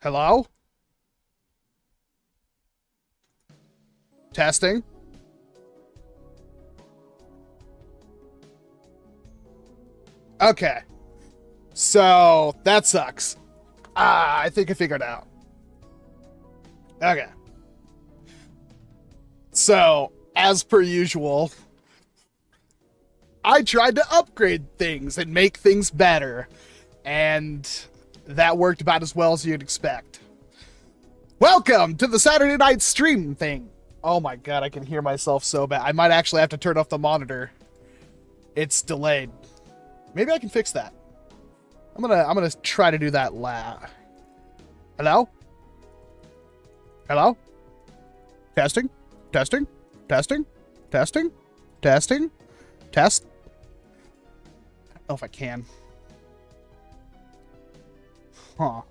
Hello? Testing? Okay. So, that sucks. I think I figured it out. Okay. So, as per usual, I tried to upgrade things and make things better, and that worked about as well as you'd expect. Welcome to the Saturday Night Stream Thang. Oh my god, I can hear myself so bad. I might actually have to turn off the monitor. It's delayed. Maybe I can fix that. I'm gonna try to do that Hello? Hello? Testing? Testing? Testing? Testing? Testing? Test? I don't know if I can. Huh.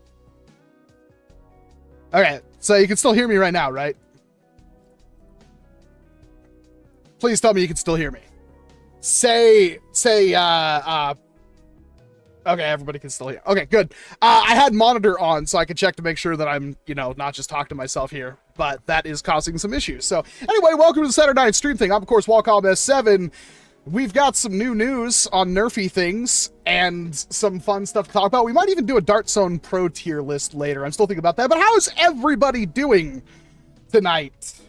Okay, so you can still hear me right now, right? Please tell me you can still hear me. Okay, everybody can still hear. Okay, good. I had monitor on so I could check to make sure that I'm, not just talking to myself here, but that is causing some issues. So anyway, welcome to the Saturday Night Stream Thang. I'm, of course, Walcom S7. We've got some new news on nerfy things and some fun stuff to talk about. We might even do a Dart Zone Pro tier list later. I'm still thinking about that. But how is everybody doing tonight?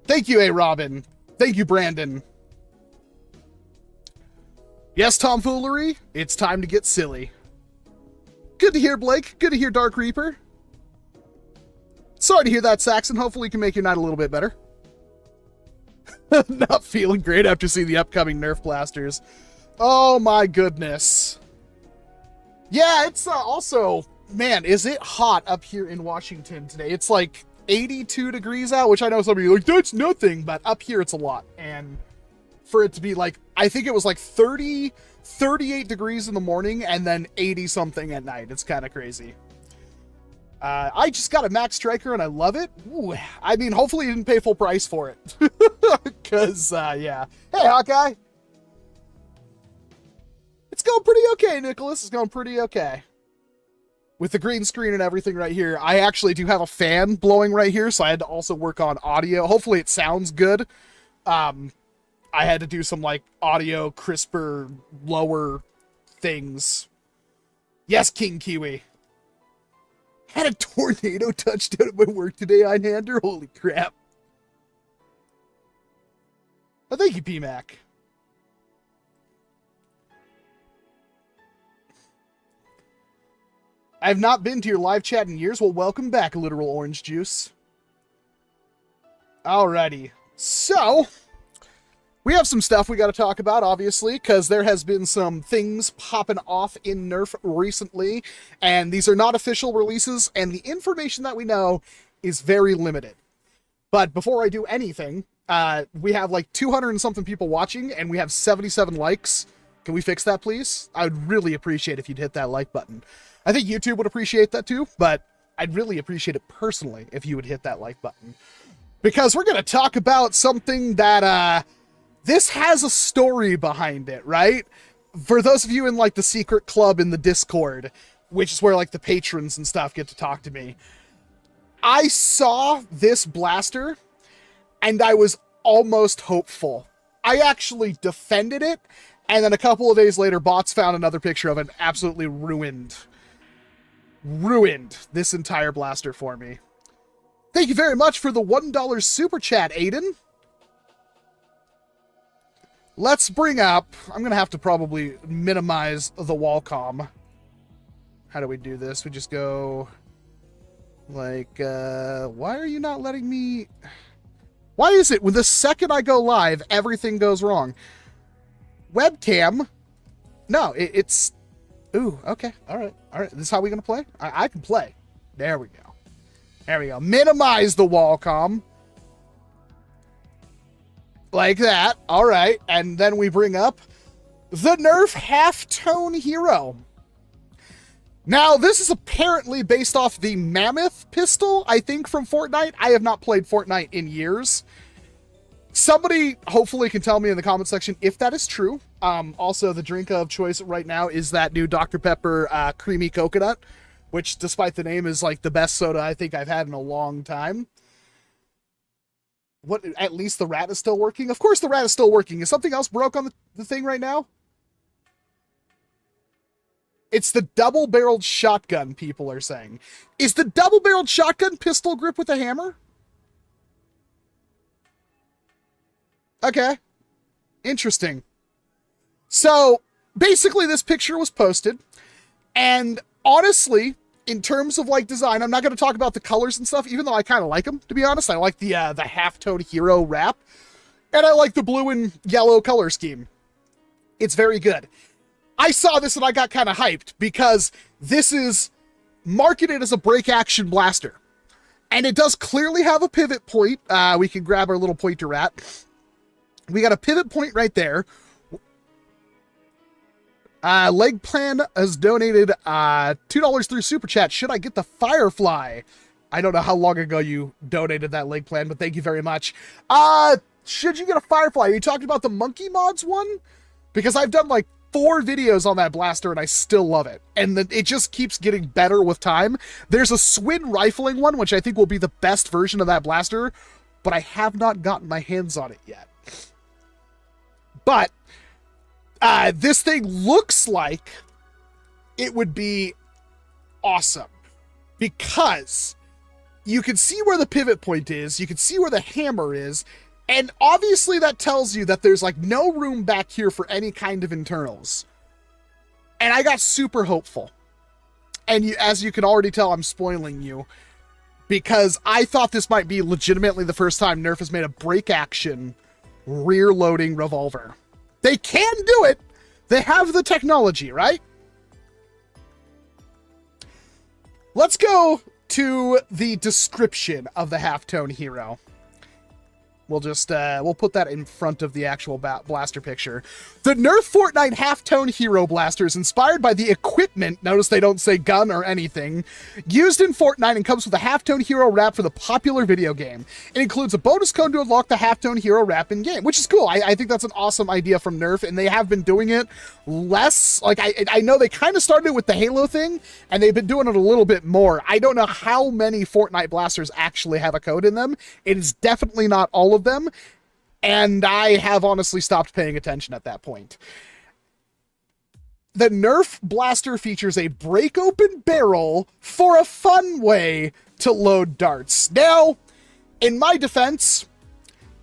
Thank you, A. Robin. Thank you, Brandon. Yes, tomfoolery, it's time to get silly. Good to hear, Blake. Good to hear, Dark Reaper. Sorry to hear that, Saxon. Hopefully, can make your night a little bit better. Not feeling great after seeing the upcoming Nerf blasters. Oh my goodness. Yeah, it's also, man, is it hot up here in Washington today? It's like 82 degrees out, which I know some of you are like, that's nothing, but up here it's a lot. And for it to be like, I think it was like 38 degrees in the morning and then 80 something at night. It's kind of crazy. I just got a Max Striker and I love it. Ooh, I mean, hopefully you didn't pay full price for it. Because, yeah. Hey, Hawkeye. It's going pretty okay, Nicholas. It's going pretty okay. With the green screen and everything right here, I actually do have a fan blowing right here, so I had to also work on audio. Hopefully it sounds good. I had to do some, like, audio crisper, lower things. Yes, King Kiwi. Had a tornado touchdown at my work today, Einhander. Holy crap. Oh, thank you, PMAC. I have not been to your live chat in years. Well, welcome back, Literal Orange Juice. Alrighty. So, we have some stuff we got to talk about, obviously, because there has been some things popping off in Nerf recently, and these are not official releases, and the information that we know is very limited. But before I do anything, we have like 200 and something people watching, and we have 77 likes. Can we fix that, please? I would really appreciate if you'd hit that like button. I think YouTube would appreciate that too, but I'd really appreciate it personally if you would hit that like button. Because we're going to talk about something that, this has a story behind it, right? For those of you in, like, the secret club in the Discord, which is where, like, the patrons and stuff get to talk to me, I saw this blaster, and I was almost hopeful. I actually defended it, and then a couple of days later, bots found another picture of it and absolutely ruined this entire blaster for me. Thank you very much for the $1 super chat, Aiden. Let's bring up, I'm going to have to probably minimize the Walcom. How do we do this? We just go like, why are you not letting me? Why is it when the second I go live, everything goes wrong? Webcam. No, it's, ooh, okay. All right. This is how we're going to play. I can play. There we go. There we go. Minimize the Walcom. Like that. All right. And then we bring up the Nerf Halftone Hero. Now, this is apparently based off the Mammoth pistol, I think, from Fortnite. I have not played Fortnite in years. Somebody hopefully can tell me in the comment section if that is true. Also, the drink of choice right now is that new Dr. Pepper creamy coconut. which, despite the name, is like the best soda I think I've had in a long time. What? At least the rat is still working? Of course the rat is still working. Is something else broke on the thing right now? It's the double-barreled shotgun, people are saying. Is the double-barreled shotgun pistol grip with a hammer? Okay. Interesting. So, basically this picture was posted, and honestly, in terms of like design, I'm not going to talk about the colors and stuff, even though I kind of like them, to be honest. I like the half-tone hero wrap, and I like the blue and yellow color scheme. It's very good. I saw this and I got kind of hyped because this is marketed as a break action blaster. And it does clearly have a pivot point. We can grab our little pointer rat. We got a pivot point right there. Leg Plan has donated $2 through Super Chat. Should I get the Firefly? I don't know how long ago you donated that Leg Plan, but thank you very much. Should you get a Firefly? Are you talking about the Monkey Mods one? Because I've done like 4 videos on that blaster and I still love it. And it just keeps getting better with time. There's a Swin rifling one, which I think will be the best version of that blaster, but I have not gotten my hands on it yet. But this thing looks like it would be awesome because you can see where the pivot point is, you can see where the hammer is, and obviously that tells you that there's like no room back here for any kind of internals. And I got super hopeful. And as you can already tell, I'm spoiling you because I thought this might be legitimately the first time Nerf has made a break action rear loading revolver. They can do it. They have the technology, right? Let's go to the description of the halftone hero. We'll just, we'll put that in front of the actual blaster picture. The NERF Fortnite halftone hero blaster is inspired by the equipment, notice they don't say gun or anything, used in Fortnite and comes with a halftone hero wrap for the popular video game. It includes a bonus code to unlock the halftone hero wrap in game, which is cool. I think that's an awesome idea from Nerf, and they have been doing it less. Like, I know they kind of started with the Halo thing, and they've been doing it a little bit more. I don't know how many Fortnite blasters actually have a code in them. It is definitely not all of them, and I have honestly stopped paying attention at that point. The Nerf blaster features a break open barrel for a fun way to load darts. Now, in my defense,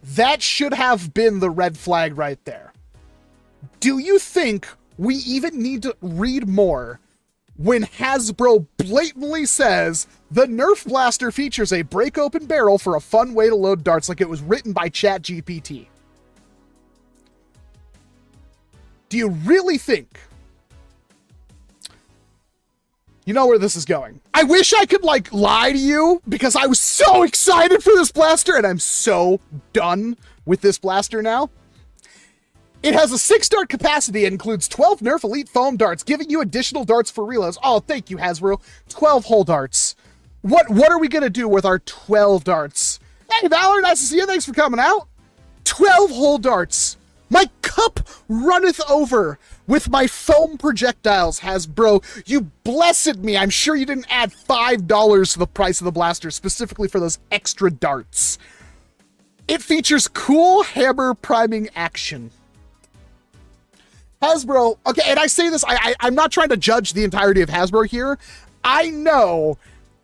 that should have been the red flag right there. Do you think we even need to read more when Hasbro blatantly says the Nerf blaster features a break open barrel for a fun way to load darts, like it was written by ChatGPT? Do you really think? You know where this is going. I wish I could like lie to you because I was so excited for this blaster and I'm so done with this blaster now. It has a 6-dart capacity and includes 12 NERF Elite foam darts, giving you additional darts for reloads. Oh, thank you, Hasbro. 12 whole darts. What are we going to do with our 12 darts? Hey, Valor, nice to see you. Thanks for coming out. 12 whole darts. My cup runneth over with my foam projectiles, Hasbro. You blessed me. I'm sure you didn't add $5 to the price of the blaster specifically for those extra darts. It features cool hammer priming action. Hasbro, okay, and I say this, I'm not trying to judge the entirety of Hasbro here. I know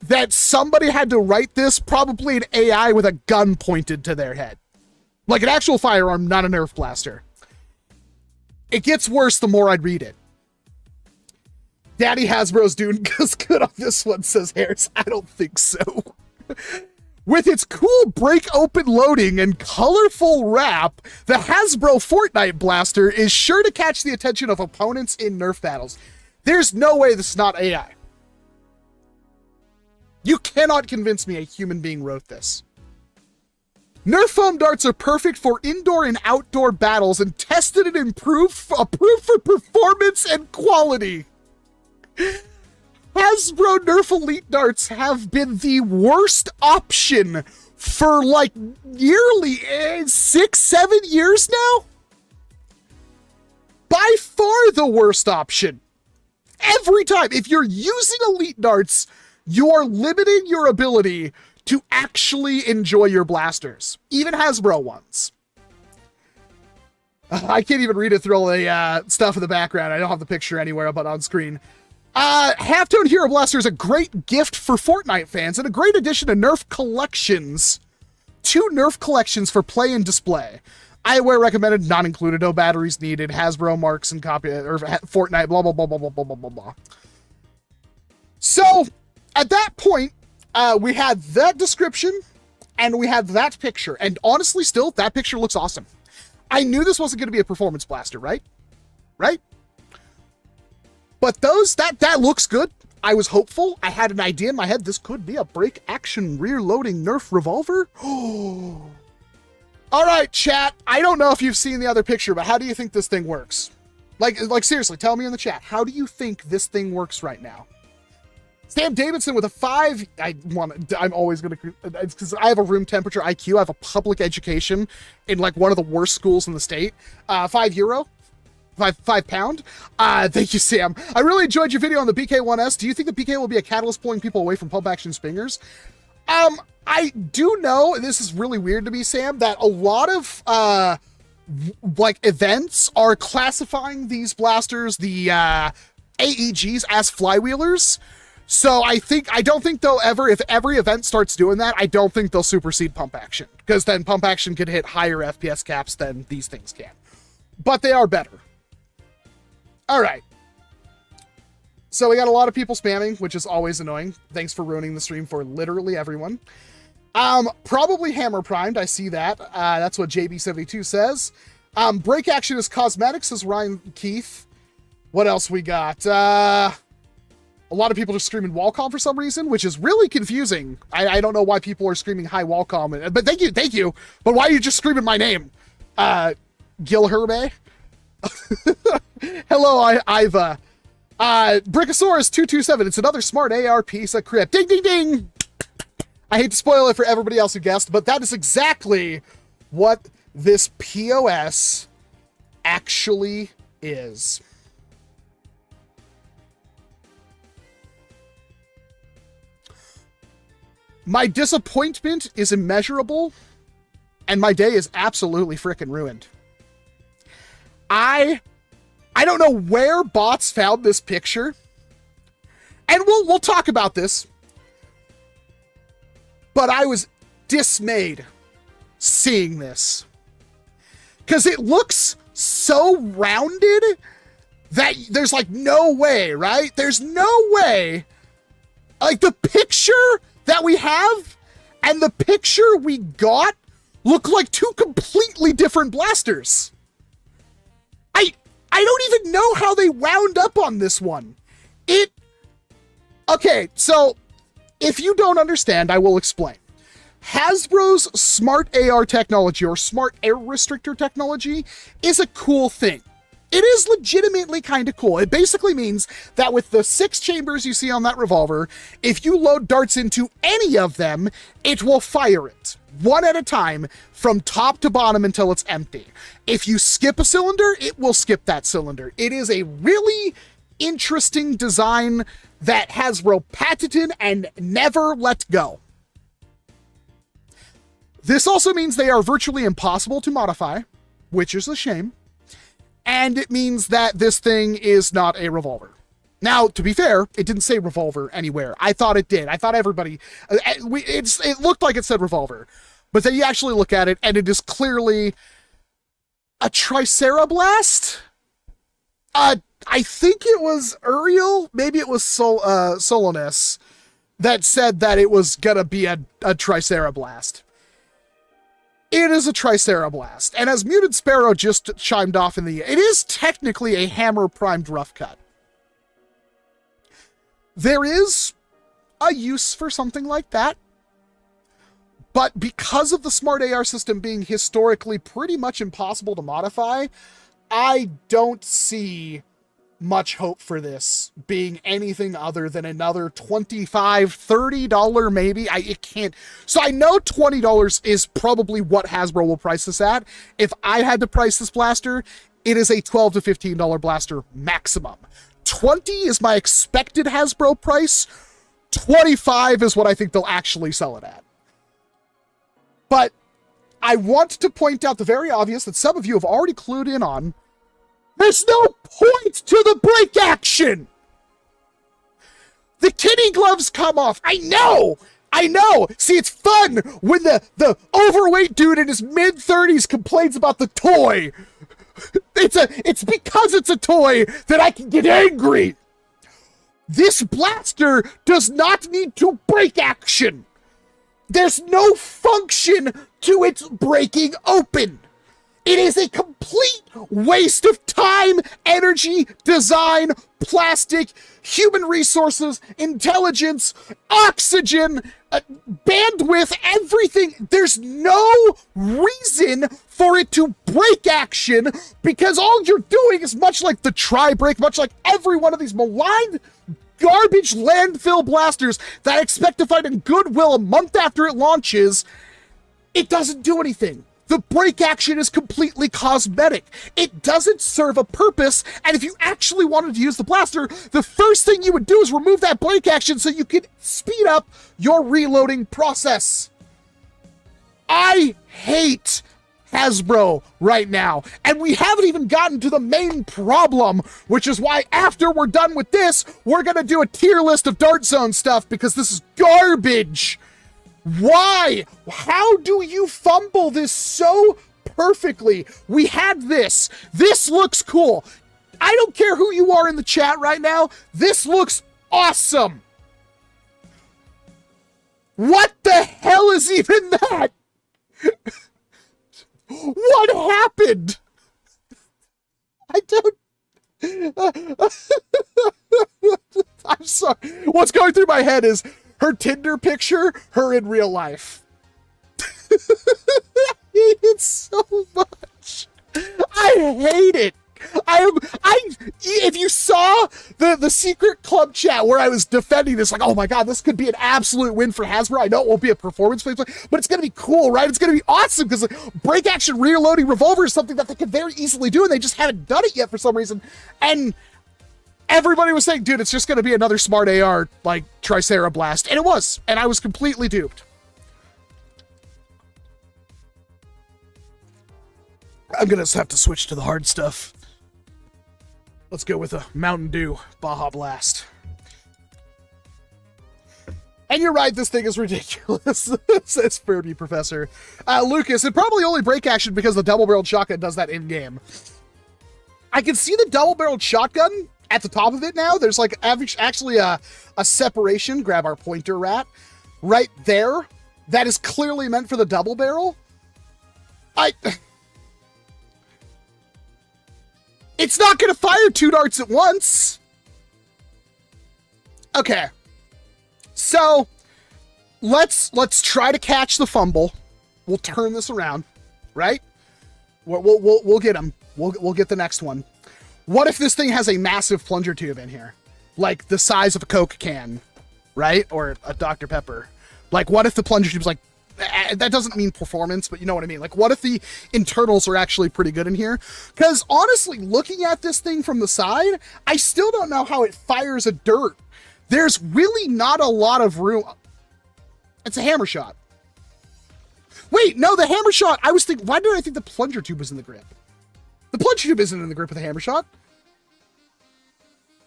that somebody had to write this, probably an AI with a gun pointed to their head. Like an actual firearm, not a Nerf blaster. It gets worse the more I read it. Daddy Hasbro's doing good on this one, says Harris. I don't think so. With its cool break-open loading and colorful wrap, the Hasbro Fortnite blaster is sure to catch the attention of opponents in Nerf battles. There's no way this is not AI. You cannot convince me a human being wrote this. Nerf foam darts are perfect for indoor and outdoor battles and tested and approved for performance and quality. Hasbro Nerf Elite darts have been the worst option for like nearly 6-7 years now. By far the worst option. Every time. If you're using Elite darts, you are limiting your ability to actually enjoy your blasters. Even Hasbro ones. I can't even read it through all the stuff in the background. I don't have the picture anywhere but on screen. Halftone Hero Blaster is a great gift for Fortnite fans and a great addition to NERF collections. 2 NERF collections for play and display. Eyewear recommended, not included, no batteries needed, Hasbro marks and copy, or Fortnite, blah, blah, blah, blah, blah, blah, blah, blah. So, at that point, we had that description and we had that picture. And honestly, still, that picture looks awesome. I knew this wasn't going to be a performance blaster, right? Right? But that looks good. I was hopeful. I had an idea in my head. This could be a break action rear loading NERF revolver. Oh. All right, chat. I don't know if you've seen the other picture, but how do you think this thing works? Like seriously, tell me in the chat. How do you think this thing works right now? Sam Davidson with a 5. I'm always going to, because I have a room temperature IQ. I have a public education in like one of the worst schools in the state. €5. 5 pound. Thank you, Sam. I really enjoyed your video on the BK1S. Do you think the BK will be a catalyst pulling people away from pump action springers? I do know, this is really weird to me, Sam, that a lot of like events are classifying these blasters, the AEGs, as flywheelers. So I don't think they'll ever, if every event starts doing that, I don't think they'll supersede pump action, because then pump action could hit higher FPS caps than these things can. But they are better. All right. So we got a lot of people spamming, which is always annoying. Thanks for ruining the stream for literally everyone. Probably hammer primed. I see that. That's what JB72 says. Break action is cosmetic, says Ryan Keith. What else we got? A lot of people just screaming Walcom for some reason, which is really confusing. I don't know why people are screaming hi Walcom, but thank you. But why are you just screaming my name? Gil Herbe? Hello, Iva. Brickosaurus 227. It's another smart AR piece of crypt. Ding, ding, ding. I hate to spoil it for everybody else who guessed, but that is exactly what this POS actually is. My disappointment is immeasurable, and my day is absolutely frickin' ruined. I don't know where bots found this picture, and we'll talk about this, but I was dismayed seeing this, because it looks so rounded that there's like no way, right? There's no way, like the picture that we have and the picture we got look like 2 completely different blasters. I don't even know how they wound up on this one. Okay, so if you don't understand, I will explain. Hasbro's smart AR technology, or smart air restrictor technology, is a cool thing. It is legitimately kind of cool. It basically means that with the 6 chambers you see on that revolver, if you load darts into any of them, it will fire it, one at a time, from top to bottom until it's empty. If you skip a cylinder, it will skip that cylinder. It is a really interesting design that Hasbro patented and never let go. This also means they are virtually impossible to modify, which is a shame. And it means that this thing is not a revolver. Now, to be fair, it didn't say revolver anywhere. I thought it did. I thought everybody... it looked like it said revolver. But then you actually look at it, and it is clearly a Tricerablast? I think it was Uriel, maybe it was Solonus, that said that it was gonna be a Tricerablast. It is a Tricerablast, and as Muted Sparrow just chimed off in it is technically a hammer-primed rough cut. There is a use for something like that, but because of the smart AR system being historically pretty much impossible to modify, I don't see much hope for this being anything other than another $25, $30 maybe. It can't. So I know $20 is probably what Hasbro will price this at. If I had to price this blaster, it is a $12 to $15 blaster maximum. $20 is my expected Hasbro price. $25 is what I think they'll actually sell it at. But I want to point out the very obvious that some of you have already clued in on. There's no point to the break action! The kitty gloves come off. I know! See, it's fun when the overweight dude in his mid-30s complains about the toy. It's because it's a toy that I can get angry. This blaster does not need to break action. There's no function to its breaking open. It is a complete waste of time, energy, design, plastic, human resources, intelligence, oxygen, bandwidth, everything. There's no reason for it to break action because all you're doing is much like the tri-break, much like every one of these maligned garbage landfill blasters that I expect to find in Goodwill a month after it launches. It doesn't do anything. The break action is completely cosmetic. It doesn't serve a purpose, and if you actually wanted to use the blaster, the first thing you would do is remove that break action so you could speed up your reloading process. I hate Hasbro right now, and we haven't even gotten to the main problem, which is why after we're done with this, we're gonna do a tier list of Dart Zone stuff because this is garbage. Why? How do you fumble this so perfectly? We had this. This looks cool. I don't care who you are in the chat right now. This looks awesome. What the hell is even that? What happened? I don't... I'm sorry. What's going through my head is her Tinder picture, her in real life. I hate it so much. I hate it. If you saw the secret club chat where I was defending this, like, oh my god, this could be an absolute win for Hasbro. I know it won't be a performance play, but it's gonna be cool, right? It's gonna be awesome because break action reloading revolver is something that they could very easily do, and they just haven't done it yet for some reason. And everybody was saying, dude, it's just gonna be another smart AR like Tricera Blast, and it was, and I was completely duped. I'm gonna have to switch to the hard stuff. Let's go with a Mountain Dew Baja Blast. And you're right, this thing is ridiculous, says Furby Professor. Lucas, it probably only break action because the double-barreled shotgun does that in-game. I can see the double-barreled shotgun at the top of it now. There's like actually a separation, grab our pointer rat, right there. That is clearly meant for the double barrel. It's not going to fire 2 darts at once. Okay. So, let's try to catch the fumble. We'll turn this around, right? We'll get him. We'll get the next one. What if this thing has a massive plunger tube in here? Like the size of a Coke can, right? Or a Dr. Pepper. Like, what if the plunger tube's like, that doesn't mean performance, but you know what I mean. Like, what if the internals are actually pretty good in here? Because honestly, looking at this thing from the side, I still don't know how it fires a dirt. There's really not a lot of room. It's a hammer shot. Wait, no, the hammer shot, I was thinking, why did I think the plunger tube was in the grip? The plunger tube isn't in the grip of the hammer shot.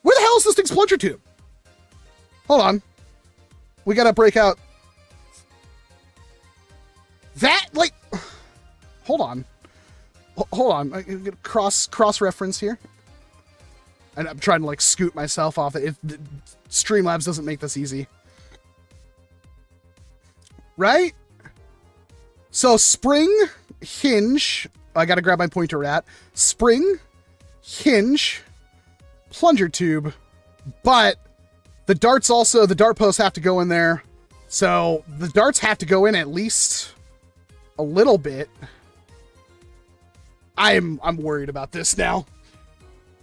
Where the hell is this thing's plunger tube? Hold on. We gotta break out. That, like, hold on. Hold on. I get cross-reference here. And I'm trying to, like, scoot myself off it. Streamlabs doesn't make this easy. Right? So, spring, hinge. I gotta grab my pointer rat. Spring, hinge, plunger tube. But the darts also, the dart posts have to go in there. So, the darts have to go in at least a little bit. I'm worried about this now.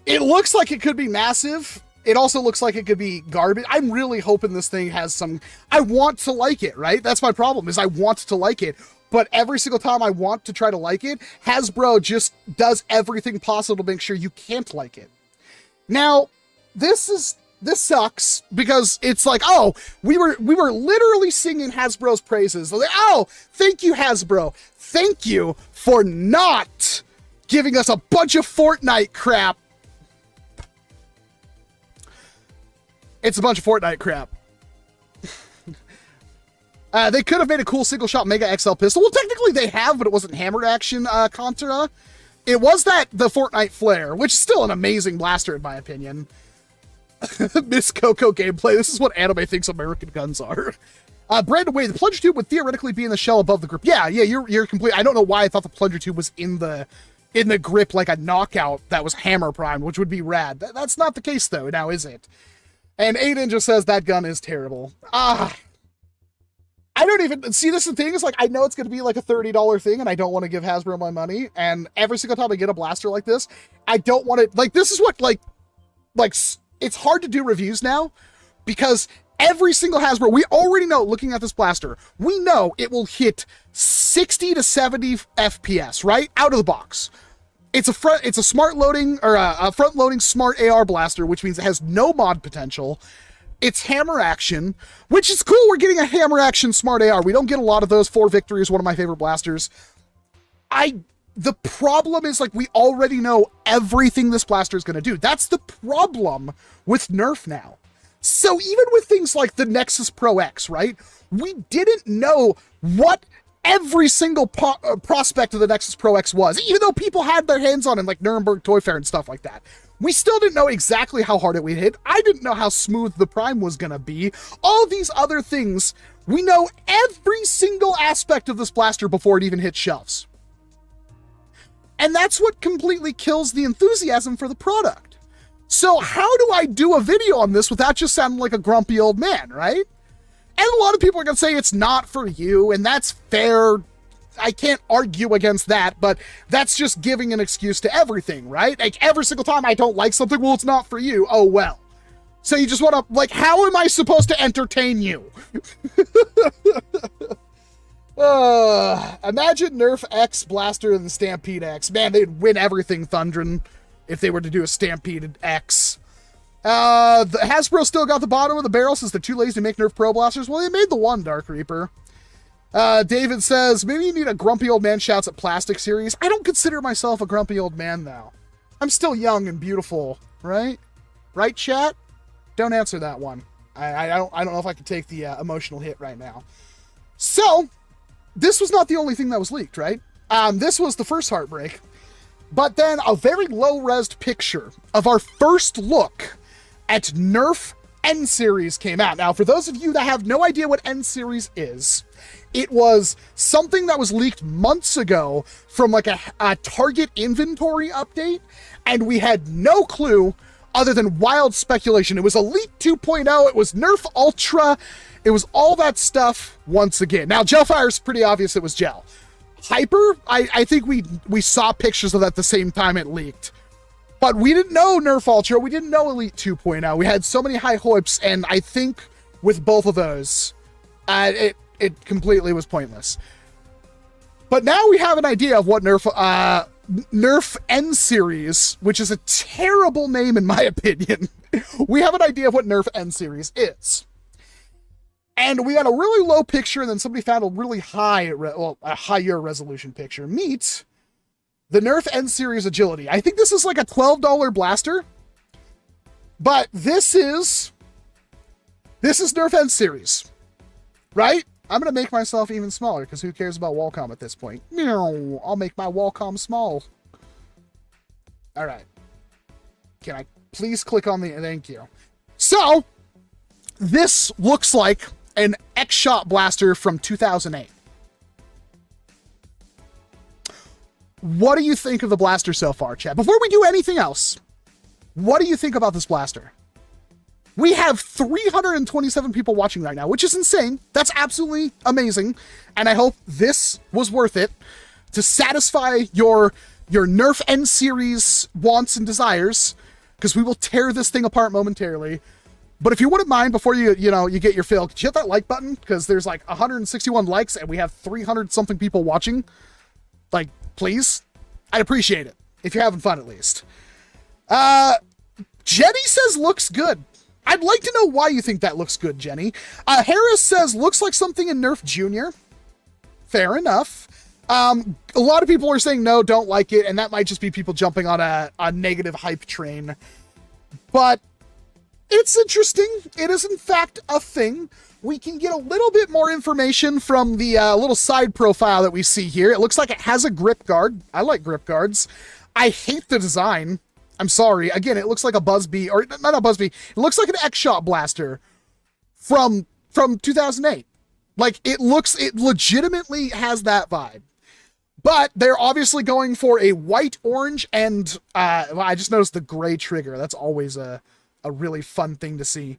It looks like it could be massive. It also looks like it could be garbage. I'm really hoping this thing has some... I want to like it, right? That's my problem, is I want to like it. But every single time I want to try to like it, Hasbro just does everything possible to make sure you can't like it. Now, this sucks because it's like, oh, we were literally singing Hasbro's praises. Like, oh, thank you, Hasbro. Thank you for not giving us a bunch of Fortnite crap. It's a bunch of Fortnite crap. They could have made a cool single shot Mega XL pistol. Well, technically they have, but it wasn't hammered action Contra. It was the Fortnite Flare, which is still an amazing blaster in my opinion. Miss Coco gameplay. This is what anime thinks American guns are. Brandon Wade, the plunger tube would theoretically be in the shell above the grip. Yeah, you're complete. I don't know why I thought the plunger tube was in the grip like a knockout that was hammer primed, which would be rad. That's not the case though, now is it? And Aiden just says that gun is terrible. I don't even see, this is the thing, is like, I know it's going to be like a $30 thing and I don't want to give Hasbro my money. And every single time I get a blaster like this, I don't want to, like, this is what, like, it's hard to do reviews now because every single Hasbro, we already know, looking at this blaster, we know it will hit 60 to 70 FPS, right? Out of the box. It's a smart loading, or a front loading smart AR blaster, which means it has no mod potential. It's hammer action, which is cool. We're getting a hammer action smart AR. We don't get a lot of those. 4 Victory is one of my favorite blasters. The problem is, like, we already know everything this blaster is going to do. That's the problem with Nerf now. So even with things like the Nexus Pro X, right? We didn't know what every single prospect of the Nexus Pro X was, even though people had their hands on it, like Nuremberg Toy Fair and stuff like that. We still didn't know exactly how hard it would hit. I didn't know how smooth the prime was going to be. All these other things, we know every single aspect of this blaster before it even hits shelves. And that's what completely kills the enthusiasm for the product. So how do I do a video on this without just sounding like a grumpy old man, right? And a lot of people are going to say it's not for you, and that's fair. I can't argue against that, but that's just giving an excuse to everything, right? Like, every single time I don't like something, well, it's not for you. Oh, well. So you just want to, like, how am I supposed to entertain you? Imagine Nerf X Blaster and the Stampede X. Man, they'd win everything, Thundrin, if they were to do a Stampede X. The Hasbro still got the bottom of the barrel since they're too lazy to make Nerf Pro blasters. Well, they made the one, Dark Reaper. David says, maybe you need a grumpy old man shouts at plastic series. I don't consider myself a grumpy old man, though. I'm still young and beautiful, right? Right, chat? Don't answer that one. I don't know if I can take the emotional hit right now. So, this was not the only thing that was leaked, right? This was the first heartbreak. But then a very low-res picture of our first look at Nerf N-Series came out. Now, for those of you that have no idea what N-Series is, it was something that was leaked months ago from like a Target inventory update, and we had no clue other than wild speculation. It was Elite 2.0, it was Nerf Ultra, it was all that stuff once again. Now, Gelfire's pretty obvious it was gel. Hyper, I think we saw pictures of that at the same time it leaked. But we didn't know Nerf Ultra, we didn't know Elite 2.0. We had so many high hopes, and I think with both of those, it completely was pointless. But now we have an idea of what Nerf N-Series, which is a terrible name in my opinion. We have an idea of what Nerf N-Series is. And we had a really low picture, and then somebody found a really a higher resolution picture. Meet the Nerf N-Series Agility. I think this is like a $12 blaster, but this is Nerf N-Series, right? I'm going to make myself even smaller, because who cares about Walcom at this point? Meow, I'll make my Walcom small. All right. Can I please click on the... Thank you. So, this looks like an X-Shot blaster from 2008. What do you think of the blaster so far, chat? Before we do anything else, what do you think about this blaster? We have 327 people watching right now, which is insane. That's absolutely amazing. And I hope this was worth it to satisfy your Nerf N-Series wants and desires, because we will tear this thing apart momentarily. But if you wouldn't mind, before you get your fill, could you hit that like button? Because there's like 161 likes and we have 300 something people watching. Like, please? I'd appreciate it. If you're having fun, at least. Jenny says looks good. I'd like to know why you think that looks good, Jenny. Harris says looks like something in Nerf Junior. Fair enough. A lot of people are saying no, don't like it, and that might just be people jumping on a negative hype train. But it's interesting. It is, in fact, a thing. We can get a little bit more information from the little side profile that we see here. It looks like it has a grip guard. I like grip guards. I hate the design. I'm sorry. Again, it looks like a Buzzbee, or not a Buzzbee. It looks like an X-Shot blaster from 2008. Like, it legitimately has that vibe. But they're obviously going for a white, orange, and I just noticed the gray trigger. That's always a really fun thing to see.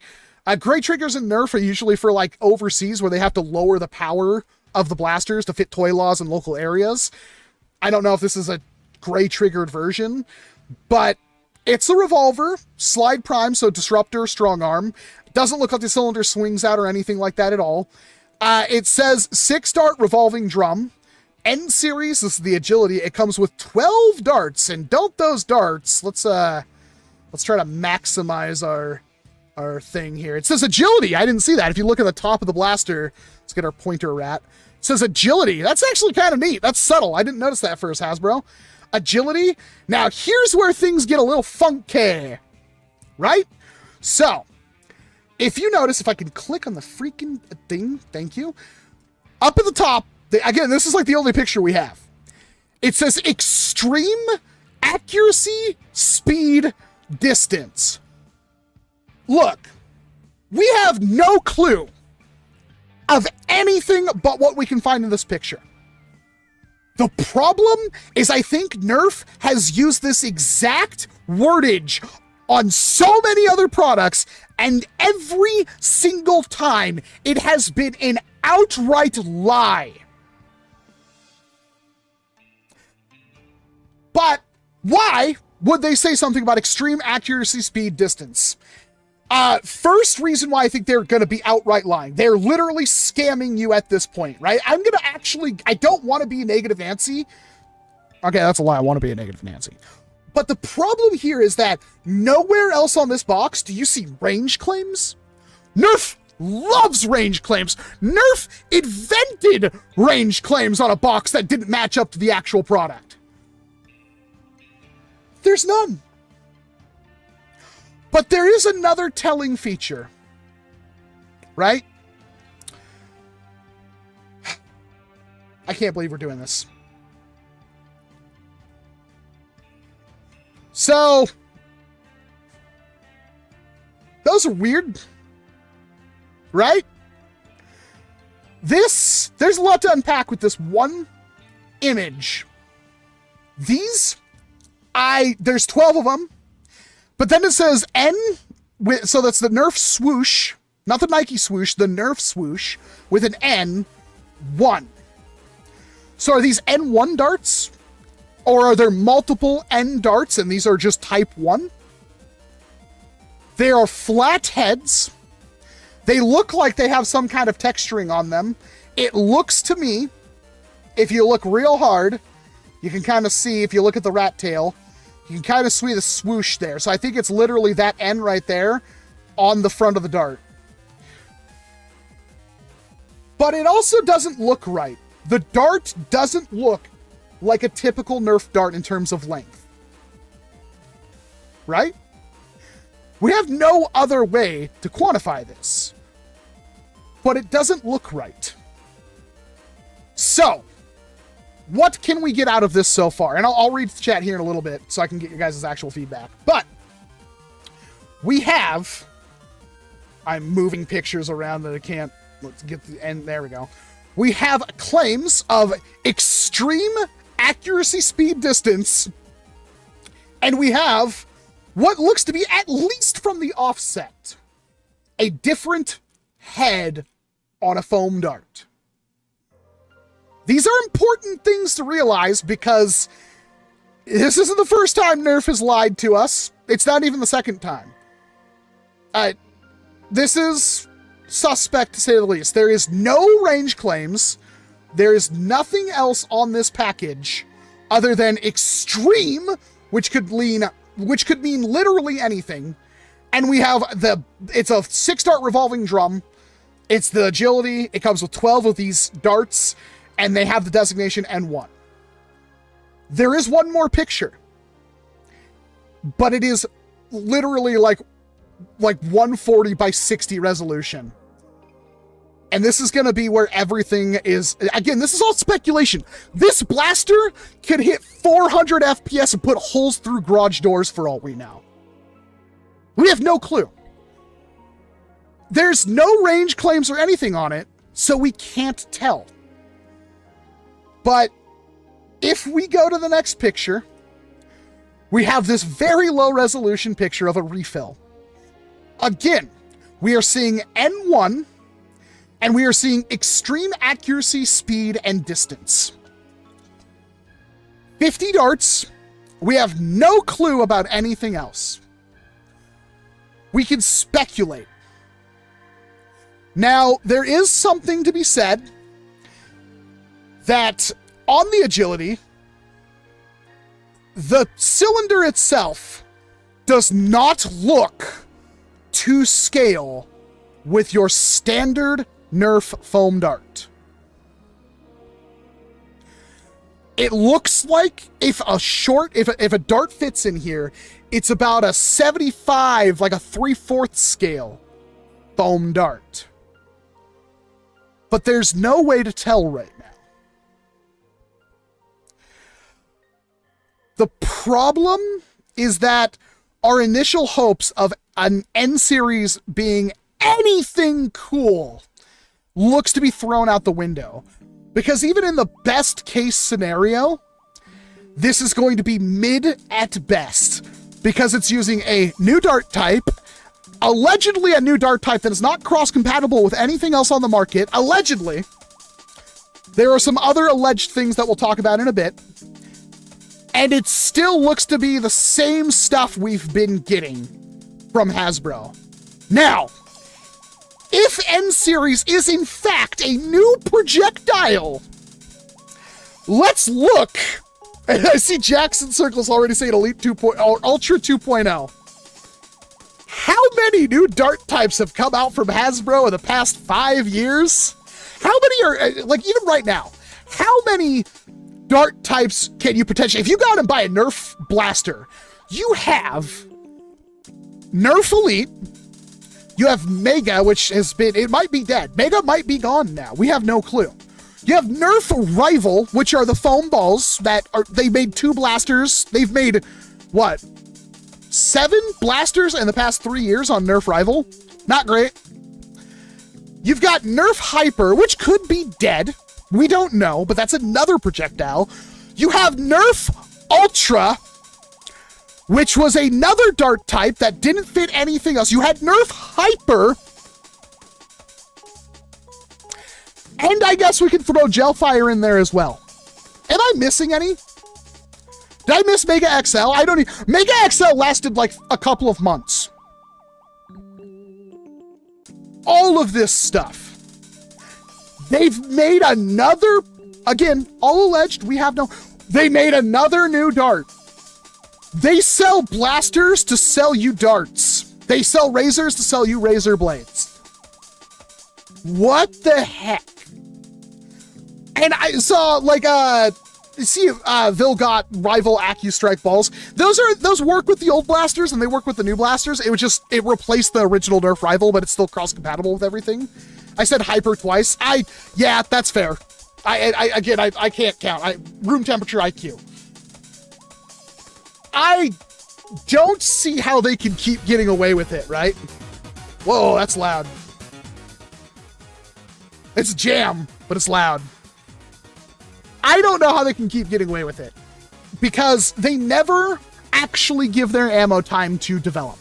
Gray triggers in Nerf are usually for, like, overseas where they have to lower the power of the blasters to fit toy laws in local areas. I don't know if this is a gray triggered version, but it's a revolver, slide prime, so disruptor, strong arm. Doesn't look like the cylinder swings out or anything like that at all. It says 6-dart revolving drum. N-Series, this is the agility. It comes with 12 darts, and don't those darts, let's try to maximize our thing here. It says agility. I didn't see that. If you look at the top of the blaster, let's get our pointer rat. It says agility. That's actually kind of neat. That's subtle. I didn't notice that first, Hasbro. Agility. Now, here's where things get a little funky, right? So, if you notice, if I can click on the freaking thing, thank you. Up at the top, again, this is like the only picture we have. It says extreme accuracy, speed, distance. Look, we have no clue of anything but what we can find in this picture. The problem is I think Nerf has used this exact wordage on so many other products, and every single time it has been an outright lie. But why would they say something about extreme accuracy, speed, distance? First reason why I think they're going to be outright lying. They're literally scamming you at this point, right? I don't want to be a negative Nancy. Okay, that's a lie. I want to be a negative Nancy. But the problem here is that nowhere else on this box do you see range claims. Nerf loves range claims. Nerf invented range claims on a box that didn't match up to the actual product. There's none. But there is another telling feature, right? I can't believe we're doing this. So, those are weird, right? There's a lot to unpack with this one image. There's 12 of them. But then it says N, so that's the Nerf swoosh, not the Nike swoosh, the Nerf swoosh with an N1. So are these N1 darts? Or are there multiple N darts and these are just type 1? They are flat heads. They look like they have some kind of texturing on them. It looks to me, if you look real hard, you can kind of see, if you look at the rat tail, you can kind of see the swoosh there. So I think it's literally that N right there on the front of the dart. But it also doesn't look right. The dart doesn't look like a typical Nerf dart in terms of length. Right? We have no other way to quantify this. But it doesn't look right. So, what can we get out of this so far? And I'll read the chat here in a little bit so I can get your guys' actual feedback. But we have... I'm moving pictures around that I can't... Let's get the end. There we go. We have claims of extreme accuracy, speed, distance. And we have what looks to be, at least from the offset, a different head on a foam dart. These are important things to realize because this isn't the first time Nerf has lied to us. It's not even the second time. This is suspect, to say the least. There is no range claims. There is nothing else on this package other than extreme, which could lean which could mean literally anything. And we have it's a 6-dart revolving drum. It's the agility. It comes with 12 of these darts, and they have the designation N1. There is one more picture, but it is literally like 140 by 60 resolution. And this is going to be where everything is. Again, this is all speculation. This blaster could hit 400 FPS and put holes through garage doors for all we know. We have no clue. There's no range claims or anything on it, so we can't tell. But if we go to the next picture, we have this very low resolution picture of a refill. Again, we are seeing N1, and we are seeing extreme accuracy, speed, and distance. 50 darts. We have no clue about anything else. We can speculate. Now, there is something to be said that on the agility, the cylinder itself does not look to scale with your standard NERF foam dart. It looks like if a dart fits in here, it's about a 75, like a 3/4 scale foam dart. But there's no way to tell right now. The problem is that our initial hopes of an N-Series being anything cool looks to be thrown out the window. Because even in the best case scenario, this is going to be mid at best. Because it's using a new dart type, allegedly a new dart type that is not cross-compatible with anything else on the market. Allegedly. There are some other alleged things that we'll talk about in a bit. And it still looks to be the same stuff we've been getting from Hasbro. Now, if N-Series is in fact a new projectile, let's look. And I see Jackson Circles already saying Elite 2.0 or Ultra 2.0. How many new dart types have come out from Hasbro in the past 5 years? How many are, like, even right now, how many dart types can you potentially, if you go out and buy a NERF blaster, you have NERF Elite, you have Mega, which has been, it might be dead. Mega might be gone now. We have no clue. You have NERF Rival, which are the foam balls that are, they made 2 blasters. They've made, what, 7 blasters in the past 3 years on NERF Rival? Not great. You've got NERF Hyper, which could be dead. We don't know, but that's another projectile. You have NERF Ultra, which was another dart type that didn't fit anything else. You had NERF Hyper. And I guess we can throw Gelfire in there as well. Am I missing any? Did I miss Mega XL? I don't even... Mega XL lasted like a couple of months. All of this stuff. They've made another... Again, all alleged, we have no... They made another new dart. They sell blasters to sell you darts. They sell razors to sell you razor blades. What the heck? And I saw, like, Vilgot Rival AccuStrike balls. Those work with the old blasters and they work with the new blasters. It replaced the original NERF Rival, but it's still cross-compatible with everything. I said Hyper twice. Yeah, that's fair. I can't count. Room temperature IQ. I don't see how they can keep getting away with it, right? Whoa, that's loud. It's jam, but it's loud. I don't know how they can keep getting away with it because they never actually give their ammo time to develop.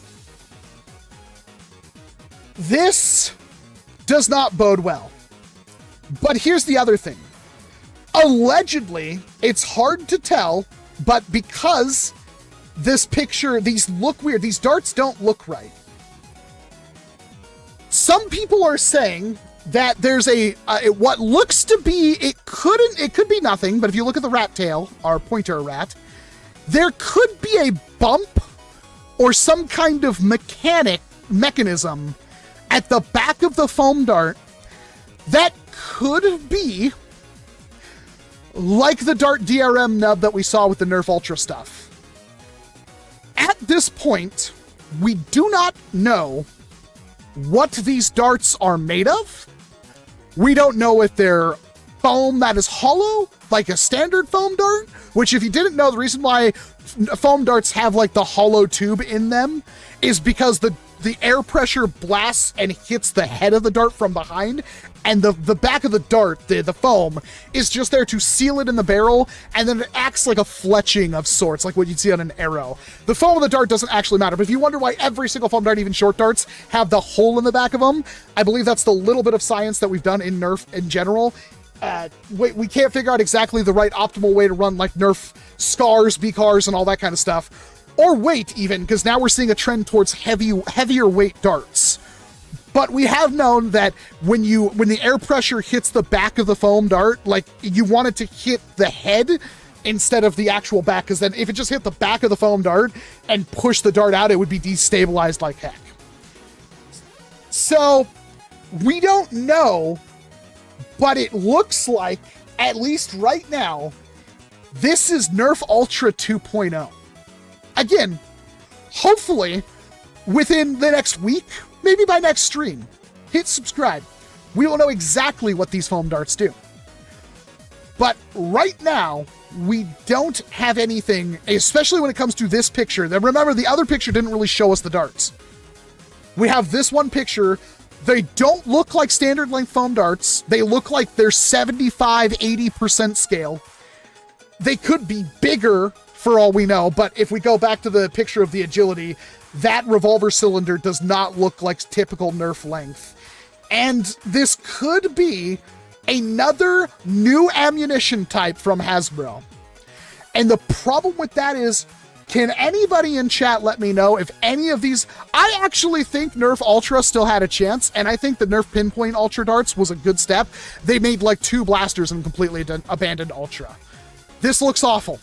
This does not bode well. But here's the other thing. Allegedly, it's hard to tell, but because this picture, these look weird, these darts don't look right. Some people are saying that there's what looks to be, it could be nothing, but if you look at the rat tail, our pointer rat, there could be a bump or some kind of mechanism at the back of the foam dart that could be like the dart DRM nub that we saw with the Nerf Ultra stuff. At this point, we do not know what these darts are made of. We don't know if they're foam that is hollow, like a standard foam dart, which if you didn't know, the reason why foam darts have like the hollow tube in them is because the air pressure blasts and hits the head of the dart from behind, and the back of the dart, the foam, is just there to seal it in the barrel, and then it acts like a fletching of sorts, like what you'd see on an arrow. The foam of the dart doesn't actually matter, but if you wonder why every single foam dart, even short darts, have the hole in the back of them, I believe that's the little bit of science that we've done in Nerf in general. We can't figure out exactly the right optimal way to run like Nerf scars, B-cars, and all that kind of stuff. Or weight, even, because now we're seeing a trend towards heavier weight darts. But we have known that when the air pressure hits the back of the foam dart, like, you want it to hit the head instead of the actual back, because then if it just hit the back of the foam dart and pushed the dart out, it would be destabilized like heck. So, we don't know, but it looks like, at least right now, this is Nerf Ultra 2.0. Again, hopefully, within the next week, maybe by next stream, hit subscribe. We will know exactly what these foam darts do. But right now, we don't have anything, especially when it comes to this picture. Then remember, the other picture didn't really show us the darts. We have this one picture. They don't look like standard length foam darts. They look like they're 75-80% scale. They could be bigger for all we know, but if we go back to the picture of the agility, that revolver cylinder does not look like typical Nerf length. And this could be another new ammunition type from Hasbro. And the problem with that is, can anybody in chat let me know if any of these... I actually think Nerf Ultra still had a chance, and I think the Nerf Pinpoint Ultra darts was a good step. They made like 2 blasters and completely abandoned Ultra. This looks awful.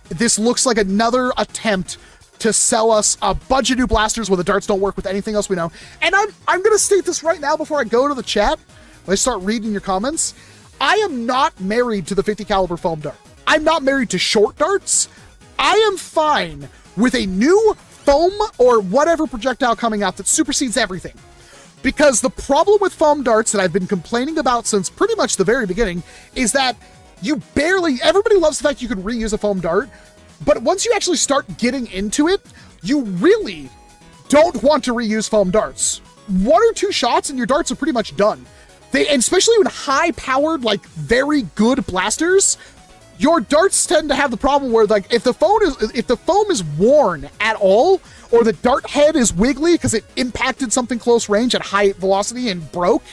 This looks like another attempt to sell us a bunch of new blasters where the darts don't work with anything else we know. And I'm going to state this right now before I go to the chat, when I start reading your comments. I am not married to the 50 caliber foam dart. I'm not married to short darts. I am fine with a new foam or whatever projectile coming out that supersedes everything. Because the problem with foam darts that I've been complaining about since pretty much the very beginning is that everybody loves the fact you can reuse a foam dart, but once you actually start getting into it, you really don't want to reuse foam darts. 1 or 2 shots and your darts are pretty much done. And especially with high-powered, like, very good blasters, your darts tend to have the problem where, like, if the foam is worn at all, or the dart head is wiggly because it impacted something close range at high velocity and broke,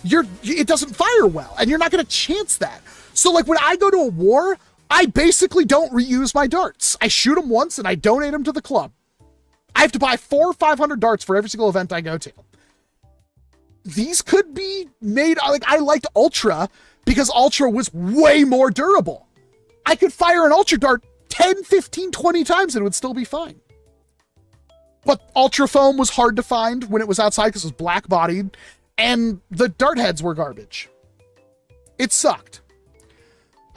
it doesn't fire well, and you're not going to chance that. So, like, when I go to a war, I basically don't reuse my darts. I shoot them once and I donate them to the club. I have to buy 400 or 500 darts for every single event I go to. These could be made, like, I liked Ultra because Ultra was way more durable. I could fire an Ultra dart 10, 15, 20 times and it would still be fine. But Ultra foam was hard to find when it was outside because it was black bodied, and the dart heads were garbage. It sucked.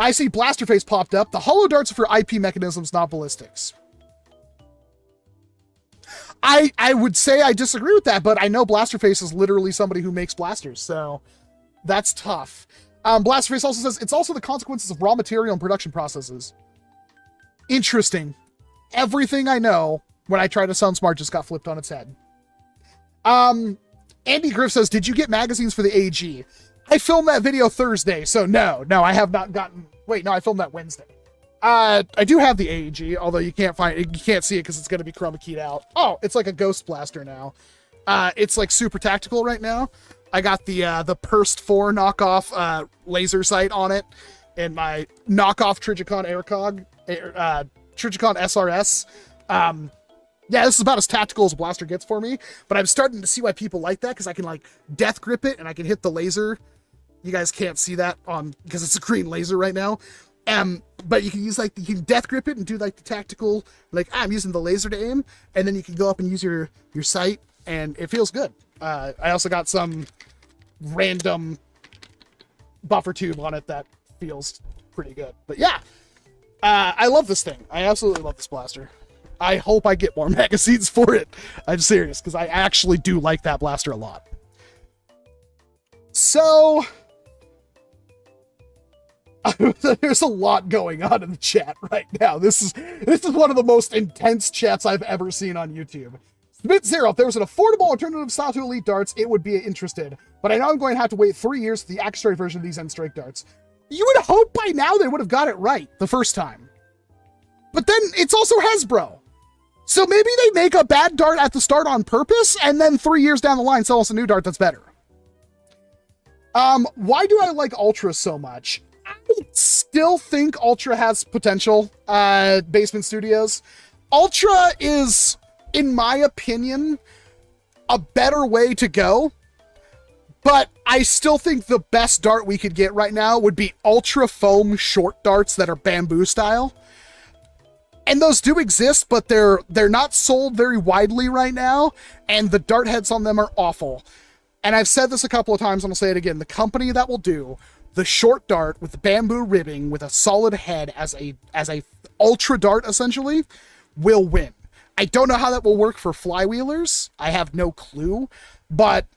I see Blaster Face popped up. The hollow darts are for IP mechanisms, not ballistics. I would say I disagree with that, but I know Blaster Face is literally somebody who makes blasters, so that's tough. Blaster Face also says, it's also the consequences of raw material and production processes. Interesting. Everything I know when I try to sound smart just got flipped on its head. Andy Griff says, did you get magazines for the AG? I filmed that video Thursday, so no, I have not gotten... Wait, no, I filmed that Wednesday. I do have the AEG, although you can't see it because it's going to be chroma keyed out. Oh, it's like a ghost blaster now. It's like super tactical right now. I got the Purst 4 knockoff laser sight on it, and my knockoff Trijicon Aircog, Trijicon SRS. Yeah, this is about as tactical as a blaster gets for me, but I'm starting to see why people like that, because I can, like, death grip it, and I can hit the laser. You guys can't see that because it's a green laser right now, But you can use like, you can death grip it and do like the tactical, like I'm using the laser to aim, and then you can go up and use your sight, and it feels good. I also got some random buffer tube on it that feels pretty good. But yeah, I love this thing. I absolutely love this blaster. I hope I get more magazines for it. I'm serious, because I actually do like that blaster a lot. So there's a lot going on in the chat right now. This is one of the most intense chats I've ever seen on YouTube. Spit Zero, if there was an affordable alternative style to Elite darts, it would be interested. But I know I'm going to have to wait 3 years for the X-Strike version of these N-Strike darts. You would hope by now they would have got it right the first time. But then it's also Hasbro. So maybe they make a bad dart at the start on purpose, and then 3 years down the line sell us a new dart that's better. Why do I like Ultra so much? I still think Ultra has potential, Basement Studios. Ultra is, in my opinion, a better way to go, but I still think the best dart we could get right now would be Ultra Foam short darts that are bamboo style. And those do exist, but they're not sold very widely right now, and the dart heads on them are awful. And I've said this a couple of times, and I'll say it again. The company that will do the short dart with the bamboo ribbing with a solid head as a ultra dart, essentially, will win. I don't know how that will work for flywheelers. I have no clue, but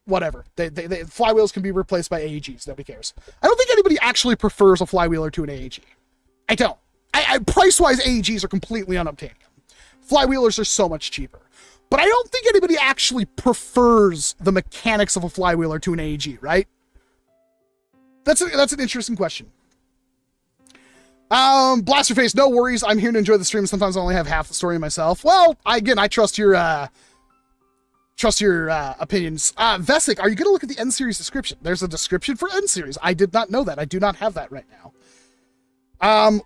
whatever. Flywheels can be replaced by AEGs. Nobody cares. I don't think anybody actually prefers a flywheeler to an AEG. I don't. Price-wise, AEGs are completely unobtainium. Flywheelers are so much cheaper. But I don't think anybody actually prefers the mechanics of a flywheeler to an AEG, right? That's an interesting question. Blasterface, no worries. I'm here to enjoy the stream. Sometimes I only have half the story myself. Well, I trust your opinions. Vesic, are you going to look at the N-Series description? There's a description for N-Series. I did not know that. I do not have that right now.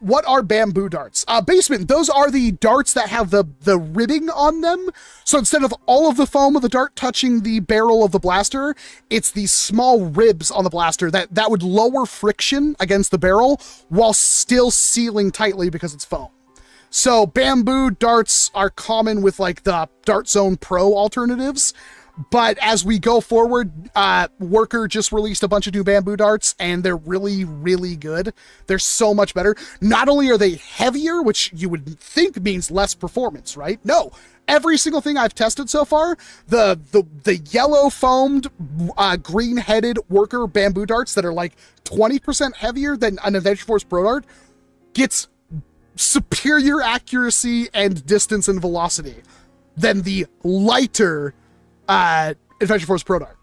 What are bamboo darts? Basement, those are the darts that have the ribbing on them. So instead of all of the foam of the dart touching the barrel of the blaster, it's these small ribs on the blaster that would lower friction against the barrel while still sealing tightly because it's foam. So bamboo darts are common with like the Dart Zone Pro alternatives. But as we go forward, Worker just released a bunch of new bamboo darts, and they're really, really good. They're so much better. Not only are they heavier, which you would think means less performance, right? No. Every single thing I've tested so far, the yellow foamed, green-headed Worker bamboo darts that are like 20% heavier than an Adventure Force Pro dart gets superior accuracy and distance and velocity than the lighter Adventure Force Pro Dart.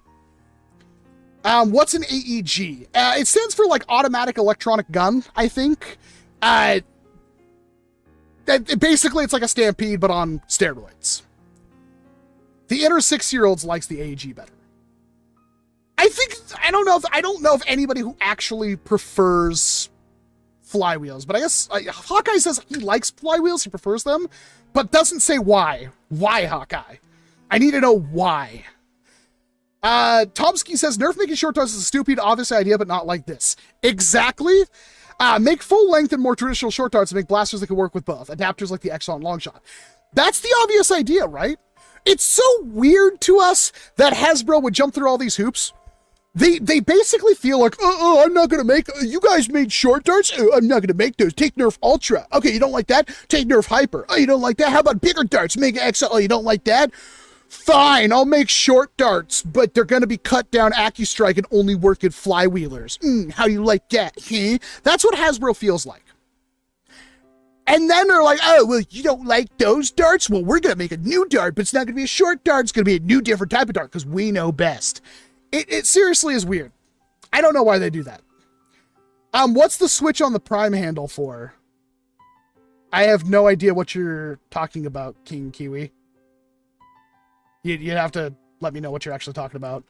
What's an AEG? It stands for like automatic electronic gun, I think. Basically, it's like a Stampede, but on steroids. The inner 6-year-olds likes the AEG better. I don't know if anybody who actually prefers flywheels, but I guess Hawkeye says he likes flywheels, he prefers them, but doesn't say why. Why, Hawkeye? I need to know why. Tomsky says, Nerf making short darts is a stupid, obvious idea, but not like this. Exactly. Make full length and more traditional short darts and make blasters that can work with both. Adapters like the Exxon Longshot. That's the obvious idea, right? It's so weird to us that Hasbro would jump through all these hoops. They basically feel like, I'm not going to make, you guys made short darts? I'm not going to make those. Take Nerf Ultra. Okay, you don't like that? Take Nerf Hyper. Oh, you don't like that? How about bigger darts? Make XL. Oh, you don't like that? Fine, I'll make short darts, but they're going to be cut down AccuStrike and only work at flywheelers. How do you like that? That's what Hasbro feels like. And then they're like, oh, well, you don't like those darts? Well, we're going to make a new dart, but it's not going to be a short dart. It's going to be a new, different type of dart because we know best. It seriously is weird. I don't know why they do that. What's the switch on the Prime handle for? I have no idea what you're talking about, King Kiwi. You'd have to let me know what you're actually talking about.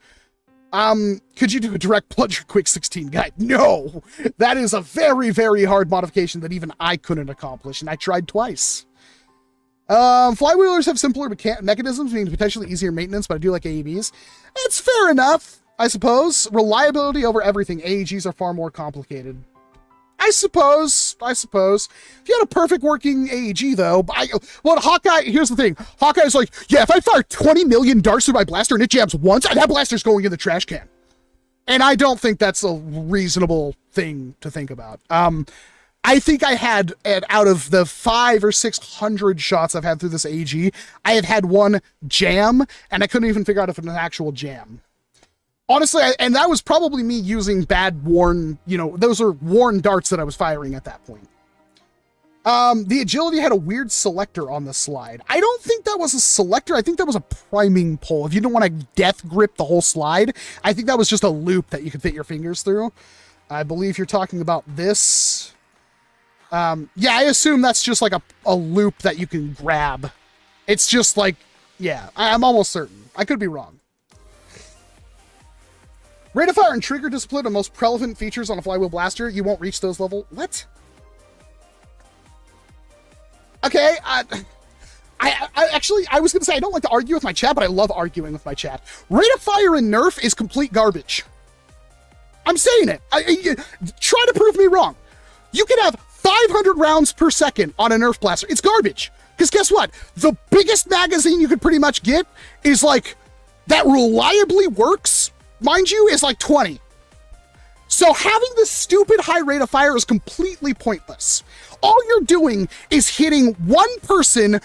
Could you do a direct plunger quick 16 guide? No! That is a very, very hard modification that even I couldn't accomplish, and I tried twice. Flywheelers have simpler mechanisms, meaning potentially easier maintenance, but I do like AEBs. It's fair enough, I suppose. Reliability over everything. AEGs are far more complicated. I suppose. If you had a perfect working AEG, though, Hawkeye, here's the thing. Hawkeye's like, yeah, if I fire 20 million darts through my blaster and it jams once, that blaster's going in the trash can. And I don't think that's a reasonable thing to think about. I think I had, out of the 500 or 600 shots I've had through this AEG, I have had one jam, and I couldn't even figure out if it was an actual jam. Honestly, and that was probably me using bad worn, those are worn darts that I was firing at that point. The agility had a weird selector on the slide. I don't think that was a selector. I think that was a priming pole. If you don't want to death grip the whole slide, I think that was just a loop that you could fit your fingers through. I believe you're talking about this. Yeah, I assume that's just like a loop that you can grab. It's just like, yeah, I'm almost certain. I could be wrong. Rate of fire and trigger discipline are most prevalent features on a flywheel blaster. You won't reach those levels. What? Okay, I was going to say I don't like to argue with my chat, but I love arguing with my chat. Rate of fire in NERF is complete garbage. I'm saying it. Try to prove me wrong. You can have 500 rounds per second on a NERF blaster. It's garbage. Because guess what? The biggest magazine you could pretty much get is like, that reliably works, mind you, is like 20. So having this stupid high rate of fire is completely pointless. All you're doing is hitting one person 80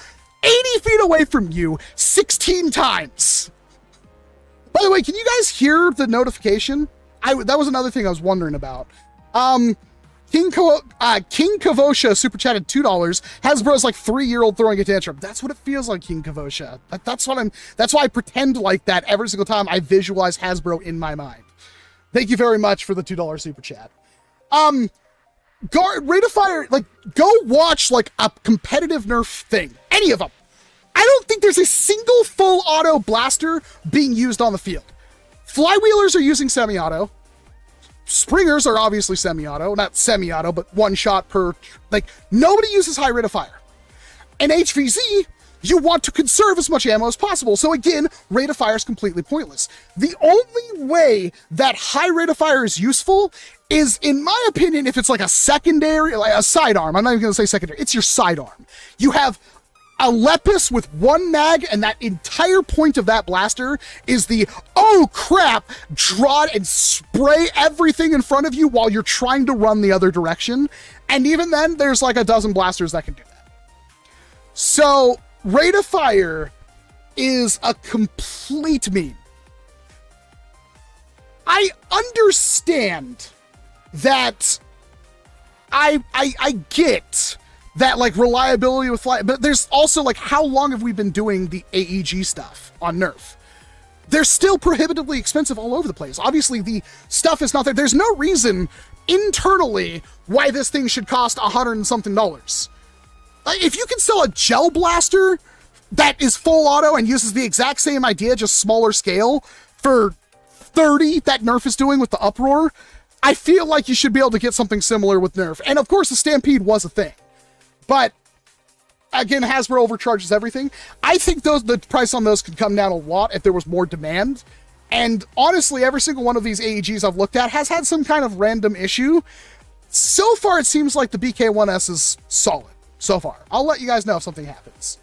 feet away from you 16 times. By the way, can you guys hear the notification? That was another thing I was wondering about. King Kavosha super chatted $2. Hasbro's like 3-year-old throwing a tantrum. That's what it feels like, King Kavosha. That's why I pretend like that every single time I visualize Hasbro in my mind. Thank you very much for the $2 super chat. Rate of fire, like, go watch like a competitive NERF thing. Any of them. I don't think there's a single full auto blaster being used on the field. Flywheelers are using semi-auto. Springers are obviously semi-auto, not semi-auto, but one shot per, like, nobody uses high rate of fire. In HVZ, you want to conserve as much ammo as possible. So again, rate of fire is completely pointless. The only way that high rate of fire is useful is, in my opinion, if it's like a secondary, like a sidearm. I'm not even going to say secondary. It's your sidearm. You have a Lepus with one mag, and that entire point of that blaster is the, oh crap, draw it and spray everything in front of you while you're trying to run the other direction. And even then, there's like a dozen blasters that can do that. So, rate of fire is a complete meme. I understand that I get that, like, reliability with fly, but there's also, like, how long have we been doing the AEG stuff on NERF? They're still prohibitively expensive all over the place. Obviously, the stuff is not there. There's no reason internally why this thing should cost $100 and something. Like, if you can sell a gel blaster that is full auto and uses the exact same idea, just smaller scale, for 30 that NERF is doing with the Uproar, I feel like you should be able to get something similar with NERF. And of course, the Stampede was a thing. But again, Hasbro overcharges everything. I think the price on those could come down a lot if there was more demand. And honestly, every single one of these AEGs I've looked at has had some kind of random issue. So far, it seems like the BK1S is solid. So far. I'll let you guys know if something happens.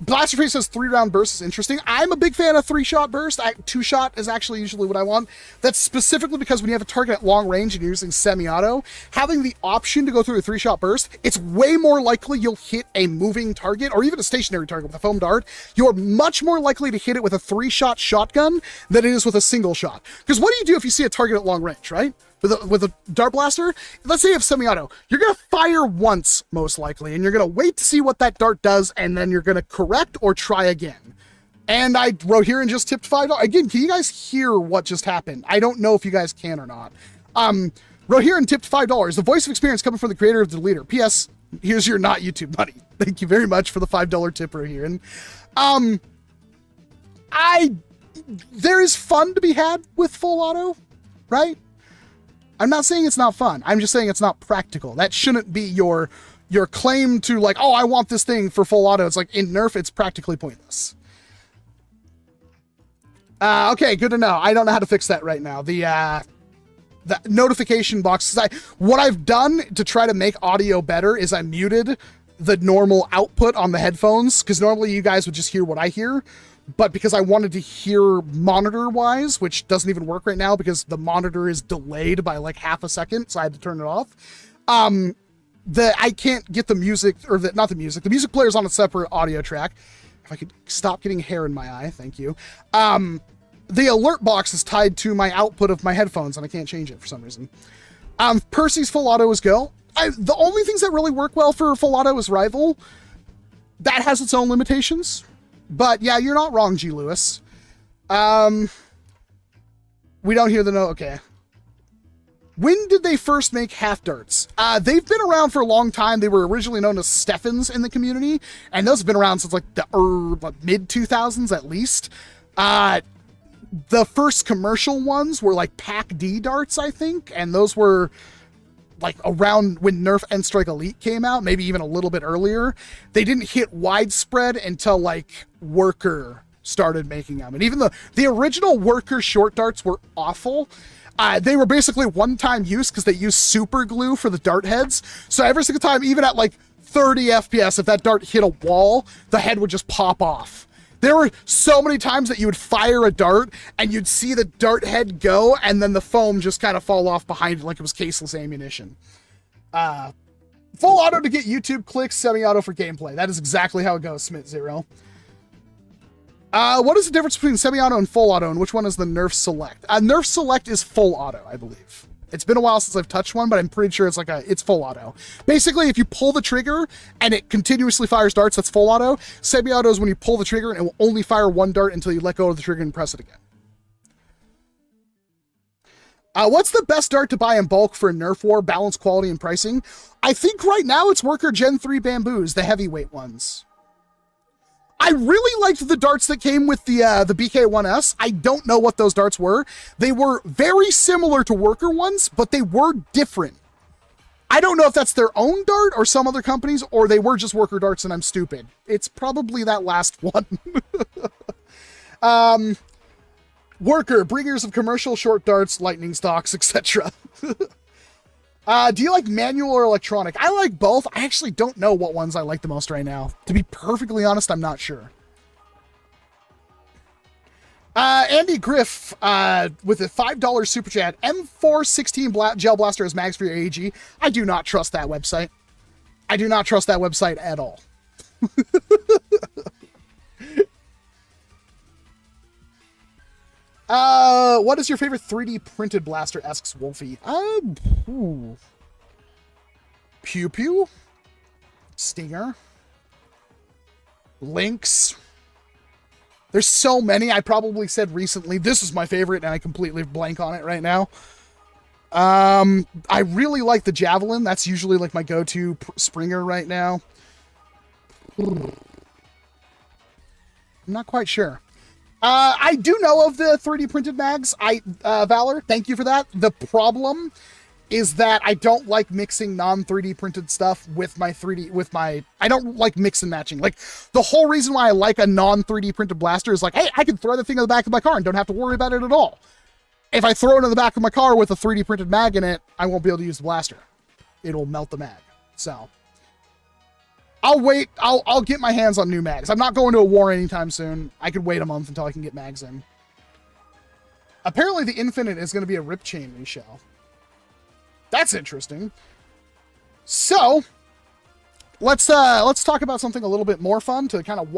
Blasterface says 3-round burst is interesting. I'm a big fan of 3-shot burst. 2-shot is actually usually what I want. That's specifically because when you have a target at long range and you're using semi-auto, having the option to go through a 3-shot burst, it's way more likely you'll hit a moving target or even a stationary target with a foam dart. You're much more likely to hit it with a 3-shot shotgun than it is with a single shot. Because what do you do if you see a target at long range, right? With a dart blaster, let's say you have semi-auto, you're going to fire once, most likely, and you're going to wait to see what that dart does, and then you're going to correct or try again. And I wrote here and just tipped $5. Again, can you guys hear what just happened? I don't know if you guys can or not. Wrote here and tipped $5. The voice of experience coming from the creator of the leader. P.S. Here's your not YouTube money. Thank you very much for the $5 tip right here. And there is fun to be had with full auto, right? I'm not saying it's not fun. I'm just saying it's not practical. That shouldn't be your claim to, like, oh, I want this thing for full auto. It's like, in NERF, it's practically pointless. Okay, good to know. I don't know how to fix that right now. The the notification boxes. What I've done to try to make audio better is I muted the normal output on the headphones, because normally you guys would just hear what I hear. But because I wanted to hear monitor-wise, which doesn't even work right now because the monitor is delayed by like half a second, so I had to turn it off. I can't get the music, or not the music. The music player's on a separate audio track. If I could stop getting hair in my eye, thank you. The alert box is tied to my output of my headphones, and I can't change it for some reason. Percy's full auto is go. The only things that really work well for full auto is Rival. That has its own limitations. But yeah, you're not wrong, G. Lewis. We don't hear the note. Okay. When did they first make half darts? They've been around for a long time. They were originally known as Steffens in the community, and those have been around since like the mid 2000s at least. The first commercial ones were like Pack D darts, I think, and those were like around when Nerf N-Strike Elite came out, maybe even a little bit earlier. They didn't hit widespread until like Worker started making them. And even the original Worker short darts were awful. They were basically one-time use because they used super glue for the dart heads. So every single time, even at like 30 FPS, if that dart hit a wall, the head would just pop off. There were so many times that you would fire a dart and you'd see the dart head go and then the foam just kind of fall off behind it like it was caseless ammunition. Full auto to get YouTube clicks, semi-auto for gameplay. That is exactly how it goes, Smith Zero. What is the difference between semi-auto and full auto, and which one is the Nerf Select? Nerf Select is full auto, I believe. It's been a while since I've touched one, but I'm pretty sure it's full auto. Basically, if you pull the trigger and it continuously fires darts, that's full auto. Semi-auto is when you pull the trigger and it will only fire one dart until you let go of the trigger and press it again. What's the best dart to buy in bulk for Nerf War, balance, quality, and pricing? I think right now it's Worker Gen 3 Bamboos, the heavyweight ones. I really liked the darts that came with the BK1S. I don't know what those darts were. They were very similar to Worker ones, but they were different. I don't know if that's their own dart or some other companies, or they were just Worker darts and I'm stupid. It's probably that last one. Worker, bringers of commercial short darts, lightning stocks, etc. Do you like manual or electronic? I like both. I actually don't know what ones I like the most right now. To be perfectly honest, I'm not sure. Andy Griff with a $5 super chat. M416 gel blaster as mags for your AEG. I do not trust that website. I do not trust that website at all. What is your favorite 3D printed blaster? Asks Wolfie. Pew Pew, Stinger, Lynx. There's so many. I probably said recently this is my favorite, and I completely blank on it right now. I really like the Javelin. That's usually like my go-to Springer right now. I'm not quite sure. I do know of the 3D printed mags. Valor, thank you for that. The problem is that I don't like mixing non-3D printed stuff with my I don't like mix and matching. Like, the whole reason why I like a non-3D printed blaster is like, hey, I can throw the thing in the back of my car and don't have to worry about it at all. If I throw it in the back of my car with a 3D printed mag in it, I won't be able to use the blaster. It'll melt the mag. So I'll wait. I'll get my hands on new mags. I'm not going to a war anytime soon. I could wait a month until I can get mags in. Apparently the Infinite is going to be a rip chain reshell. That's interesting. So let's talk about something a little bit more fun to kind of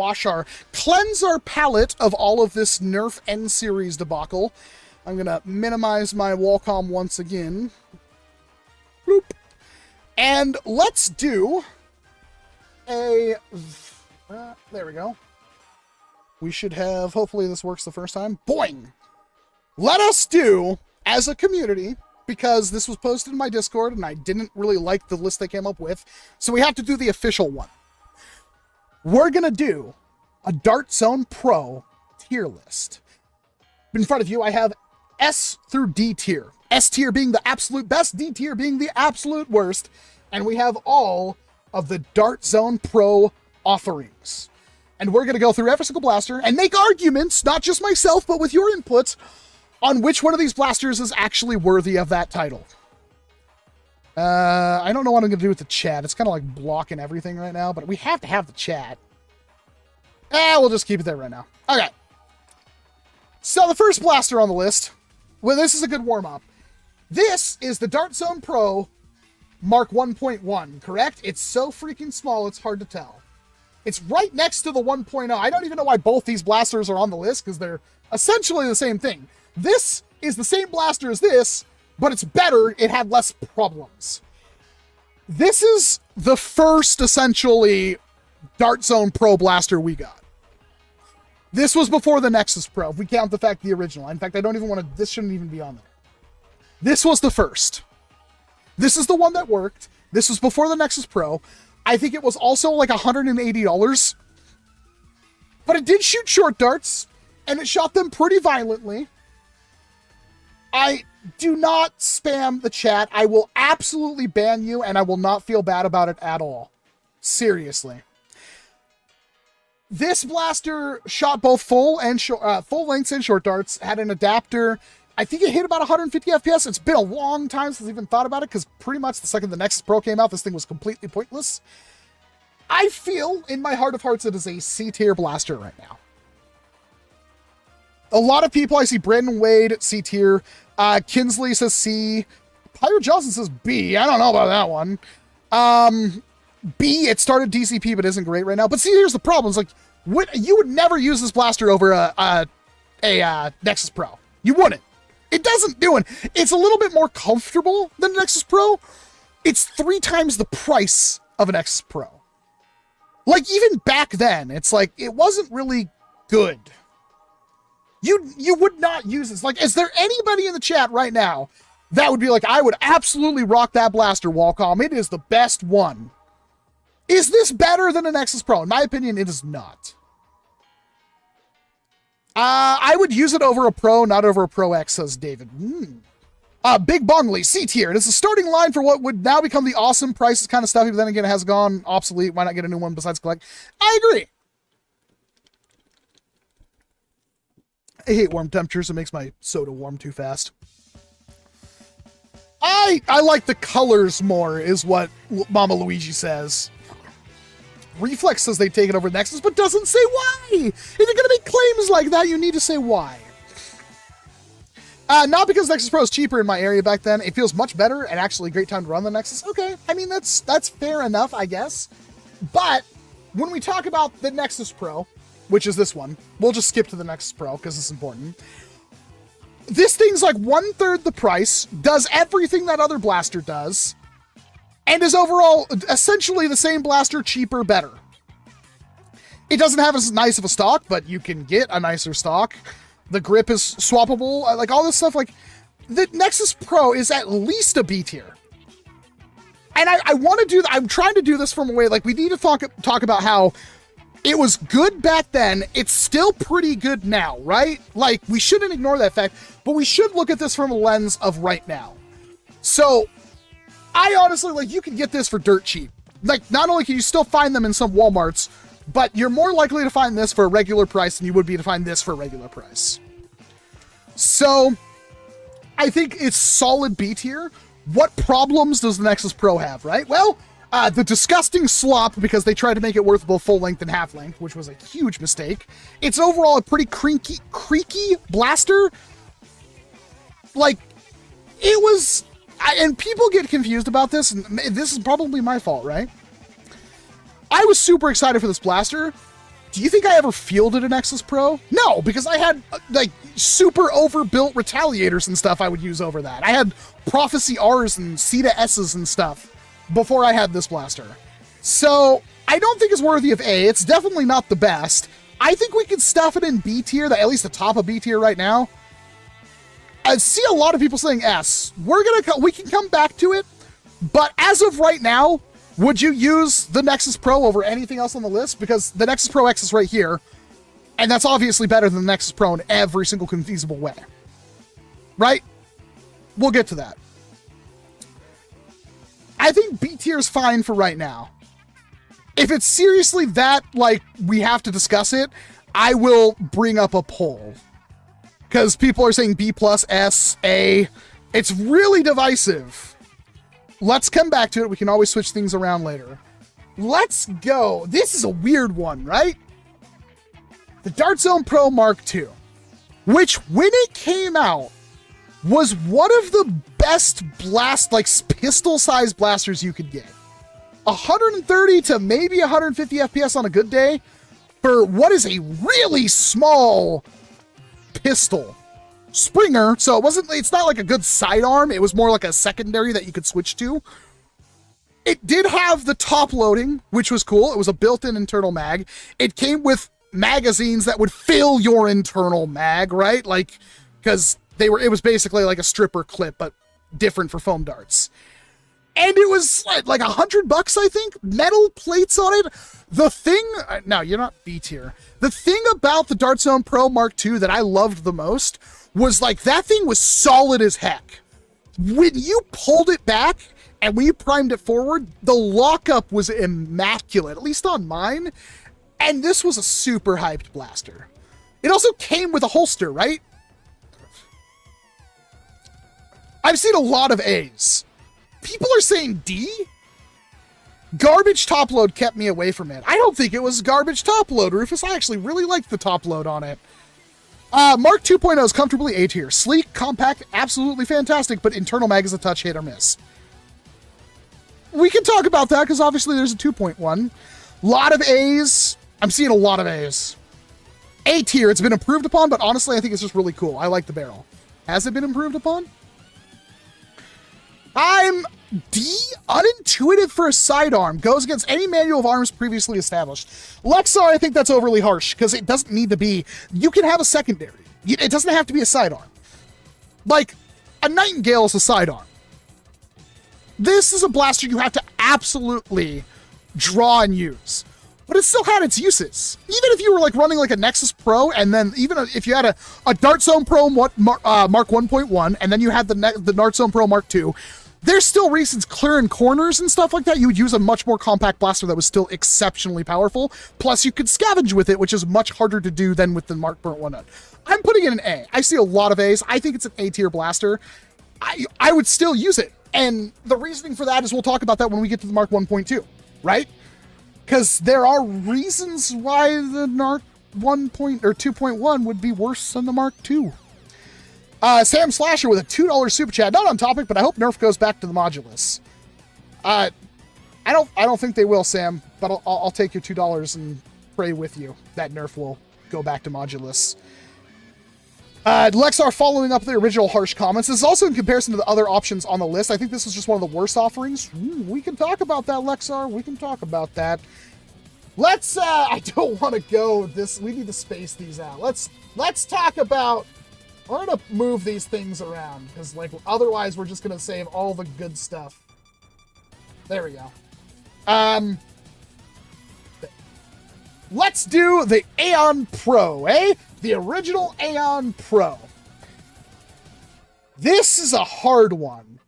cleanse our palate of all of this Nerf N-Series debacle. I'm going to minimize my Walcom once again. Bloop. And let's do there we go. We should have, hopefully this works the first time. Boing! Let us do, as a community, because this was posted in my Discord and I didn't really like the list they came up with, so we have to do the official one. We're going to do a Dart Zone Pro tier list. In front of you, I have S through D tier. S tier being the absolute best, D tier being the absolute worst, and we have all of the Dart Zone Pro offerings. And we're going to go through every single blaster and make arguments, not just myself, but with your input, on which one of these blasters is actually worthy of that title. I don't know what I'm going to do with the chat. It's kind of like blocking everything right now, but we have to have the chat. We'll just keep it there right now. Okay. So the first blaster on the list, well, this is a good warm-up. This is the Dart Zone Pro Mark 1.1, correct? It's so freaking small, it's hard to tell. It's right next to the 1.0. I don't even know why both these blasters are on the list, because they're essentially the same thing. This is the same blaster as this, but it's better. It had less problems. This is the first, essentially, Dart Zone Pro blaster we got. This was before the Nexus Pro, if we count the fact the original. In fact, I don't even want to... This shouldn't even be on there. This was the first. This is the one that worked. This was before the Nexus Pro. I think it was also like $180. But it did shoot short darts, and it shot them pretty violently. Do not spam the chat. I will absolutely ban you, and I will not feel bad about it at all. Seriously. This blaster shot both full lengths and short darts, had an adapter. I think it hit about 150 FPS. It's been a long time since I even thought about it, because pretty much the second the Nexus Pro came out, this thing was completely pointless. I feel, in my heart of hearts, it is a C-tier blaster right now. A lot of people, I see Brandon Wade, C-tier. Kinsley says C. Pirate Johnson says B. I don't know about that one. B, it started DCP, but isn't great right now. But see, here's the problem. It's like, you would never use this blaster over a Nexus Pro. You wouldn't. It doesn't do it. It's a little bit more comfortable than Nexus Pro. It's 3 times the price of a Nexus Pro. Like, even back then, it's like, it wasn't really good. You would not use this. Like, is there anybody in the chat right now that would be like, I would absolutely rock that blaster, Walcom. It is the best one. Is this better than a Nexus Pro? In my opinion, it is not. I would use it over a Pro, not over a Pro X, says David. Big Bongley, C tier. It is the starting line for what would now become the awesome prices kind of stuff, but then again, it has gone obsolete. Why not get a new one besides collect? I agree. I hate warm temperatures. It makes my soda warm too fast. I like the colors more, is what Mama Luigi says. Reflex says they take it over Nexus, but doesn't say why. If you're going to make claims like that, you need to say why. Not because Nexus Pro is cheaper in my area back then. It feels much better and actually a great time to run the Nexus. Okay, I mean, that's fair enough, I guess. But when we talk about the Nexus Pro, which is this one, we'll just skip to the Nexus Pro because it's important. This thing's like 1/3 the price, does everything that other blaster does, and is overall essentially the same blaster, cheaper, better. It doesn't have as nice of a stock, but you can get a nicer stock. The grip is swappable, like all this stuff. Like, the Nexus Pro is at least a B tier. And I want to do that. I'm trying to do this from a way, like, we need to talk about how it was good back then. It's still pretty good now, right? Like, we shouldn't ignore that fact, but we should look at this from a lens of right now. So, I honestly, like, you can get this for dirt cheap. Like, not only can you still find them in some Walmarts, but you're more likely to find this for a regular price than you would be to find this for a regular price. So, I think it's solid B tier. What problems does the Nexus Pro have, right? Well, the disgusting slop, because they tried to make it worth both full length and half length, which was a huge mistake. It's overall a pretty creaky blaster. Like, it was... and people get confused about this, and this is probably my fault, right? I was super excited for this blaster. Do you think I ever fielded a Nexus Pro? No, because I had, like, super overbuilt retaliators and stuff I would use over that. I had Prophecy Rs and Ceta S's and stuff before I had this blaster. So, I don't think it's worthy of A. It's definitely not the best. I think we could stuff it in B tier, at least the top of B tier right now. I see a lot of people saying S. We can come back to it, but as of right now, would you use the Nexus Pro over anything else on the list? Because the Nexus Pro X is right here, and that's obviously better than the Nexus Pro in every single conceivable way. Right? We'll get to that. I think B tier is fine for right now. If it's seriously that, like, we have to discuss it, I will bring up a poll. because people are saying B plus, S, A. It's really divisive. Let's come back to it. We can always switch things around later. Let's go. This is a weird one, right? The Dart Zone Pro Mark II, which when it came out was one of the best pistol-sized blasters you could get. 130 to maybe 150 FPS on a good day for what is a really small pistol. Springer, so it's not like a good sidearm, it was more like a secondary that you could switch to. It did have the top loading, which was cool. It was a built-in internal mag. It came with magazines that would fill your internal mag, right? Like, because it was basically like a stripper clip, but different for foam darts. And it was like $100, I think. Metal plates on it. The thing, no, you're not B tier. The thing about the Dart Zone Pro Mark II that I loved the most was like that thing was solid as heck. When you pulled it back and when you primed it forward, the lockup was immaculate, at least on mine. And this was a super hyped blaster. It also came with a holster, right? I've seen a lot of A's. People are saying D? Garbage top load kept me away from it. I don't think it was garbage top load, Rufus. I actually really liked the top load on it. Mark 2.0 is comfortably A tier. Sleek, compact, absolutely fantastic, but internal mag is a touch hit or miss. We can talk about that because obviously there's a 2.1. Lot of A's. I'm seeing a lot of A's. A tier, it's been improved upon, but honestly, I think it's just really cool. I like the barrel. Has it been improved upon? I'm D, unintuitive for a sidearm. Goes against any manual of arms previously established. Lexar, I think that's overly harsh because it doesn't need to be. You can have a secondary. It doesn't have to be a sidearm. Like, a Nightingale is a sidearm. This is a blaster you have to absolutely draw and use. But it still had its uses. Even if you were like running like a Nexus Pro, and then even if you had a Dart Zone Pro Mark 1.1, and then you had the Dart Zone Pro Mark II, there's still reasons clearing corners and stuff like that. You would use a much more compact blaster that was still exceptionally powerful. Plus, you could scavenge with it, which is much harder to do than with the Mark 1.1. I'm putting it in A. I see a lot of A's. I think it's an A-tier blaster. I would still use it. And the reasoning for that is we'll talk about that when we get to the Mark 1.2, right? Because there are reasons why the Mark 2.1 would be worse than the Mark II. Sam Slasher with a $2 super chat. Not on topic, but I hope Nerf goes back to the modulus. I don't think they will, Sam, but I'll take your $2 and pray with you that Nerf will go back to modulus. Lexar following up the original harsh comments. This is also in comparison to the other options on the list. I think this is just one of the worst offerings. We can talk about that, Lexar. We can talk about that. Let's, I don't want to go this, we need to space these out. Let's talk about, we're going to move these things around because like otherwise we're just going to save all the good stuff. There we go. Let's do the Aon Pro, eh? The original Aon Pro. This is a hard one.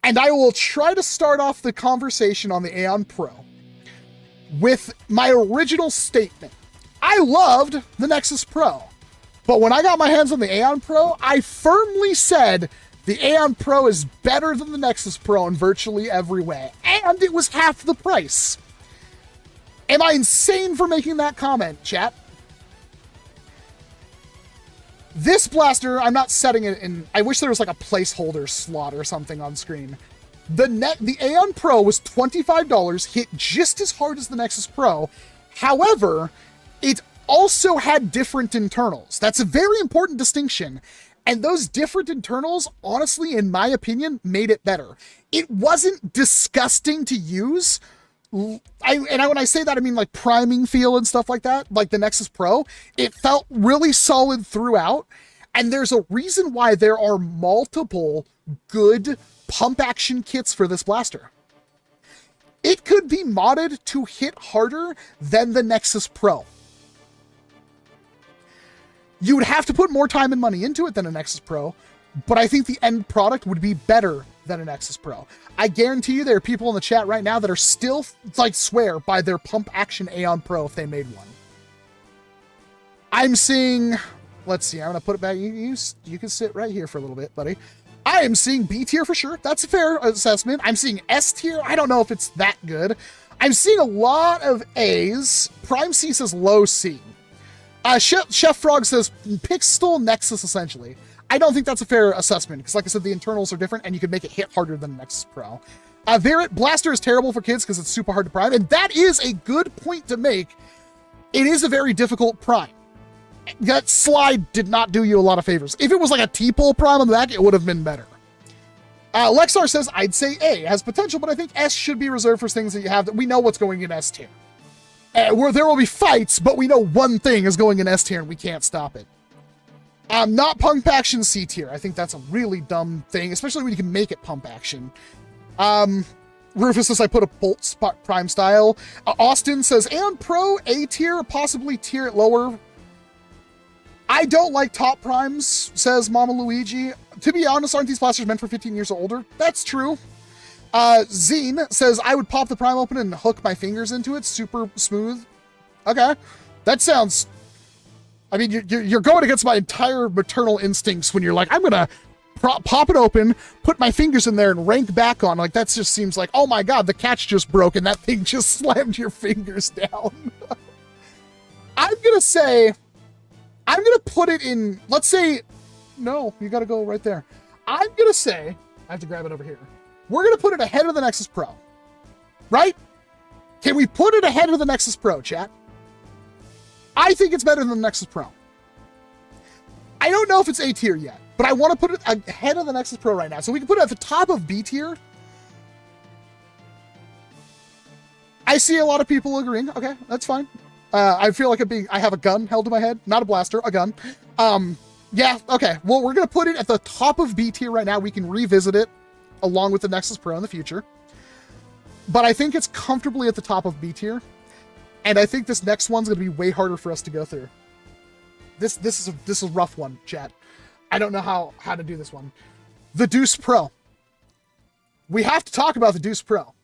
And I will try to start off the conversation on the Aon Pro with my original statement. I loved the Nexus Pro. But when I got my hands on the Aon Pro, I firmly said the Aon Pro is better than the Nexus Pro in virtually every way. And it was half the price. Am I insane for making that comment, chat? This blaster, I'm not setting it in... I wish there was like a placeholder slot or something on screen. The Aon Pro was $25, hit just as hard as the Nexus Pro. However, it also had different internals. That's a very important distinction. And those different internals, honestly, in my opinion, made it better. It wasn't disgusting to use. When I say that, I mean like priming feel and stuff like that, like the Nexus Pro. It felt really solid throughout. And there's a reason why there are multiple good pump action kits for this blaster. It could be modded to hit harder than the Nexus Pro. You would have to put more time and money into it than a Nexus Pro, but I think the end product would be better than a Nexus Pro. I guarantee you there are people in the chat right now that are still, like, swear by their pump action Aon Pro if they made one. I'm seeing let's see. I'm going to put it back. You can sit right here for a little bit, buddy. I am seeing B tier for sure. That's a fair assessment. I'm seeing S tier. I don't know if it's that good. I'm seeing a lot of A's. Prime C says low C. Chef Frog says Pixel Nexus, essentially. I don't think that's a fair assessment, because like I said, the internals are different, and you can make it hit harder than Nexus Pro. Varrett, Blaster is terrible for kids because it's super hard to prime, and that is a good point to make. It is a very difficult prime. That slide did not do you a lot of favors. If it was like a T-pole prime on the back, it would have been better. Lexar says, I'd say A has potential, but I think S should be reserved for things that you have that we know what's going in S tier. Where there will be fights, but we know one thing is going in S tier and we can't stop it. Not pump action C tier. I think that's a really dumb thing, especially when you can make it pump action. Rufus says I put a bolt spot prime style. Austin says Aon Pro A tier, possibly tier it lower. I don't like top primes, says Mama Luigi. To be honest, aren't these blasters meant for 15 years or older? That's true. Zine says I would pop the prime open and hook my fingers into it. Super smooth. Okay. That sounds... I mean, you're going against my entire maternal instincts when you're like, I'm going to pop it open, put my fingers in there, and rank back on. Like, that just seems like, oh my god, the catch just broke and that thing just slammed your fingers down. I'm going to put it in, let's say, no, you got to go right there. I'm going to say, I have to grab it over here. We're going to put it ahead of the Nexus Pro. Right? Can we put it ahead of the Nexus Pro, chat? I think it's better than the Nexus Pro. I don't know if it's A tier yet, but I want to put it ahead of the Nexus Pro right now. So we can put it at the top of B tier. I see a lot of people agreeing. Okay, that's fine. I feel like I have a gun held to my head. Not a blaster, a gun. Yeah, okay. Well, we're going to put it at the top of B tier right now. We can revisit it along with the Nexus Pro in the future. But I think it's comfortably at the top of B tier. And I think this next one's going to be way harder for us to go through. This is a rough one, chat. I don't know how to do this one. The Deuce Pro. We have to talk about the Deuce Pro.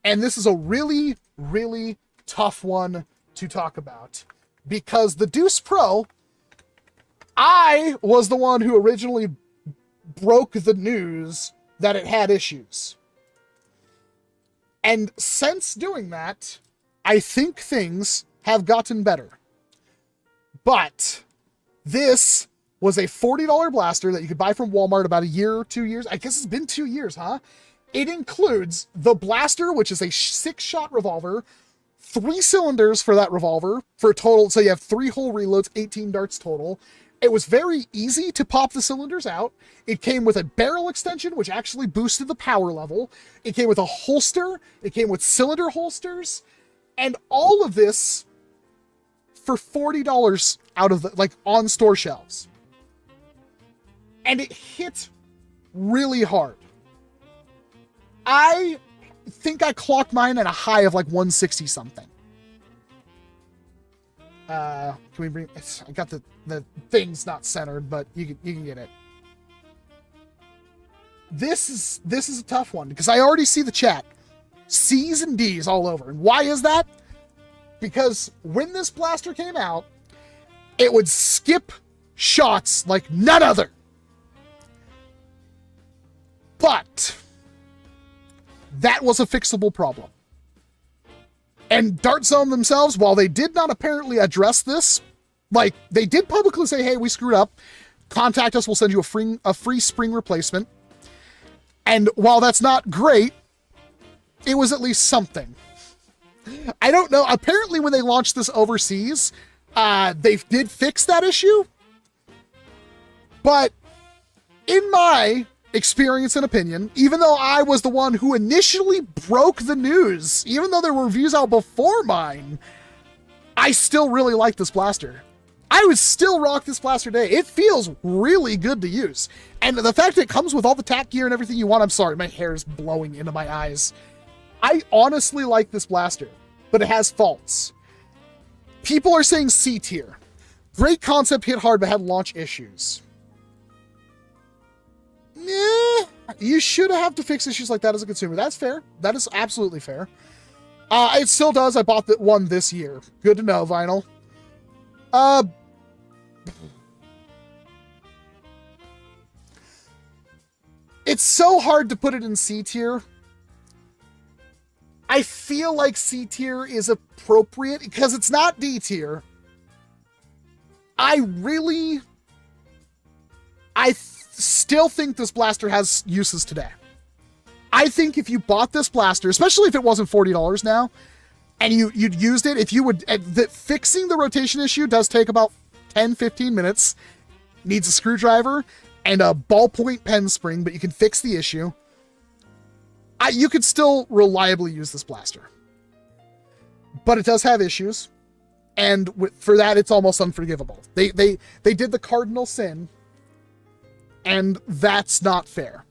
And this is a really, really tough one to talk about. Because the Deuce Pro, I was the one who originally broke the news that it had issues. And since doing that, I think things have gotten better. But this was a $40 blaster that you could buy from Walmart about a year or 2 years. I guess it's been 2 years, huh? It includes the blaster, which is a 6-shot revolver, 3 cylinders for that revolver, for a total, so you have 3 whole reloads, 18 darts total. It was very easy to pop the cylinders out. It came with a barrel extension, which actually boosted the power level. It came with a holster. It came with cylinder holsters. And all of this for $40 out of the, like, on store shelves. And it hit really hard. I think I clocked mine at a high of like 160 something. Can we bring, I got the thing's not centered, but you can get it. This is a tough one because I already see the chat. C's and D's all over. And why is that? Because when this blaster came out, it would skip shots like none other. But that was a fixable problem. And Dart Zone themselves, while they did not apparently address this, like, they did publicly say, hey, we screwed up. Contact us, we'll send you a free spring replacement. And while that's not great, it was at least something. I don't know. Apparently when they launched this overseas, they did fix that issue. But in my experience and opinion, even though I was the one who initially broke the news, even though there were reviews out before mine, I still really like this blaster. I would still rock this blaster today. It feels really good to use. And the fact that it comes with all the tack gear and everything you want, I'm sorry, my hair is blowing into my eyes. I honestly like this blaster, but it has faults. People are saying C tier. Great concept, hit hard, but had launch issues. You should have to fix issues like that as a consumer. That's fair. That is absolutely fair. It still does. I bought the one this year. Good to know, Vinyl. It's so hard to put it in C tier. I feel like C tier is appropriate because it's not D tier. I still think this blaster has uses today. I think if you bought this blaster, especially if it wasn't $40 now, and you'd used it, if you would, fixing the rotation issue does take about 10-15 minutes. Needs a screwdriver and a ballpoint pen spring, but you can fix the issue. You could still reliably use this blaster. But it does have issues. And for that, it's almost unforgivable. They did the cardinal sin, and that's not fair.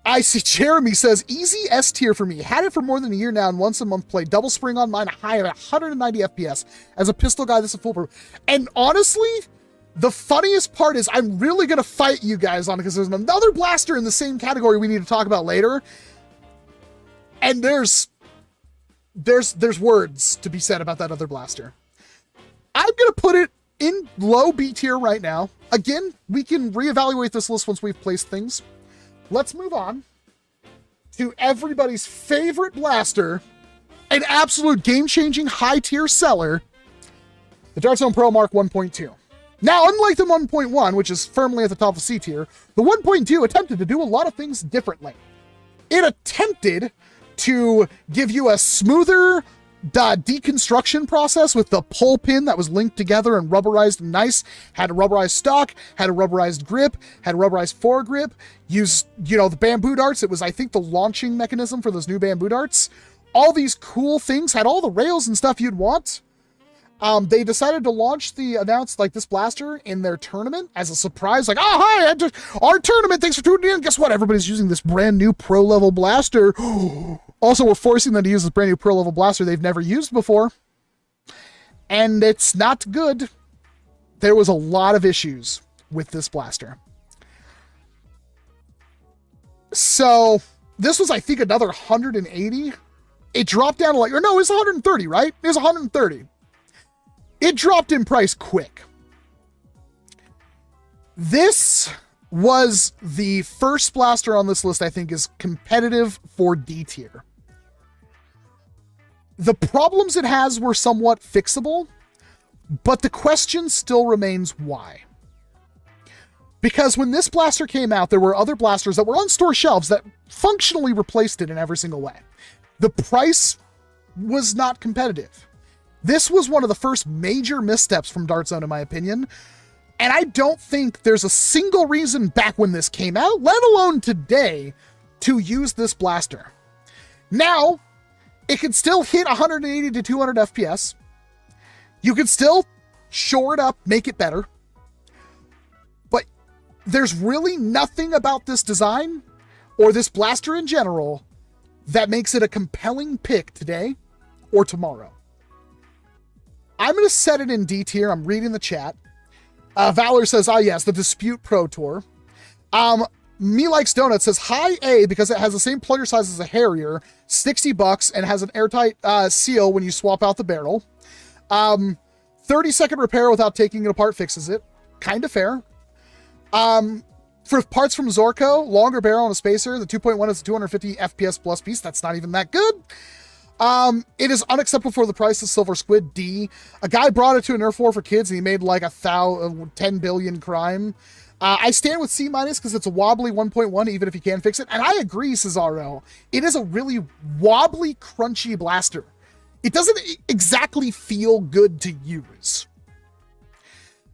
I see Jeremy says, easy S tier for me. Had it for more than a year now, and once a month play. Double spring on mine, a high of 190 FPS. As a pistol guy, this is foolproof. And honestly, the funniest part is I'm really going to fight you guys on it because there's another blaster in the same category we need to talk about later. And there's words to be said about that other blaster. I'm going to put it in low B tier right now. Again, we can reevaluate this list once we've placed things. Let's move on to everybody's favorite blaster, an absolute game-changing high-tier seller, the Dart Zone Pro Mark 1.2. Now, unlike the 1.1, which is firmly at the top of C tier, the 1.2 attempted to do a lot of things differently. It attempted to give you a smoother deconstruction process with the pull pin that was linked together and rubberized and nice, had a rubberized stock, had a rubberized grip, had a rubberized foregrip, used, the bamboo darts. It was, I think, the launching mechanism for those new bamboo darts. All these cool things, had all the rails and stuff you'd want. They decided to announce this blaster in their tournament as a surprise, like, oh, hi, our tournament, thanks for tuning in. Guess what? Everybody's using this brand new pro level blaster. Also, we're forcing them to use this brand new pro level blaster they've never used before. And it's not good. There was a lot of issues with this blaster. So this was, I think, another 180. It dropped down to it was 130, right? It was 130. It dropped in price quick. This was the first blaster on this list I think is competitive for D tier. The problems it has were somewhat fixable, but the question still remains why. Because when this blaster came out, there were other blasters that were on store shelves that functionally replaced it in every single way. The price was not competitive. This was one of the first major missteps from Dart Zone, in my opinion. And I don't think there's a single reason back when this came out, let alone today, to use this blaster. Now, it can still hit 180 to 200 FPS. You can still shore it up, make it better. But there's really nothing about this design, or this blaster in general, that makes it a compelling pick today or tomorrow. I'm going to set it in D tier. I'm reading the chat. Valor says, yes, the Dispute Pro Tour. Me Likes Donut says, high A because it has the same plunger size as a Harrier, $60, and has an airtight seal when you swap out the barrel. 30-second repair without taking it apart fixes it. Kind of fair. For parts from Zorko, longer barrel and a spacer. The 2.1 is a 250 FPS plus piece. That's not even that good. It is unacceptable for the price of Silver Squid. D. A guy brought it to a Nerf war for kids and he made 10 billion crime. I stand with C- because it's a wobbly 1.1 even if you can fix it. And I agree, Cesaro. It is a really wobbly, crunchy blaster. It doesn't exactly feel good to use.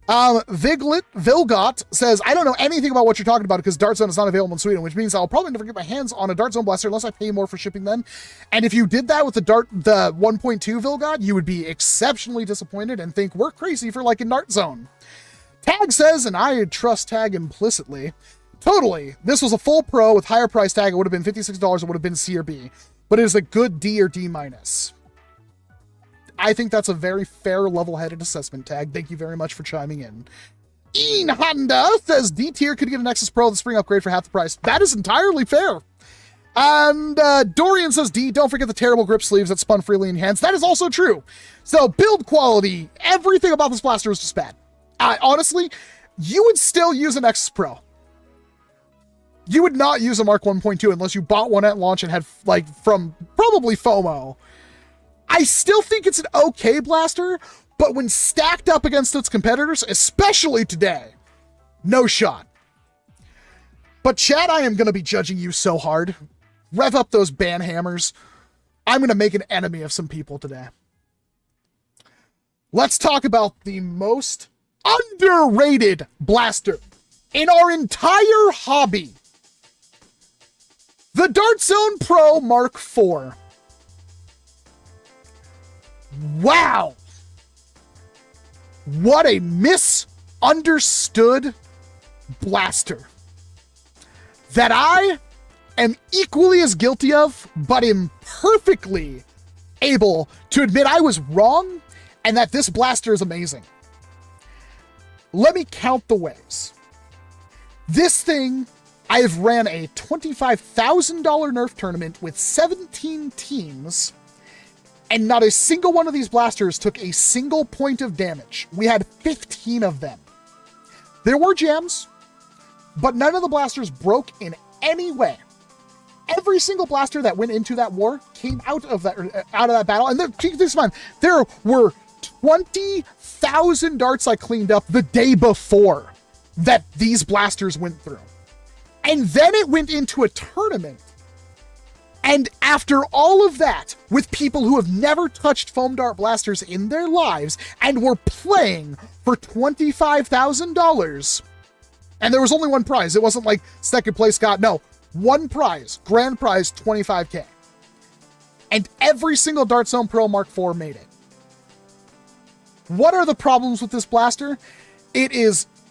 Vilgot says, I don't know anything about what you're talking about because Dart Zone is not available in Sweden, which means I'll probably never get my hands on a Dart Zone blaster unless I pay more for shipping then. And if you did that with the 1.2 Vilgot, you would be exceptionally disappointed and think we're crazy for liking Dart Zone. Tag says, and I trust Tag implicitly, totally, this was a full pro with higher price tag. It would have been $56. It would have been C or B, but it is a good D or D-. I think that's a very fair, level-headed assessment, Tag. Thank you very much for chiming in. Ian Honda says D tier could get a Nexus Pro with a spring upgrade for half the price. That is entirely fair. And Dorian says D, don't forget the terrible grip sleeves that spun freely in your hands. That is also true. So build quality, everything about this blaster was just bad. Honestly, you would still use a Nexus Pro. You would not use a Mark 1.2 unless you bought one at launch and had, like, from probably FOMO. I still think it's an okay blaster, but when stacked up against its competitors, especially today, no shot. But Chad, I am going to be judging you so hard. Rev up those ban hammers. I'm going to make an enemy of some people today. Let's talk about the most underrated blaster in our entire hobby. The Dart Zone Pro Mark IV. Wow. What a misunderstood blaster that I am equally as guilty of, but am perfectly able to admit I was wrong and that this blaster is amazing. Let me count the ways. This thing, I have ran a $25,000 Nerf tournament with 17 teams, and not a single one of these blasters took a single point of damage. We had 15 of them. There were jams, but none of the blasters broke in any way. Every single blaster that went into that war came out of that battle. And keep this in mind, there were 20,000 darts I cleaned up the day before that these blasters went through. And then it went into a tournament. And after all of that, with people who have never touched foam dart blasters in their lives and were playing for $25,000, and there was only one prize. It wasn't like second place got, no, one prize, grand prize, $25K. And every single Dart Zone Pro Mark IV made it. What are the problems with this blaster? It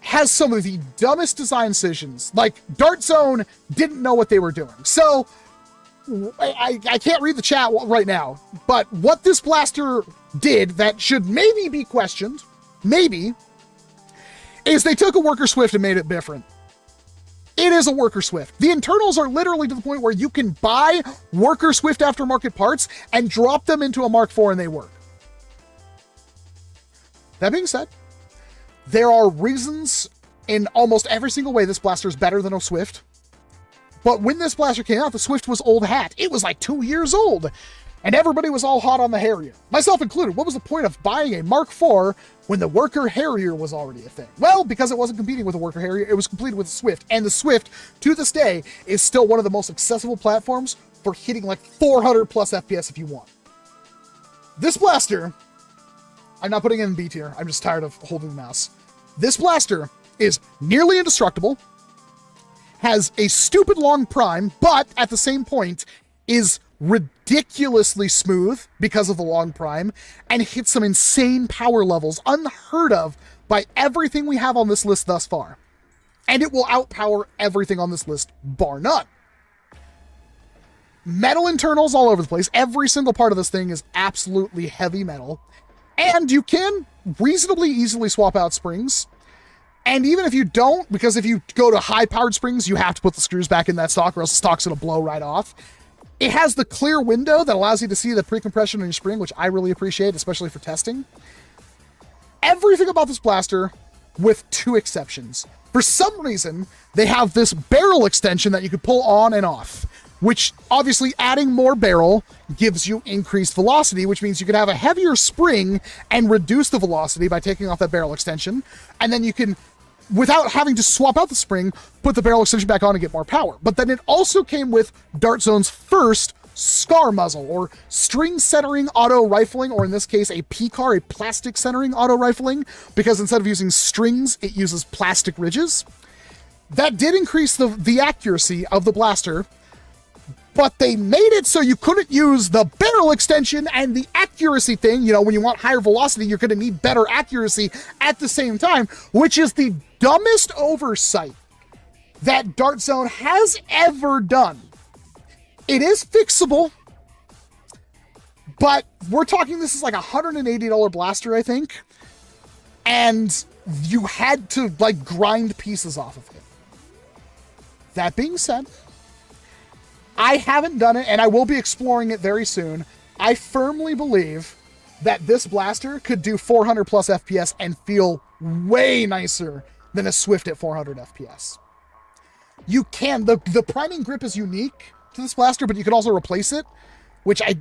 has some of the dumbest design decisions. Like, Dart Zone didn't know what they were doing. So, I can't read the chat right now, but what this blaster did that should maybe be questioned, maybe, is they took a worker Swift and made it different. It is a worker Swift. The internals are literally to the point where you can buy worker Swift aftermarket parts and drop them into a Mark IV and they work. That being said, there are reasons in almost every single way this blaster is better than a Swift. But when this blaster came out, the Swift was old hat. It was like 2 years old. And everybody was all hot on the Harrier. Myself included. What was the point of buying a Mark IV when the worker Harrier was already a thing? Well, because it wasn't competing with a worker Harrier, it was competing with a Swift. And the Swift, to this day, is still one of the most accessible platforms for hitting like 400 plus FPS if you want. This blaster, I'm not putting it in B tier. I'm just tired of holding the mouse. This blaster is nearly indestructible, has a stupid long prime, but at the same point is ridiculously smooth because of the long prime, and hits some insane power levels unheard of by everything we have on this list thus far. And it will outpower everything on this list, bar none. Metal internals all over the place. Every single part of this thing is absolutely heavy metal. And you can reasonably easily swap out springs. And even if you don't, because if you go to high-powered springs, you have to put the screws back in that stock or else the stock's going to blow right off. It has the clear window that allows you to see the pre-compression on your spring, which I really appreciate, especially for testing. Everything about this blaster, with two exceptions. For some reason, they have this barrel extension that you could pull on and off, which obviously adding more barrel gives you increased velocity, which means you can have a heavier spring and reduce the velocity by taking off that barrel extension. And then you can, without having to swap out the spring, put the barrel extension back on and get more power. But then it also came with Dart Zone's first SCAR muzzle, or string centering auto rifling, or in this case a PCAR, a plastic centering auto rifling, because instead of using strings, it uses plastic ridges. That did increase the accuracy of the blaster, but they made it so you couldn't use the barrel extension and the accuracy thing. You know, when you want higher velocity, you're going to need better accuracy at the same time, which is the dumbest oversight that Dart Zone has ever done. It is fixable, but we're talking this is like a $180 blaster, I think, and you had to like grind pieces off of it. That being said, I haven't done it, and I will be exploring it very soon. I firmly believe that this blaster could do 400 plus FPS and feel way nicer than a Swift at 400 FPS. You can, the priming grip is unique to this blaster, but you can also replace it, which I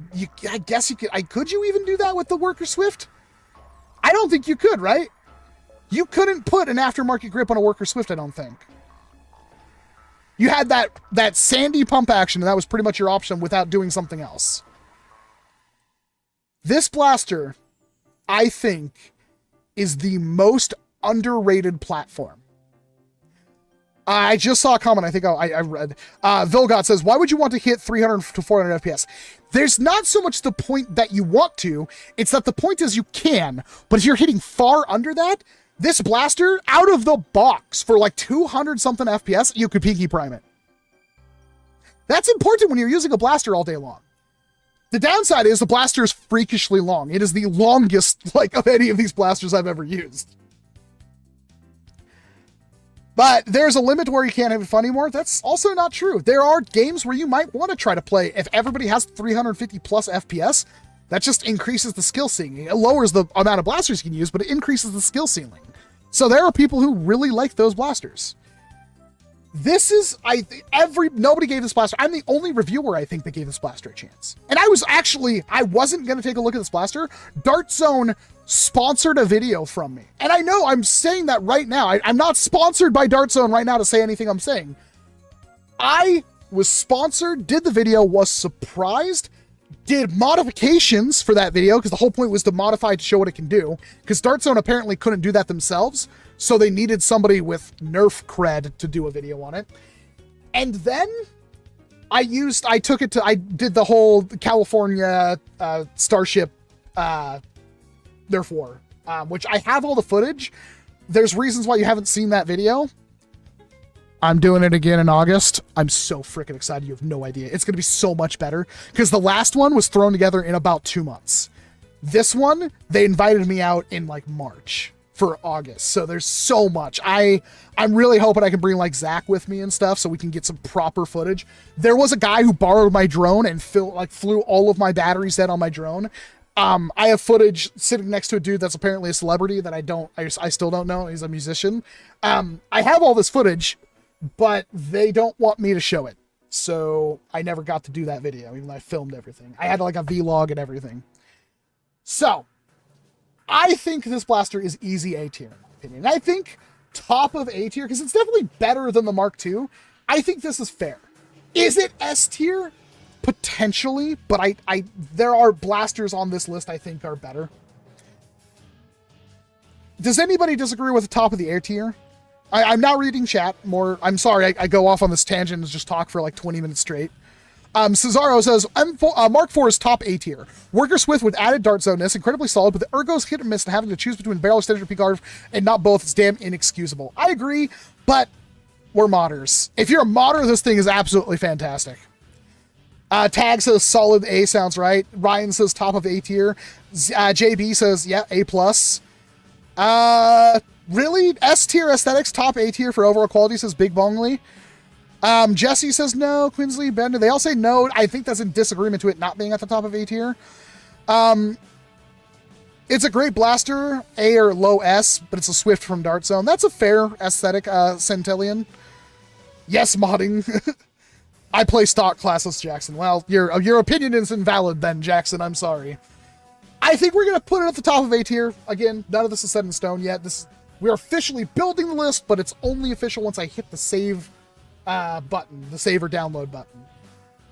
guess you could. Could you even do that with the Worker Swift? I don't think you could, right? You couldn't put an aftermarket grip on a Worker Swift, I don't think. You had that sandy pump action, and that was pretty much your option without doing something else. This blaster, I think, is the most underrated platform. I just saw a comment, I think I read. Vilgot says, why would you want to hit 300 to 400 FPS? There's not so much the point that you want to, it's that the point is you can, but if you're hitting far under that, this blaster, out of the box, for like 200 something FPS, you could peaky prime it. That's important when you're using a blaster all day long. The downside is the blaster is freakishly long. It is the longest, like, of any of these blasters I've ever used. But there's a limit where you can't have it fun anymore. That's also not true. There are games where you might want to try to play. If everybody has 350 plus FPS, that just increases the skill ceiling. It lowers the amount of blasters you can use, but it increases the skill ceiling. So there are people who really like those blasters. This is, nobody gave this blaster. I'm the only reviewer, I think, that gave this blaster a chance. And I wasn't going to take a look at this blaster. Dart Zone sponsored a video from me. And I know I'm saying that right now. I'm not sponsored by Dart Zone right now to say anything I'm saying. I was sponsored, did the video, was surprised, did modifications for that video, because the whole point was to modify to show what it can do, because Dart Zone apparently couldn't do that themselves, so they needed somebody with Nerf cred to do a video on it. And then I did the whole California Starship Nerf War, which I have all the footage. There's reasons why you haven't seen that video. I'm doing it again in August. I'm so freaking excited. You have no idea. It's going to be so much better because the last one was thrown together in about 2 months. This one, they invited me out in like March for August. So there's so much. I'm really hoping I can bring like Zach with me and stuff so we can get some proper footage. There was a guy who borrowed my drone and flew all of my batteries dead on my drone. I have footage sitting next to a dude that's apparently a celebrity that I still don't know. He's a musician. I have all this footage, but they don't want me to show it. So I never got to do that video, even though I filmed everything. I had like a vlog and everything. So I think this blaster is easy A tier, in my opinion. I think top of A tier, because it's definitely better than the Mark II. I think this is fair. Is it S tier? Potentially, but there are blasters on this list I think are better. Does anybody disagree with the top of the A tier? I'm now reading chat more. I'm sorry, I go off on this tangent and just talk for like 20 minutes straight. Cesaro says, Mark IV is top A tier. Worker Swift with added dart zoneness, incredibly solid, but the ergo's hit or miss and having to choose between barrel extender and pickguard and not both is damn inexcusable. I agree, but we're modders. If you're a modder, this thing is absolutely fantastic. Tag says solid A sounds right. Ryan says top of A tier. JB says, yeah, A+. Really? S tier aesthetics, top A tier for overall quality, says Big Bongley. Jesse says no. Quinsley, Bender, they all say no. I think that's in disagreement to it not being at the top of A tier. It's a great blaster, A or low S, but it's a Swift from Dart Zone. That's a fair aesthetic, Centillion. Yes, modding. I play stock classless, Jackson. Well, your opinion is invalid then, Jackson. I'm sorry. I think we're going to put it at the top of A tier. Again, none of this is set in stone yet. We're officially building the list, but it's only official once I hit the save button, the save or download button.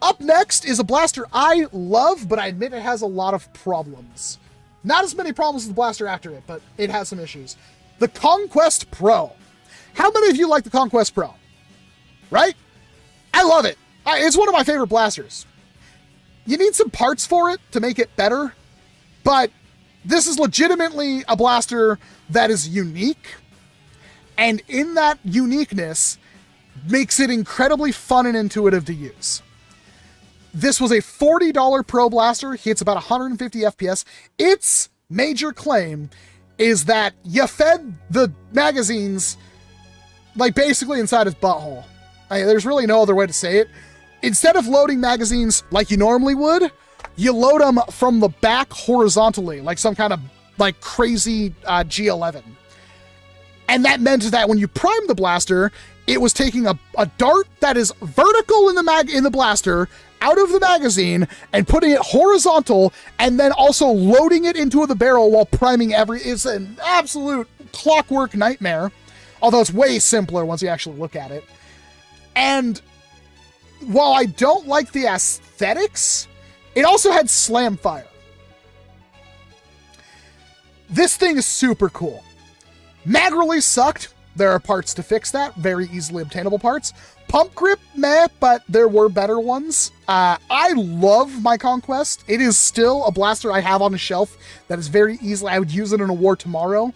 Up next is a blaster I love, but I admit it has a lot of problems. Not as many problems as the blaster after it, but it has some issues. The Conquest Pro. How many of you like the Conquest Pro? Right? I love it. It's one of my favorite blasters. You need some parts for it to make it better, but this is legitimately a blaster that is unique, and in that uniqueness makes it incredibly fun and intuitive to use. This was a $40 Pro blaster, hits about 150 FPS. Its major claim is that you fed the magazines like basically inside his butthole. There's really no other way to say it. Instead of loading magazines like you normally would, you load them from the back horizontally, like some kind of like crazy G11. And that meant that when you prime the blaster, it was taking a dart that is vertical in the blaster out of the magazine and putting it horizontal and then also loading it into the barrel while priming it's an absolute clockwork nightmare. Although it's way simpler once you actually look at it. And while I don't like the aesthetics, it also had slam fire. This thing is super cool. Mag release sucked. There are parts to fix that, very easily obtainable parts. Pump grip, meh, but there were better ones. I love my Conquest. It is still a blaster I have on a shelf that is very easily, I would use it in a war tomorrow.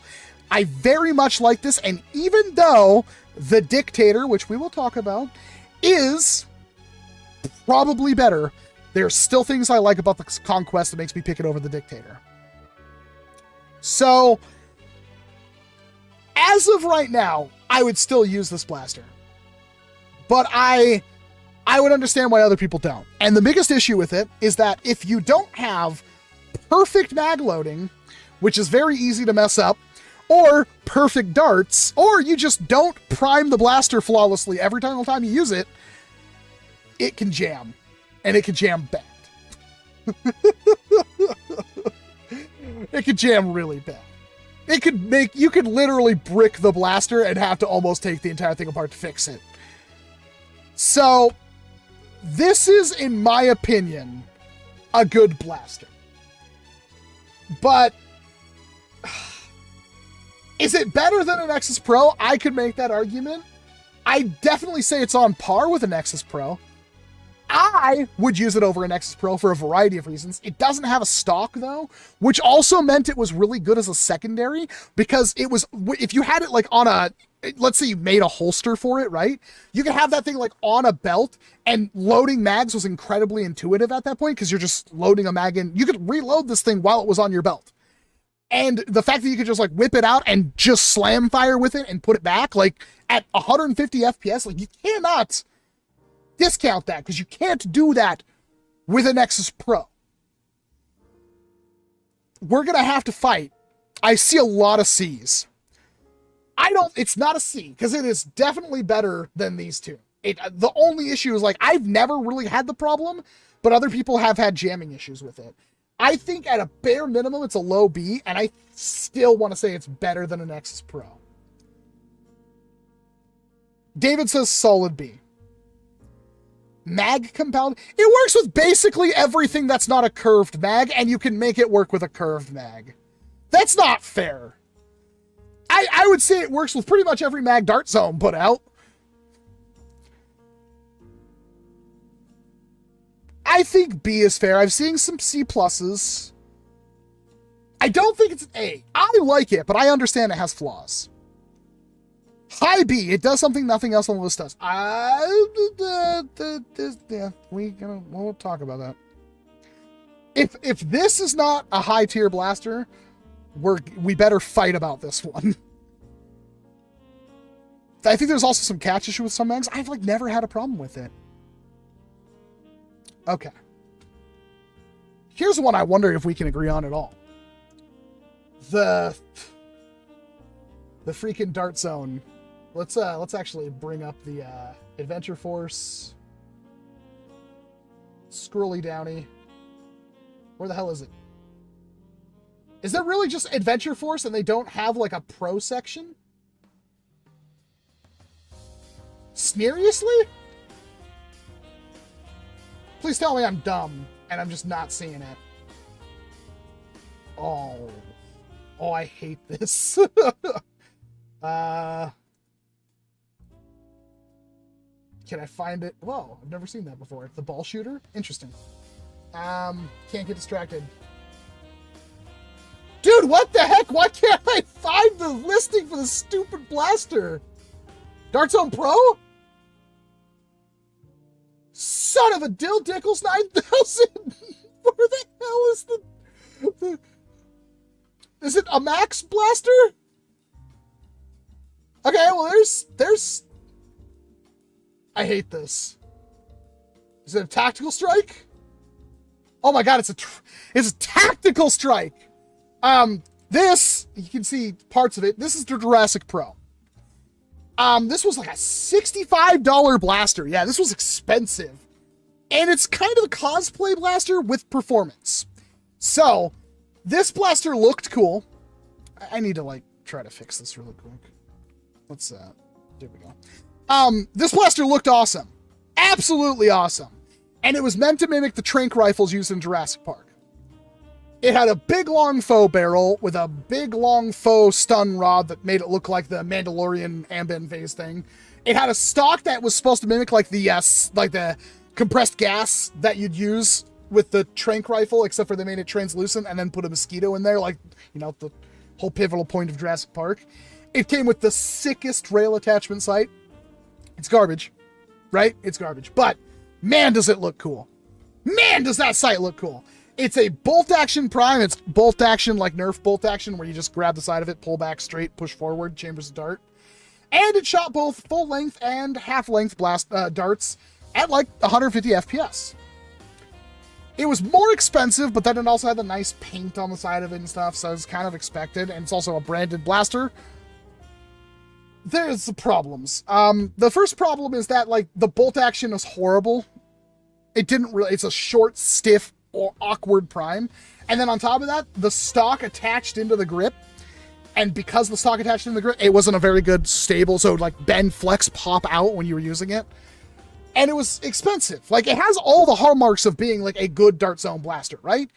I very much like this, and even though the Dictator, which we will talk about, is probably better, there are still things I like about the Conquest that makes me pick it over the Dictator. So, as of right now, I would still use this blaster. But I would understand why other people don't. And the biggest issue with it is that if you don't have perfect mag loading, which is very easy to mess up, or perfect darts, or you just don't prime the blaster flawlessly every time you use it, it can jam. And it can jam bad. It could jam really bad. You could literally brick the blaster and have to almost take the entire thing apart to fix it. So, this is, in my opinion, a good blaster. But, is it better than a Nexus Pro? I could make that argument. I definitely say it's on par with a Nexus Pro. I would use it over a Nexus Pro for a variety of reasons. It doesn't have a stock, though, which also meant it was really good as a secondary, because it was, if you had it like on a, let's say you made a holster for it, right? You could have that thing like on a belt, and loading mags was incredibly intuitive at that point, because you're just loading a mag in. You could reload this thing while it was on your belt. And the fact that you could just like whip it out and just slam fire with it and put it back, like at 150 FPS, like you cannot discount that, because you can't do that with a Nexus Pro. We're going to have to fight. I see a lot of C's. It's not a C, because it is definitely better than these two. The only issue is, like, I've never really had the problem, but other people have had jamming issues with it. I think at a bare minimum, it's a low B, and I still want to say it's better than a Nexus Pro. David says solid B. Mag compound. It works with basically everything that's not a curved mag, and you can make it work with a curved mag. That's not fair. I would say it works with pretty much every mag Dart Zone put out. I think B is fair. I've seen some C pluses. I don't think it's an A. I like it, but I understand it has flaws. High B. It does something nothing else on the list does. Yeah, we'll talk about that. If this is not a high tier blaster, we better fight about this one. I think there's also some catch issue with some mags. I've like never had a problem with it. Okay. Here's one I wonder if we can agree on at all. The freaking Dart Zone. Let's actually bring up the Adventure Force. Scrolly Downy. Where the hell is it? Is there really just Adventure Force and they don't have like a pro section? Seriously? Please tell me I'm dumb and I'm just not seeing it. Oh, I hate this. Can I find it? Whoa, I've never seen that before. The ball shooter? Interesting. Can't get distracted. Dude, what the heck? Why can't I find the listing for the stupid blaster? Dart Zone Pro? Son of a Dill Dickles 9000! Where the hell is the... Is it a max blaster? Okay, well there's... I hate this. Is it a tactical strike? Oh my god, it's a tactical strike! This, you can see parts of it. This is the Jurassic Pro. This was like a $65 blaster. Yeah, this was expensive. And it's kind of a cosplay blaster with performance. So, this blaster looked cool. I need to, like, try to fix this really quick. Let's, there we go. This blaster looked awesome. Absolutely awesome. And it was meant to mimic the tranq rifles used in Jurassic Park. It had a big, long faux barrel with a big, long faux stun rod that made it look like the Mandalorian ambient phase thing. It had a stock that was supposed to mimic like the compressed gas that you'd use with the tranq rifle, except for they made it translucent and then put a mosquito in there, like, you know, the whole pivotal point of Jurassic Park. It came with the sickest rail attachment sight. It's garbage, right? It's garbage. But, man, does it look cool. Man, does that sight look cool. It's a bolt action prime. It's bolt action like Nerf bolt action, where you just grab the side of it, pull back straight, push forward, chambers of dart. And it shot both full length and half length blast darts at like 150 FPS. It was more expensive, but then it also had the nice paint on the side of it and stuff, so it's kind of expected. And it's also a branded blaster. There's the problems. The first problem is that, like, the bolt action is horrible. It's a short, stiff, or awkward prime. And then on top of that, the stock attached into the grip, and because the stock attached into the grip, it wasn't a very good stable, so it would, like, bend, flex, pop out when you were using it. And it was expensive. Like, it has all the hallmarks of being, like, a good dart zone blaster, right?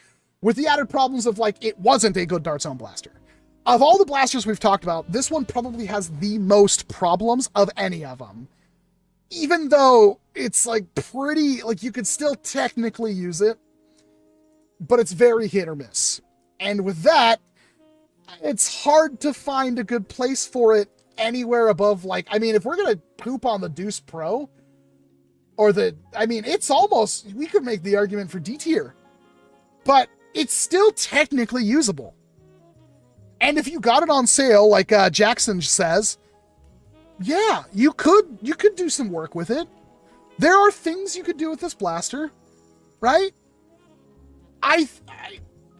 With the added problems of, like, it wasn't a good dart zone blaster. Of all the blasters we've talked about, this one probably has the most problems of any of them. Even though it's, like, pretty, like, you could still technically use it, but it's very hit or miss. And with that, it's hard to find a good place for it anywhere above, like, I mean, if we're going to poop on the Deuce Pro, or it's almost, we could make the argument for D tier, but it's still technically usable. And if you got it on sale, like Jackson says, yeah, you could do some work with it. There are things you could do with this blaster, right?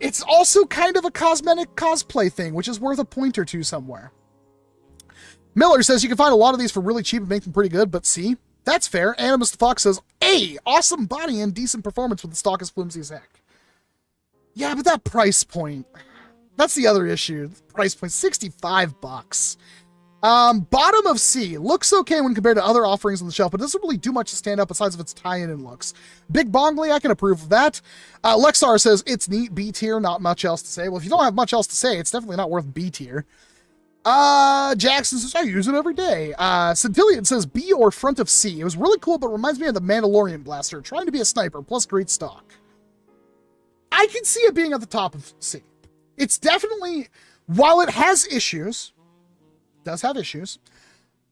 It's also kind of a cosmetic cosplay thing, which is worth a point or two somewhere. Miller says you can find a lot of these for really cheap and make them pretty good, but see, that's fair. Animus the Fox says, hey, awesome body and decent performance with the stock is flimsy as heck. Yeah, but that price point, that's the other issue. Price point, $65. Bottom of C looks okay when compared to other offerings on the shelf, but doesn't really do much to stand out besides of its tie-in and looks. Big Bongley, I can approve of that. Lexar says it's neat, B tier, not much else to say. Well, if you don't have much else to say, it's definitely not worth B tier. Jackson says I use it every day. Centillion says B or front of C. It was really cool, but reminds me of the Mandalorian blaster, trying to be a sniper, plus great stock. I can see it being at the top of C. It's definitely, while it has issues, does have issues,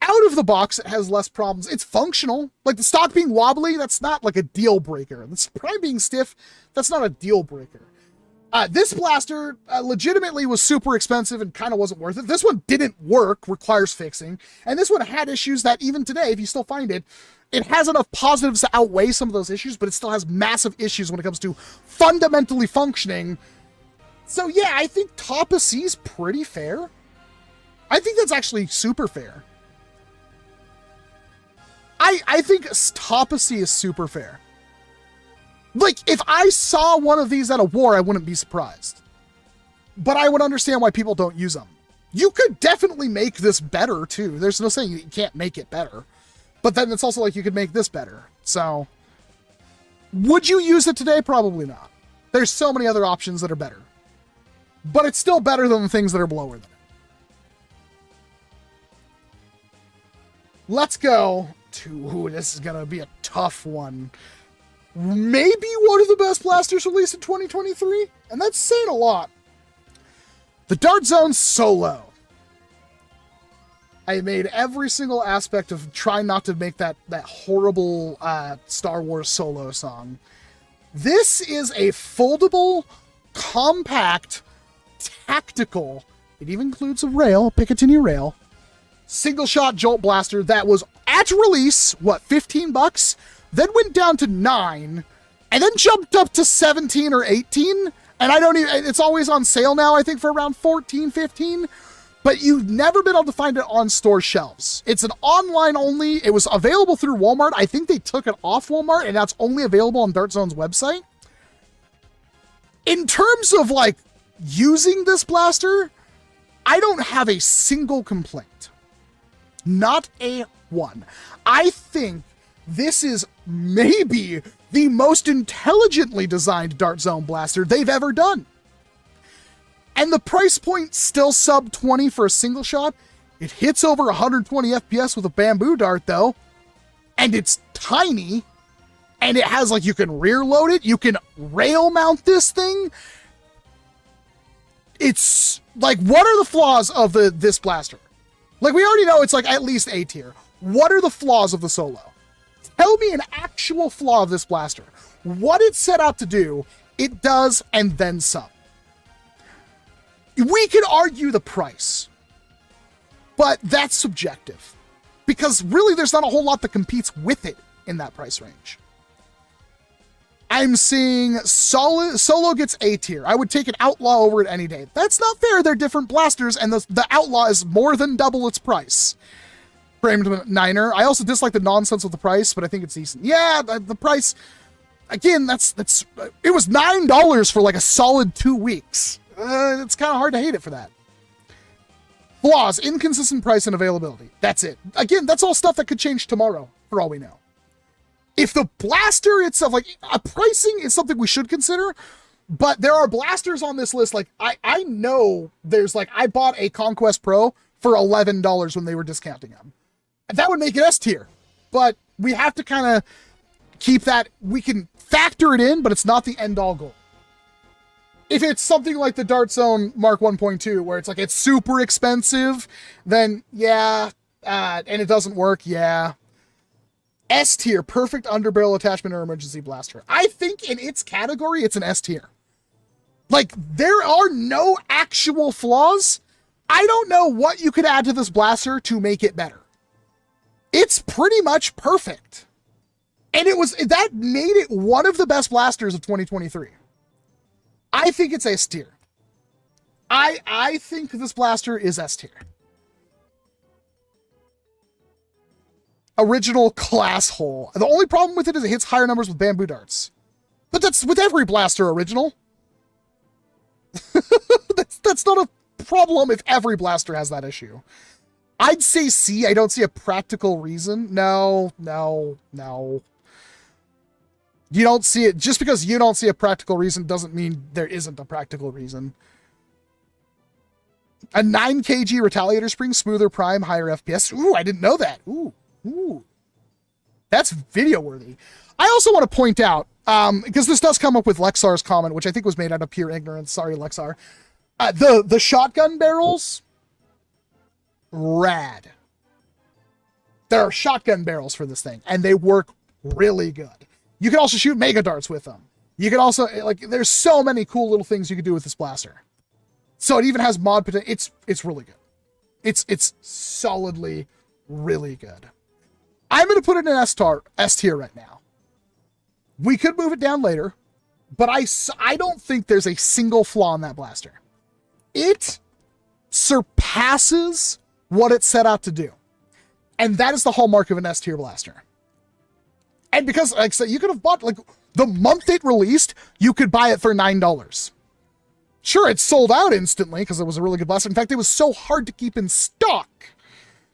out of the box it has less problems. It's functional. Like the stock being wobbly, that's not like a deal breaker. The prime being stiff, that's not a deal breaker. This blaster legitimately was super expensive and kind of wasn't worth it. This one didn't work, requires fixing. And this one had issues that even today, if you still find it, it has enough positives to outweigh some of those issues, but it still has massive issues when it comes to fundamentally functioning. So yeah, I think top of C is pretty fair. I think that's actually super fair. I think top of C is super fair. Like, if I saw one of these at a war, I wouldn't be surprised. But I would understand why people don't use them. You could definitely make this better, too. There's no saying you can't make it better. But then it's also like you could make this better. So, would you use it today? Probably not. There's so many other options that are better. But it's still better than the things that are lower than it. Let's go to, ooh, this is going to be a tough one. Maybe one of the best blasters released in 2023, and that's saying a lot. The Dart Zone Solo. I made every single aspect of trying not to make that horrible Star Wars Solo song. This is a foldable, compact, tactical, it even includes a rail, a Picatinny rail, single-shot jolt blaster that was, at release, what, $15? Then went down to 9, and then jumped up to 17 or 18, and I don't even, it's always on sale now, I think, for around 14, 15. but you've never been able to find it on store shelves. It's an online only. It was available through Walmart. I think they took it off Walmart, and that's only available on Dart Zone's website. In terms of like using this blaster, I don't have a single complaint. Not a one. I think this is maybe the most intelligently designed Dart Zone blaster they've ever done. And the price point still sub 20 for a single shot. It hits over 120 FPS with a bamboo dart though. And it's tiny. And it has like, you can rear load it. You can rail mount this thing. It's like, what are the flaws of this blaster? Like, we already know it's like at least A tier. What are the flaws of the Solo? Tell me an actual flaw of this blaster. What it set out to do, it does, and then some. We could argue the price, but that's subjective. Because really, there's not a whole lot that competes with it in that price range. I'm seeing Solo gets A tier. I would take an Outlaw over it any day. That's not fair. They're different blasters, and the Outlaw is more than double its price. Framed Niner. I also dislike the nonsense of the price, but I think it's decent. Yeah, the price, again, it was $9 for like a solid 2 weeks. It's kind of hard to hate it for that. Flaws, inconsistent price and availability. That's it. Again, that's all stuff that could change tomorrow, for all we know. If the blaster itself, like, pricing is something we should consider, but there are blasters on this list, like, I know there's, like, I bought a Conquest Pro for $11 when they were discounting them. That would make it S tier, but we have to kind of keep that, we can factor it in, but it's not the end-all goal. If it's something like the Dart Zone Mark 1.2, where it's like, it's super expensive, then yeah, and it doesn't work, yeah. S tier, perfect underbarrel attachment or emergency blaster. I think in its category, it's an S tier. Like, there are no actual flaws. I don't know what you could add to this blaster to make it better. It's pretty much perfect. And that made it one of the best blasters of 2023. I think it's S tier. I think this blaster is S tier. Original class hole. The only problem with it is it hits higher numbers with bamboo darts. But that's with every blaster original. that's not a problem if every blaster has that issue. I'd say C. I don't see a practical reason. No. You don't see it. Just because you don't see a practical reason doesn't mean there isn't a practical reason. A 9 kg retaliator spring, smoother prime, higher FPS. Ooh, I didn't know that. Ooh. That's video worthy. I also want to point out, because this does come up with Lexar's comment, which I think was made out of pure ignorance. Sorry, Lexar. The shotgun barrels, rad. There are shotgun barrels for this thing, and they work really good. You can also shoot mega darts with them. You can also, like, there's so many cool little things you can do with this blaster. So it even has mod potential. It's really good. It's solidly really good. I'm going to put it in S tier right now. We could move it down later, but I don't think there's a single flaw in that blaster. It surpasses what it set out to do. And that is the hallmark of an S tier blaster. And because, like I said, you could have bought, like, the month it released, you could buy it for $9. Sure, it sold out instantly because it was a really good blaster. In fact, it was so hard to keep in stock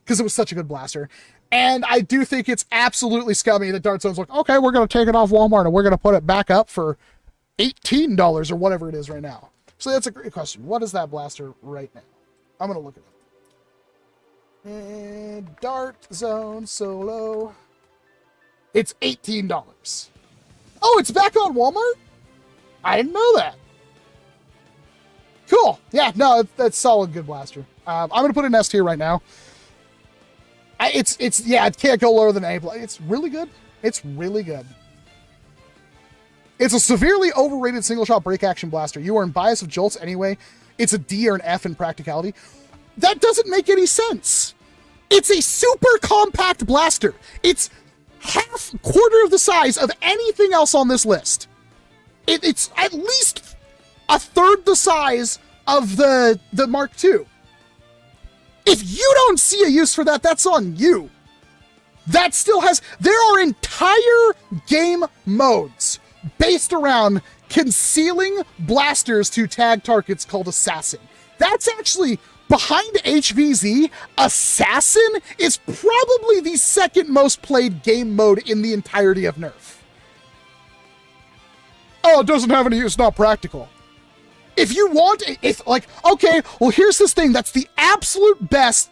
because it was such a good blaster. And I do think it's absolutely scummy that Dart Zone's like, okay, we're going to take it off Walmart and we're going to put it back up for $18 or whatever it is right now. So that's a great question. What is that blaster right now? I'm going to look it up. And Dart Zone Solo. It's $18. Oh, it's back on Walmart? I didn't know that. Cool. Yeah, no, that's solid good blaster. I'm going to put it in S tier right now. It can't go lower than A+. It's really good. It's really good. It's a severely overrated single-shot break-action blaster. You are in bias of jolts anyway. It's a D or an F in practicality. That doesn't make any sense. It's a super compact blaster. It's quarter of the size of anything else on this list. It's at least a third the size of the Mark II. If you don't see a use for that, that's on you. That still has, there are entire game modes based around concealing blasters to tag targets called Assassin. That's actually, behind HVZ, Assassin is probably the second most played game mode in the entirety of NERF. Oh, it doesn't have any use, not practical. If you want, if like, okay, well, here's this thing that's the absolute best.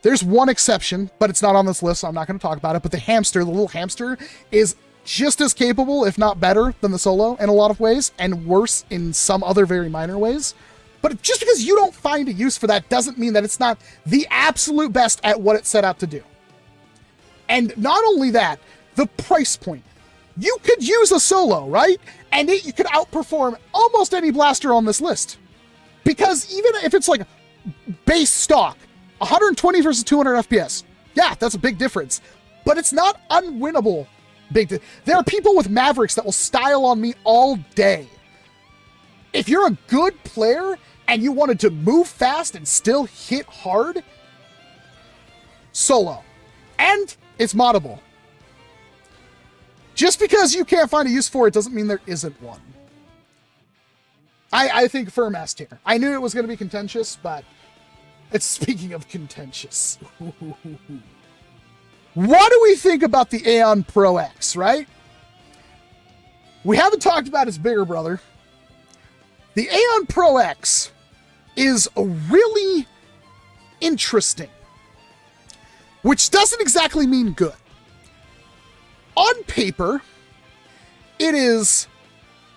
There's one exception, but it's not on this list, so I'm not going to talk about it. But the hamster, the little hamster, is just as capable, if not better, than the solo in a lot of ways, and worse in some other very minor ways. But just because you don't find a use for that doesn't mean that it's not the absolute best at what it set out to do. And not only that, the price point. You could use a solo, right? And you could outperform almost any blaster on this list. Because even if it's like base stock, 120 versus 200 FPS. Yeah, that's a big difference. But it's not unwinnable. There are people with Mavericks that will style on me all day. If you're a good player and you wanted to move fast and still hit hard, solo. And it's moddable. Just because you can't find a use for it doesn't mean there isn't one. I think firm S tier. I knew it was going to be contentious, but it's speaking of contentious. What do we think about the Aon Pro X, right? We haven't talked about his bigger brother. The Aon Pro X is really interesting, which doesn't exactly mean good. On paper, it is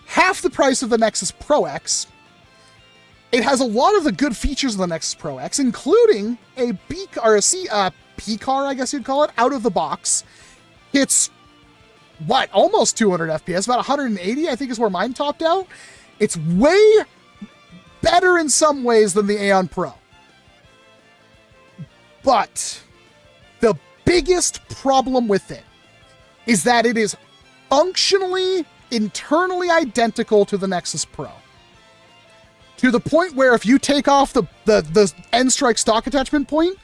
half the price of the Nexus Pro X. It has a lot of the good features of the Nexus Pro X, including a P-car, I guess you'd call it, out of the box. It's, what, almost 200 FPS, about 180, I think is where mine topped out. It's way better in some ways than the Aon Pro. But the biggest problem with it is that it is functionally, internally identical to the Nexus Pro. To the point where if you take off the N-Strike stock attachment point,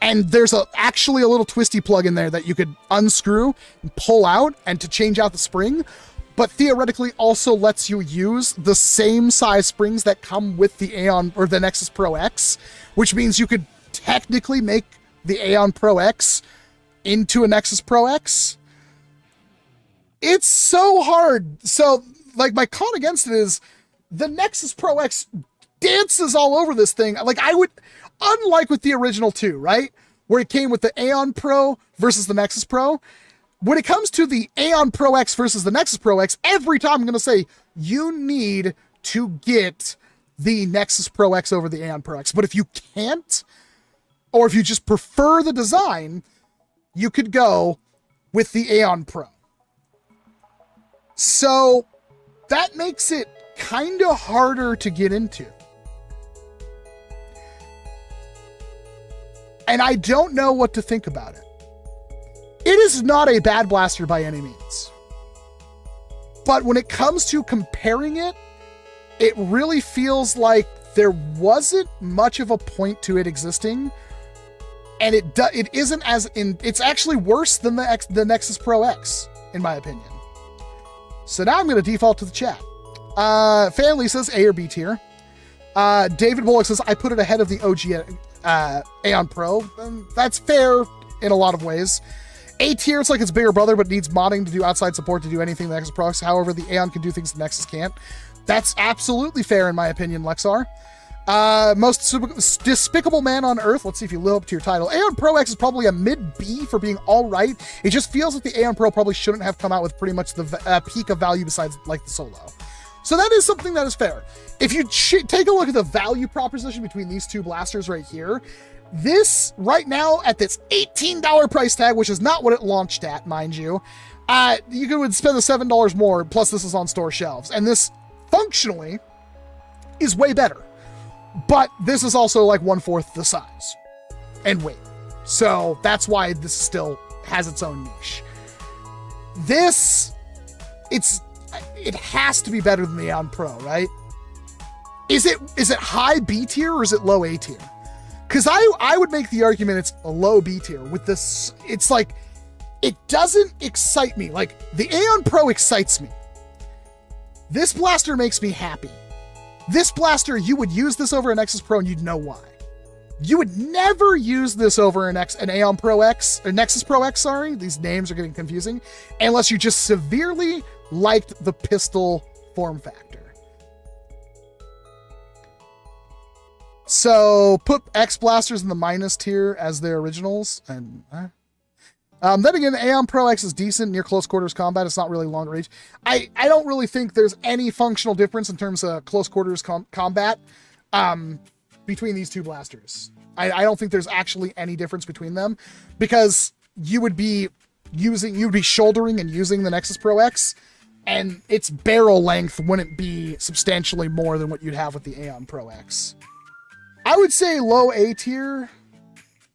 and there's actually a little twisty plug in there that you could unscrew and pull out and to change out the spring, but theoretically also lets you use the same size springs that come with the Aon or the Nexus Pro X, which means you could technically make the Aon Pro X into a Nexus Pro X. It's so hard. So, like, my con against it is the Nexus Pro X dances all over this thing. Like, I would, unlike with the original two, right? Where it came with the Aon Pro versus the Nexus Pro. When it comes to the Aon Pro X versus the Nexus Pro X, every time I'm going to say, you need to get the Nexus Pro X over the Aon Pro X. But if you can't, or if you just prefer the design, you could go with the Aon Pro. So that makes it kind of harder to get into. And I don't know what to think about it. It is not a bad blaster by any means. But when it comes to comparing it, it really feels like there wasn't much of a point to it existing. And it isn't as in, it's actually worse than the Nexus Pro X, in my opinion. So now I'm going to default to the chat. Fanley says A or B tier. David Bullock says, I put it ahead of the OG Aon Pro. That's fair in a lot of ways. A tier, it's like its bigger brother, but needs modding to do outside support to do anything the Nexus Pro X. However, the Aon can do things the Nexus can't. That's absolutely fair in my opinion, Lexar. Most despicable man on earth. Let's see if you live up to your title. Aon Pro X is probably a mid-B for being all right. It just feels like the Aon Pro probably shouldn't have come out with pretty much the peak of value besides like the Solo. So that is something that is fair. If you take a look at the value proposition between these two blasters right here, this right now at this $18 price tag, which is not what it launched at, mind you, you could spend the $7 more, plus this is on store shelves. And this functionally is way better. But this is also like 1/4 the size and weight. So that's why this still has its own niche. This, it has to be better than the Aon Pro, right? Is it high B tier or is it low A tier? Because I would make the argument it's a low B tier with this. It's like, it doesn't excite me. Like, the Aon Pro excites me. This blaster makes me happy. This blaster, you would use this over a Nexus Pro and you'd know why. You would never use this over an Aon Pro X, or Nexus Pro X, sorry. These names are getting confusing. Unless you just severely liked the pistol form factor. So put X blasters in the minus tier as their originals. And then again, Aon Pro X is decent near close quarters combat. It's not really long range. I don't really think there's any functional difference in terms of close quarters combat between these two blasters. I don't think there's actually any difference between them, because you would be shouldering and using the Nexus Pro X, and its barrel length wouldn't be substantially more than what you'd have with the Aon Pro X. I would say low A tier,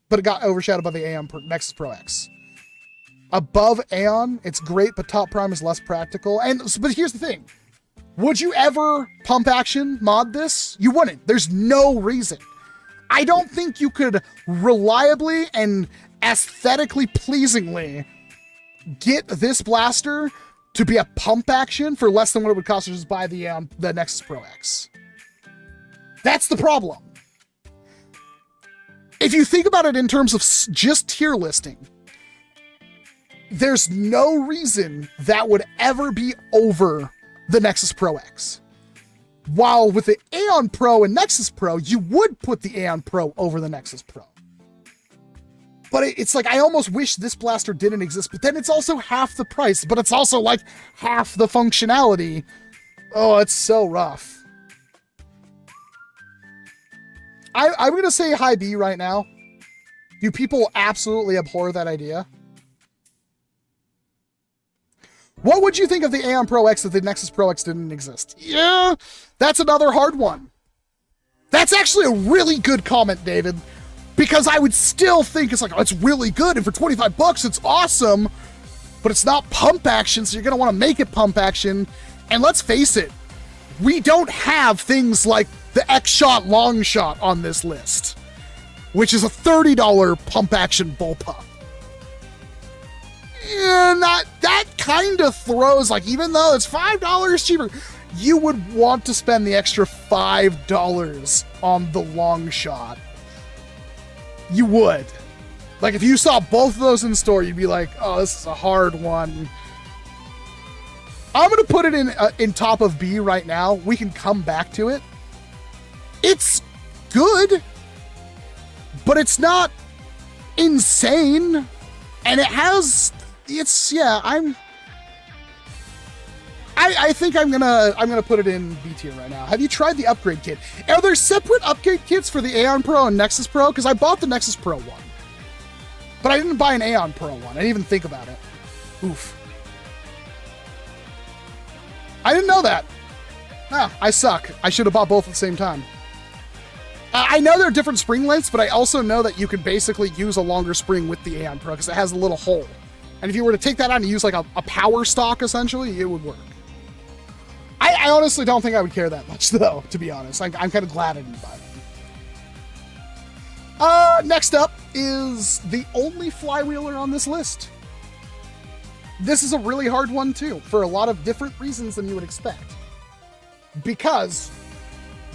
but it got overshadowed by the Nexus Pro X. Above Aon, it's great, but top prime is less practical. But here's the thing. Would you ever pump action mod this? You wouldn't. There's no reason. I don't think you could reliably and aesthetically pleasingly get this blaster to be a pump action for less than what it would cost to just buy the Nexus Pro X. That's the problem. If you think about it in terms of just tier listing, there's no reason that would ever be over the Nexus Pro X. While with the Aon Pro and Nexus Pro, you would put the Aon Pro over the Nexus Pro. But it's like, I almost wish this blaster didn't exist, but then it's also half the price, but it's also like half the functionality. Oh, it's so rough. I'm going to say high B right now. Do people absolutely abhor that idea? What would you think of the Aon Pro X if the Nexus Pro X didn't exist? Yeah, that's another hard one. That's actually a really good comment, David, because I would still think it's like, oh, it's really good, and for 25 bucks, it's awesome, but it's not pump action, so you're going to want to make it pump action. And let's face it, we don't have things like the X-Shot Long Shot on this list, which is a $30 pump action bullpup. And that kind of throws, like, even though it's $5 cheaper, you would want to spend the extra $5 on the Long Shot. You would. Like, if you saw both of those in store, you'd be like, oh, this is a hard one. I'm going to put it in top of B right now. We can come back to it. It's good, but it's not insane. And it has, I think I'm gonna put it in B tier right now. Have you tried the upgrade kit? Are there separate upgrade kits for the Aon Pro and Nexus Pro? Because I bought the Nexus Pro one, but I didn't buy an Aon Pro one. I didn't even think about it. Oof. I didn't know that. Ah, I suck. I should have bought both at the same time. I know they're different spring lengths, but I also know that you can basically use a longer spring with the Aon Pro because it has a little hole. And if you were to take that out and use like a power stock, essentially, it would work. I honestly don't think I would care that much, though, to be honest. I'm kind of glad I didn't buy them. Next up is the only flywheeler on this list. This is a really hard one, too, for a lot of different reasons than you would expect. Because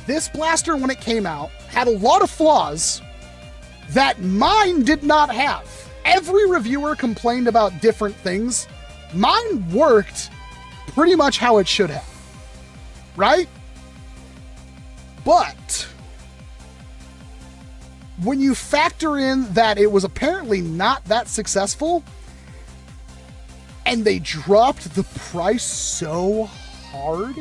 this blaster, when it came out, had a lot of flaws that mine did not have. Every reviewer complained about different things. Mine worked pretty much how it should have, right? But when you factor in that it was apparently not that successful, and they dropped the price so hard,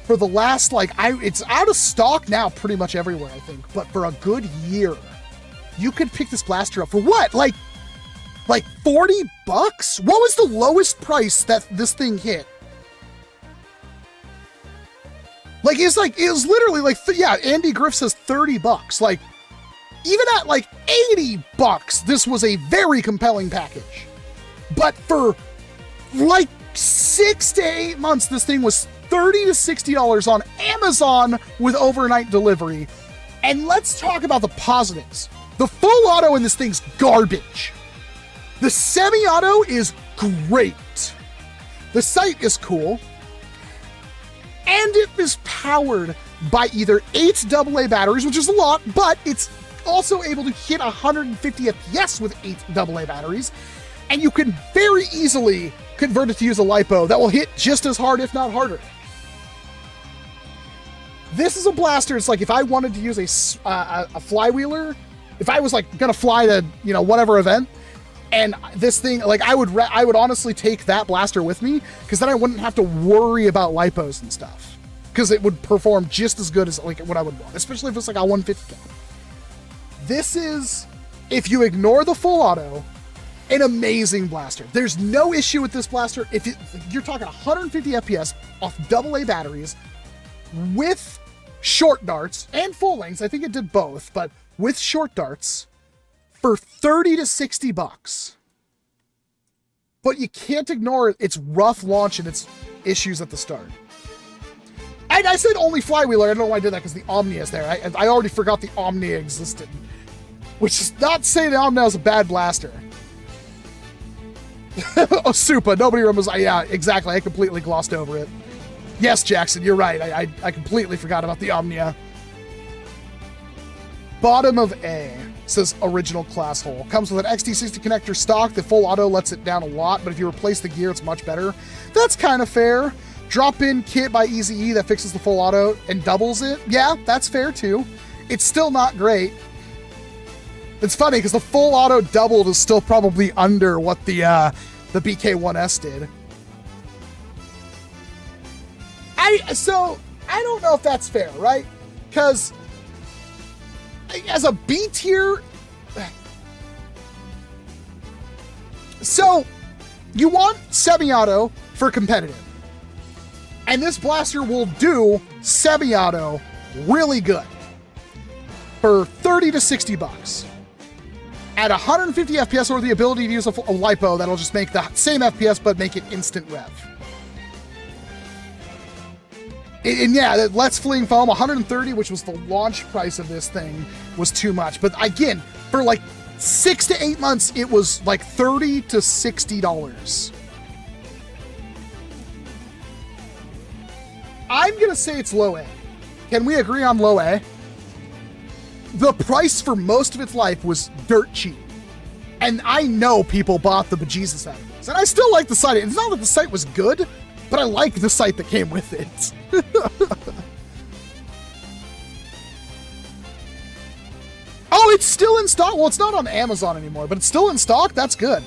for the last, it's out of stock now pretty much everywhere, I think, but for a good year, you could pick this blaster up for what? Like 40 bucks? What was the lowest price that this thing hit? It was literally Andy Griff says 30 bucks. Like, even at 80 bucks, this was a very compelling package. But for 6 to 8 months, this thing was $30 to $60 on Amazon with overnight delivery. And let's talk about the positives. The full auto in this thing's garbage. The semi-auto is great. The sight is cool. And it is powered by either 8 AA batteries, which is a lot, but it's also able to hit 150 FPS with 8 AA batteries. And you can very easily convert it to use a LiPo that will hit just as hard, if not harder. This is a blaster. It's like if I wanted to use a flywheeler, if I was like gonna fly to, you know, whatever event, and this thing, like I would honestly take that blaster with me, because then I wouldn't have to worry about LiPos and stuff, because it would perform just as good as like what I would want, especially if it's like a 150 cal. This is, if you ignore the full auto, an amazing blaster. There's no issue with this blaster. If you're talking 150 FPS off AA batteries with short darts and full lengths, I think it did both, but with short darts for 30 to 60 bucks. But you can't ignore its rough launch and its issues at the start. And I said only flywheeler. I don't know why I did that, because the Omnia is there. I already forgot the Omnia existed, which is not saying the Omnia is a bad blaster. Oh, Supa. Nobody remembers. Yeah, exactly. I completely glossed over it. Yes, Jackson, you're right. I completely forgot about the Omnia. Bottom of A says original class hole. Comes with an XT60 connector stock. The full auto lets it down a lot, but if you replace the gear, it's much better. That's kind of fair. Drop-in kit by Eazy-E that fixes the full auto and doubles it. Yeah, that's fair too. It's still not great. It's funny because the full auto doubled is still probably under what the BK1S did. So I don't know if that's fair, right? Because as a B tier, so you want semi-auto for competitive, and this blaster will do semi-auto really good for 30 to 60 bucks. At 150 FPS or the ability to use a LiPo that'll just make the same FPS but make it instant rev. And yeah, Let's Fling Foam, 130, which was the launch price of this thing, was too much. But again, for like 6 to 8 months, it was like $30 to $60. I'm gonna say it's low A. Can we agree on low A? The price for most of its life was dirt cheap. And I know people bought the bejesus out of this. And I still like the sight. It's not that the sight was good, but I like the sight that came with it. Oh, it's still in stock? Well, it's not on Amazon anymore, but it's still in stock? That's good.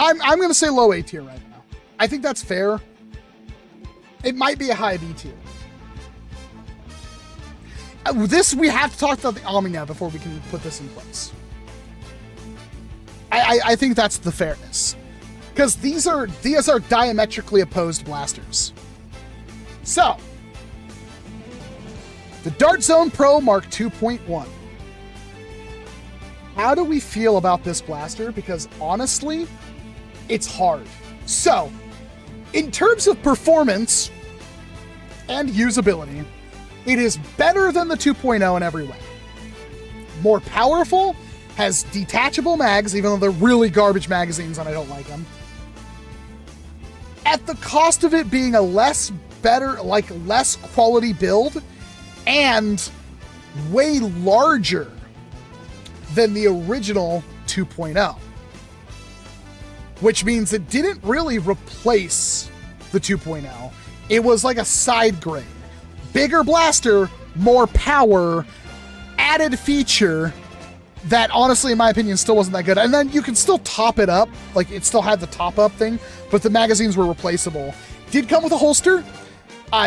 I'm going to say low A tier right now. I think that's fair. It might be a high B tier. This, we have to talk about the Omnia before we can put this in place. I think that's the fairness. Because these are diametrically opposed blasters. So, the Dart Zone Pro Mark 2.1. How do we feel about this blaster? Because honestly, it's hard. So, in terms of performance and usability, it is better than the 2.0 in every way. More powerful, has detachable mags, even though they're really garbage magazines and I don't like them. At the cost of it being a less quality build and way larger than the original 2.0. Which means it didn't really replace the 2.0. It was like a side grade. Bigger blaster, more power, added feature that honestly, in my opinion, still wasn't that good. And then you can still top it up. Like, it still had the top-up thing, but the magazines were replaceable. Did come with a holster.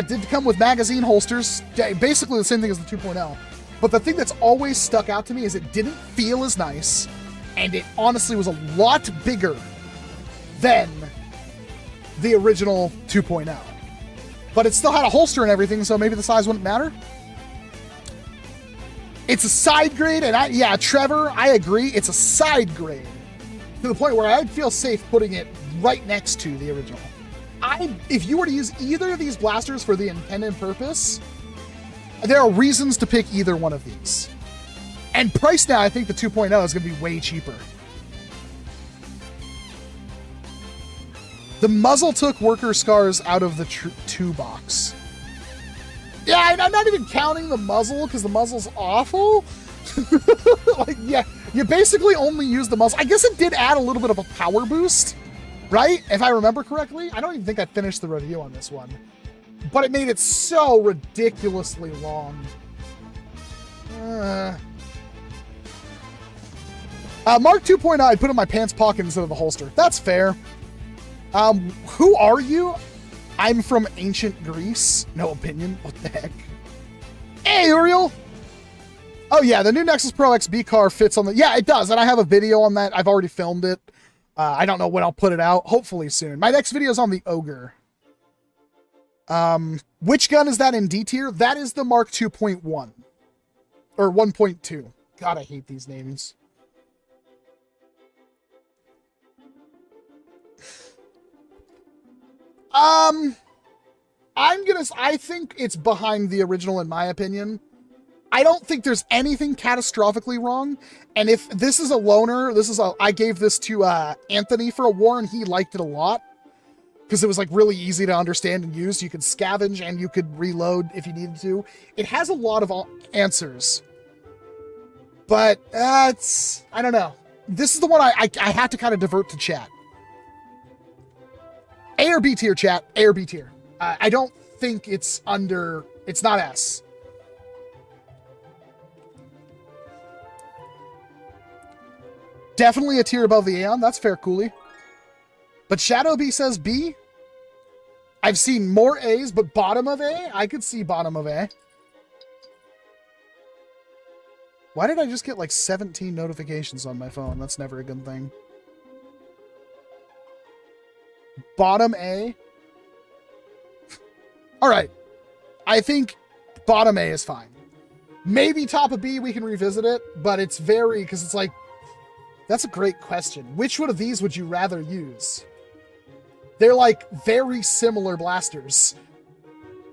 Did come with magazine holsters. Basically the same thing as the 2.0. But the thing that's always stuck out to me is it didn't feel as nice, and it honestly was a lot bigger than the original 2.0. But it still had a holster and everything, so maybe the size wouldn't matter. It's a side grade, and yeah, Trevor, I agree. It's a side grade to the point where I'd feel safe putting it right next to the original. If you were to use either of these blasters for the intended purpose, there are reasons to pick either one of these. And price now, I think the 2.0 is going to be way cheaper. The muzzle took worker scars out of the 2 box. Yeah, I'm not even counting the muzzle because the muzzle's awful. Like, yeah, you basically only use the muzzle. I guess it did add a little bit of a power boost, right? If I remember correctly. I don't even think I finished the review on this one. But it made it so ridiculously long. Mark 2.0, I'd put in my pants pocket instead of the holster. That's fair. Who are you? I'm from ancient Greece. No opinion. What the heck? Hey, Uriel! Oh yeah, the new Nexus Pro X B car fits on the... Yeah, it does, and I have a video on that. I've already filmed it. I don't know when I'll put it out. Hopefully soon. My next video is on the Ogre. Which gun is that in D tier? That is the Mark 2.1. Or 1.2. God, I hate these names. I think it's behind the original in my opinion. I don't think there's anything catastrophically wrong. And if this is a loaner, I gave this to Anthony for a war and he liked it a lot. Because it was like really easy to understand and use. You could scavenge and you could reload if you needed to. It has a lot of answers. But I don't know. This is the one I had to kind of divert to chat. A or B tier, chat. A or B tier. I don't think it's under... It's not S. Definitely a tier above the Aon. That's fair, Cooley. But Shadow B says B. I've seen more A's, but bottom of A? I could see bottom of A. Why did I just get like 17 notifications on my phone? That's never a good thing. Bottom A. All right. I think bottom A is fine. Maybe top of B, we can revisit it, but it's very, because it's like, that's a great question. Which one of these would you rather use? They're like very similar blasters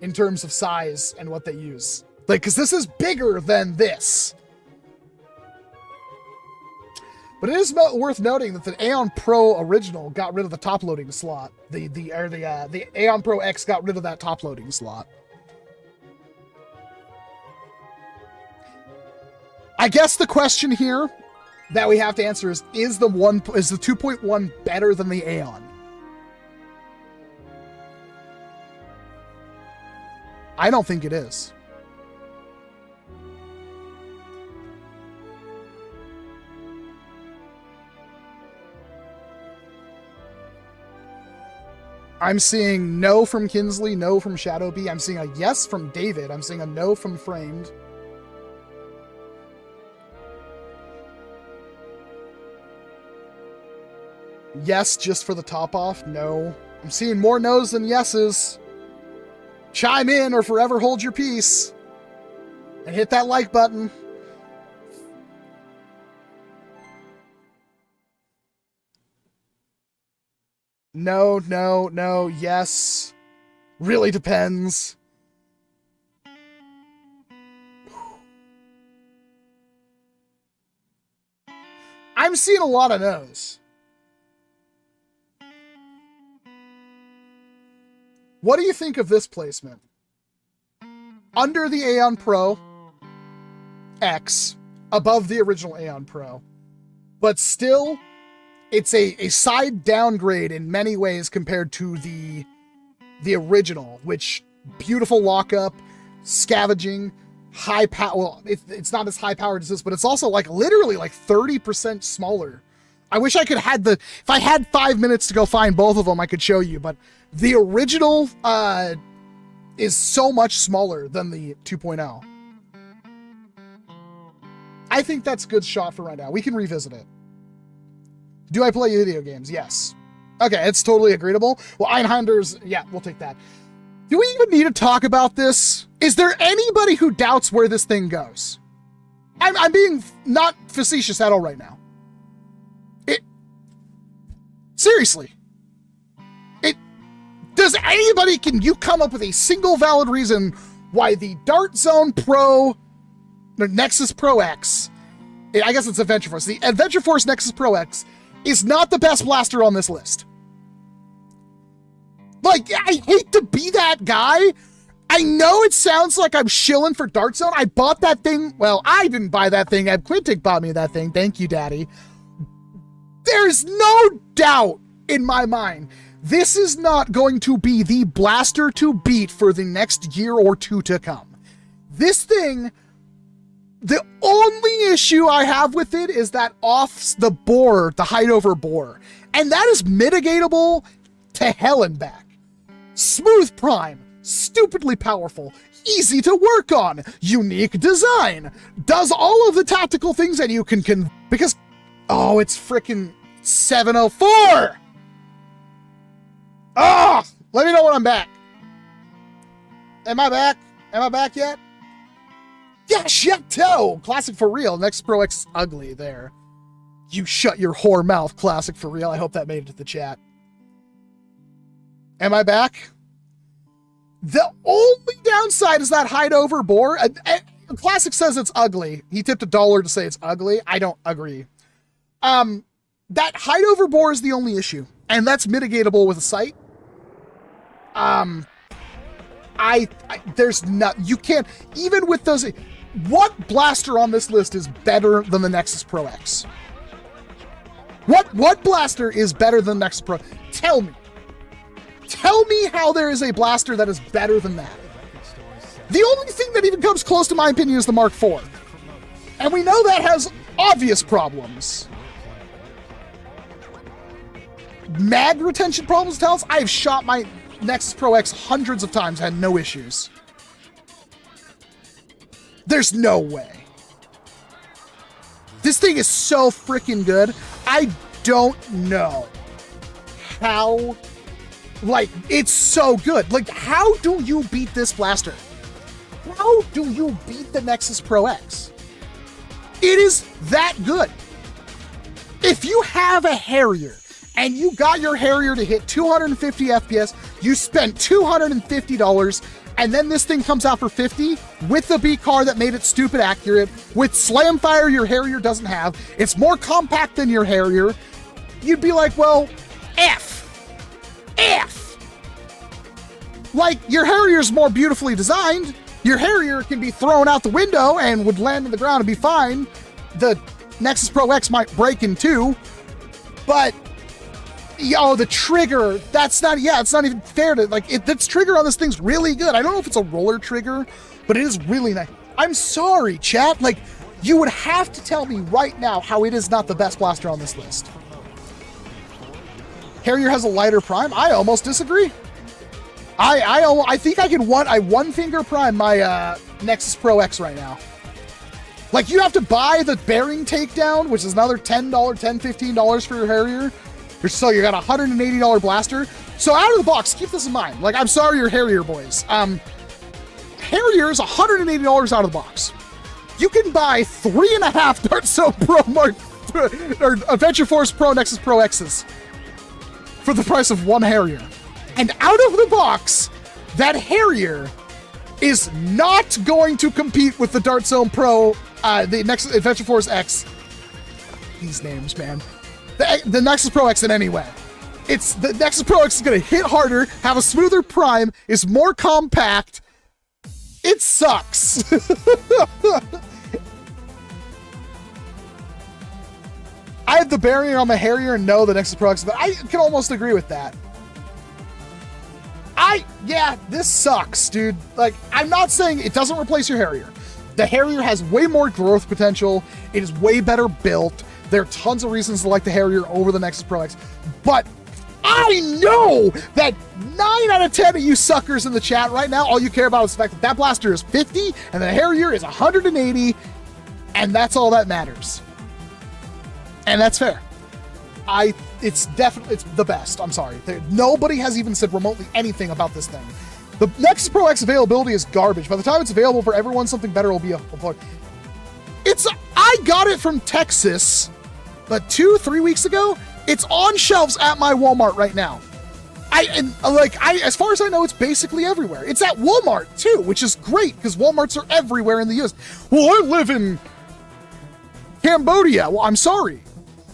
in terms of size and what they use. Like, because this is bigger than this. But it is worth noting that the Aon Pro original got rid of the top loading slot. The Aon Pro X got rid of that top loading slot. I guess the question here that we have to answer is the 2.1 better than the Aon? I don't think it is. I'm seeing no from Kinsley, no from Shadow B. I'm seeing a yes from David. I'm seeing a no from Framed. Yes, just for the top off. No. I'm seeing more no's than yeses. Chime in or forever hold your peace. And hit that like button. No, no, no, yes. Really depends. I'm seeing a lot of no's. What do you think of this placement? Under the Aon Pro X, above the original Aon Pro. But still, it's a side downgrade in many ways compared to the original, which beautiful lockup, scavenging, high power. Well, it's not as high powered as this, but it's also like literally like 30% smaller. I wish I could have if I had 5 minutes to go find both of them, I could show you, but the original is so much smaller than the 2.0. I think that's a good shot for right now. We can revisit it. Do I play video games? Yes. Okay, it's totally agreeable. Well, Einhunder's, yeah, we'll take that. Do we even need to talk about this? Is there anybody who doubts where this thing goes? I'm being not facetious at all right now. Seriously. Can you come up with a single valid reason why the Dart Zone Pro, the Nexus Pro X, I guess it's Adventure Force, the Adventure Force Nexus Pro X is not the best blaster on this list? Like, I hate to be that guy. I know it sounds like I'm shilling for Dart Zone. I bought that thing. Well, I didn't buy that thing. Quintic bought me that thing. Thank you, Daddy. There's no doubt in my mind this is not going to be the blaster to beat for the next year or two to come. This thing, the only issue I have with it is that off the bore, the height over bore. And that is mitigatable to hell and back. Smooth prime, stupidly powerful, easy to work on, unique design, does all of the tactical things that you can because, oh, it's freaking 704. Oh, let me know when I'm back. Am I back? Am I back yet? Yes, yet-to! Classic for real. Nexus Pro X is ugly there. You shut your whore mouth, classic for real. I hope that made it to the chat. Am I back? The only downside is that height over bore. Classic says it's ugly. He tipped $1 to say it's ugly. I don't agree. That height over bore is the only issue, and that's mitigatable with a sight. There's not, you can't, even with those, what blaster on this list is better than the Nexus Pro X? What blaster is better than the Nexus Pro? Tell me. Tell me how there is a blaster that is better than that. The only thing that even comes close to my opinion is the Mark IV. And we know that has obvious problems. Mag retention problems tells I've shot my Nexus Pro X hundreds of times, had no issues. There's no way. This thing is so freaking good. I don't know how, like, it's so good. Like, how do you beat this blaster? How do you beat the Nexus Pro X? It is that good. If you have a Harrier and you got your Harrier to hit 250 FPS, you spent $250, and then this thing comes out for $50 with the B car that made it stupid accurate, with slam fire your Harrier doesn't have, it's more compact than your Harrier, you'd be like, well, F. Like, your Harrier's more beautifully designed. Your Harrier can be thrown out the window and would land on the ground and be fine. The Nexus Pro X might break in two, but yo, the trigger, that's not, yeah, it's not even fair to, like, this trigger on this thing's really good. I don't know if it's a roller trigger, but it is really nice. I'm sorry, chat. Like, you would have to tell me right now how it is not the best blaster on this list. Harrier has a lighter prime? I almost disagree. I think I can one finger prime my Nexus Pro X right now. Like, you have to buy the bearing takedown, which is another $10, $15 for your Harrier. So you got a $180 blaster. So out of the box, keep this in mind. Like, I'm sorry, your Harrier boys. Harrier is $180 out of the box. You can buy 3.5 Dart Zone Pro or Adventure Force Pro Nexus Pro X's for the price of one Harrier. And out of the box, that Harrier is not going to compete with the Dart Zone Pro, the Nexus Adventure Force X. These names, man. The Nexus Pro X in any way. It's the Nexus Pro X is going to hit harder, have a smoother prime, is more compact. It sucks. I have the bearing on my Harrier and know the Nexus Pro X, but I can almost agree with that. Yeah, this sucks, dude. Like, I'm not saying it doesn't replace your Harrier. The Harrier has way more growth potential. It is way better built. There are tons of reasons to like the Harrier over the Nexus Pro X. But I know that 9 out of 10 of you suckers in the chat right now, all you care about is the fact that that blaster is 50 and the Harrier is 180, and that's all that matters. And that's fair. It's definitely, it's the best. I'm sorry. Nobody has even said remotely anything about this thing. The Nexus Pro X availability is garbage. By the time it's available for everyone, something better will be uploaded. It's I got it from Texas, but 2-3 weeks ago. It's on shelves at my Walmart right now. As far as I know, it's basically everywhere. It's at Walmart too, which is great because Walmarts are everywhere in the US. Well, I live in Cambodia. Well, I'm sorry.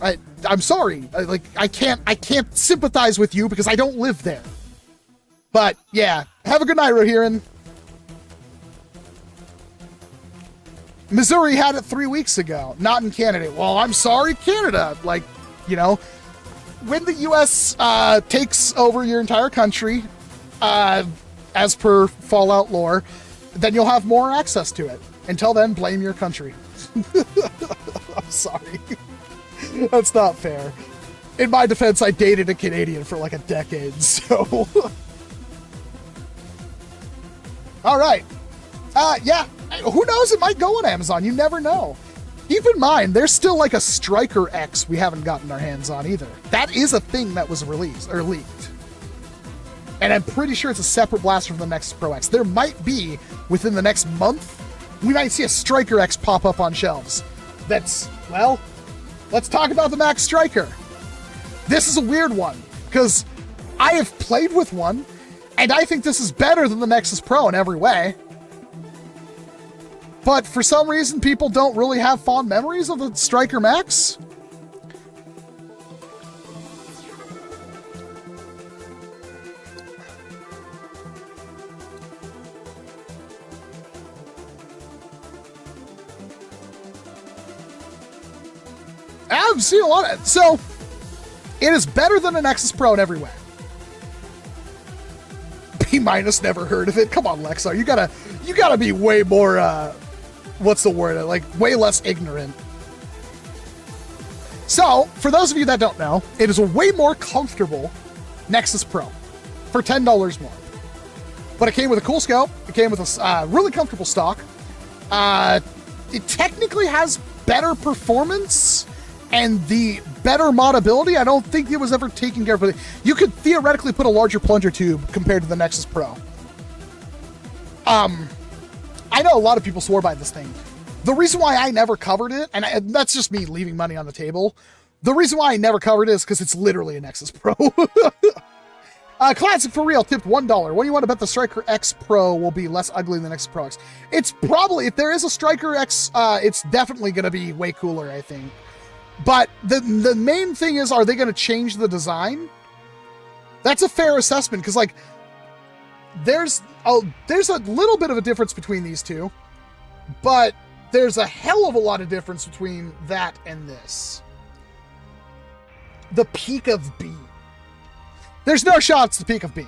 I'm sorry. I can't sympathize with you because I don't live there. But yeah, have a good night, Rohiran. Missouri had it 3 weeks ago, not in Canada. Well, I'm sorry, Canada. Like, you know, when the U.S. Takes over your entire country, as per Fallout lore, then you'll have more access to it. Until then, blame your country. I'm sorry. That's not fair. In my defense, I dated a Canadian for like a decade, so... All right. Yeah, who knows? It might go on Amazon. You never know. Keep in mind, there's still like a Striker X we haven't gotten our hands on either. That is a thing that was released or leaked. And I'm pretty sure it's a separate blaster from the Nexus Pro X. There might be, within the next month, we might see a Striker X pop up on shelves. That's, well, let's talk about the Max Striker. This is a weird one, because I have played with one, and I think this is better than the Nexus Pro in every way. But for some reason, people don't really have fond memories of the Striker Max. I've seen a lot of it. So, it is better than a Nexus Pro in every way. B-, never heard of it. Come on, Lexar. You gotta be way more, what's the word? Like, way less ignorant. So, for those of you that don't know, it is a way more comfortable Nexus Pro for $10 more. But it came with a cool scope. It came with a really comfortable stock. It technically has better performance and the better modability. I don't think it was ever taken care of. You could theoretically put a larger plunger tube compared to the Nexus Pro. I know a lot of people swore by this thing. The reason why I never covered it, and that's just me leaving money on the table, the reason why I never covered it is because it's literally a Nexus Pro. Classic for real, tipped $1. What do you want to bet the Striker X Pro will be less ugly than the Nexus Pro X? It's probably, if there is a Striker X, it's definitely going to be way cooler, I think. But the main thing is, are they going to change the design? That's a fair assessment, because, like, there's a little bit of a difference between these two, but there's a hell of a lot of difference between that and this. The peak of B. There's no shot it's the peak of B.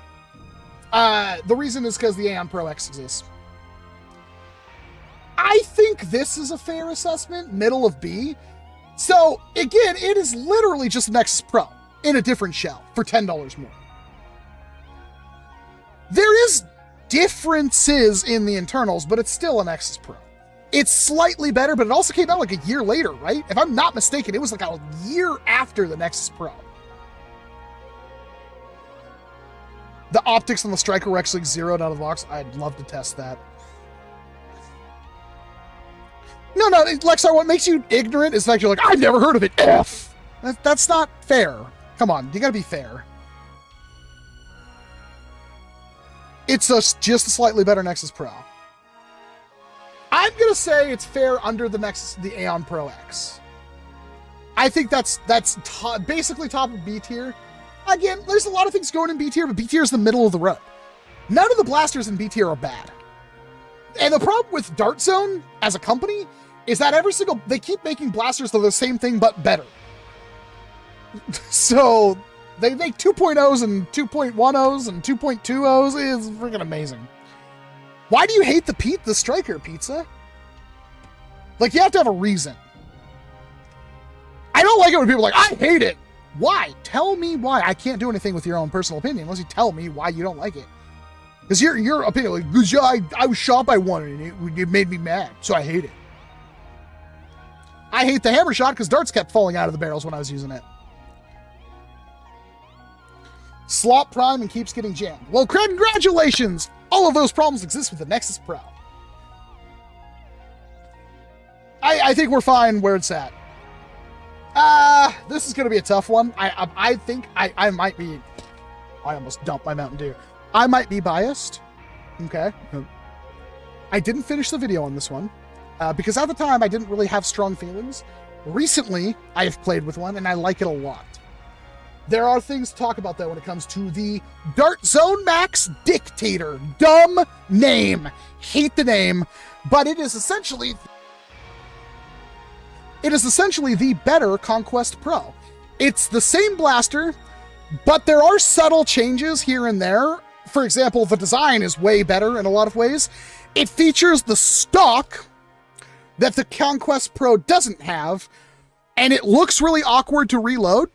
The reason is because the Aon Pro X exists. I think this is a fair assessment, middle of B. So, again, it is literally just a Nexus Pro in a different shell for $10 more. There is differences in the internals, but it's still a Nexus Pro. It's slightly better, but it also came out like a year later, right? If I'm not mistaken, it was like a year after the Nexus Pro. The optics on the Striker were actually zeroed out of the box. I'd love to test that. No, Lexar, what makes you ignorant is the fact you're like, I've never heard of it. F. That's not fair. Come on, you gotta be fair. It's just a slightly better Nexus Pro. I'm gonna say it's fair under the Aon Pro X. I think that's basically top of B tier. Again, there's a lot of things going in B tier, but B tier is the middle of the road. None of the blasters in B tier are bad. And the problem with Dart Zone as a company is that they keep making blasters that are the same thing but better. So they make 2.0s and 2.10s and 2.20s. It's freaking amazing. Why do you hate the Striker, Pizza? Like, you have to have a reason. I don't like it when people are like, I hate it. Why? Tell me why. I can't do anything with your own personal opinion unless you tell me why you don't like it. Because your opinion, like, I was shot by one and it made me mad, so I hate it. I hate the hammer shot because darts kept falling out of the barrels when I was using it. Slop prime and keeps getting jammed. Well, congratulations! All of those problems exist with the Nexus Pro. I think we're fine where it's at. This is going to be a tough one. I think I might be... I almost dumped my Mountain Dew. I might be biased. Okay. I didn't finish the video on this one because at the time I didn't really have strong feelings. Recently, I have played with one and I like it a lot. There are things to talk about though when it comes to the Dart Zone Max Dictator. Dumb name. Hate the name, but it is essentially the better Conquest Pro. It's the same blaster, but there are subtle changes here and there. For example, the design is way better in a lot of ways. It features the stock that the Conquest Pro doesn't have, and it looks really awkward to reload.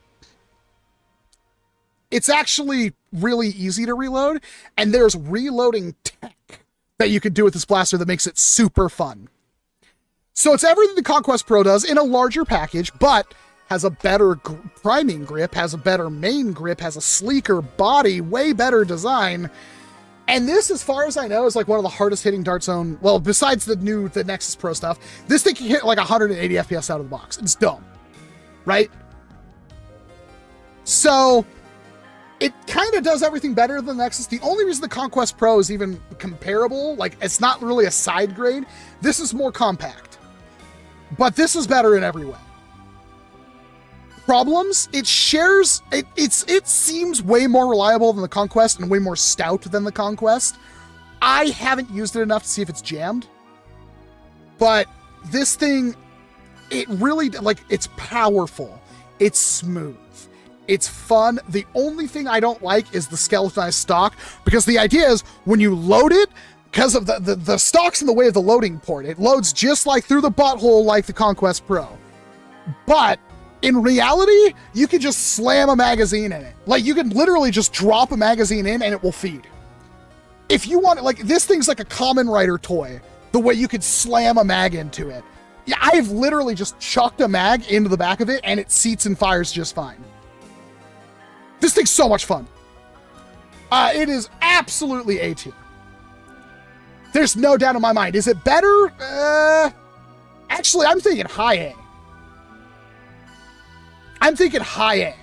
It's actually really easy to reload, and there's reloading tech that you can do with this blaster that makes it super fun. So it's everything the Conquest Pro does in a larger package, but has a better priming grip, has a better main grip, has a sleeker body, way better design. And this, as far as I know, is like one of the hardest hitting Dart Zone. Well, besides the Nexus Pro stuff, this thing can hit like 180 FPS out of the box. It's dumb, right? So it kind of does everything better than the Nexus. The only reason the Conquest Pro is even comparable, like it's not really a side grade. This is more compact, but this is better in every way. Problems, it shares, it seems way more reliable than the Conquest and way more stout than the Conquest. I haven't used it enough to see if it's jammed, but this thing, it really, like, it's powerful, it's smooth, it's fun. The only thing I don't like is the skeletonized stock, because the idea is when you load it, because of the stock's in the way of the loading port, it loads just like through the butthole like the Conquest Pro, but in reality, you can just slam a magazine in it. Like, you can literally just drop a magazine in and it will feed. If you want, like, this thing's like a Kamen Rider toy, the way you could slam a mag into it. Yeah, I've literally just chucked a mag into the back of it and it seats and fires just fine. This thing's so much fun. It is absolutely A tier. There's no doubt in my mind. Is it better? Actually, I'm thinking high A. I'm thinking high A.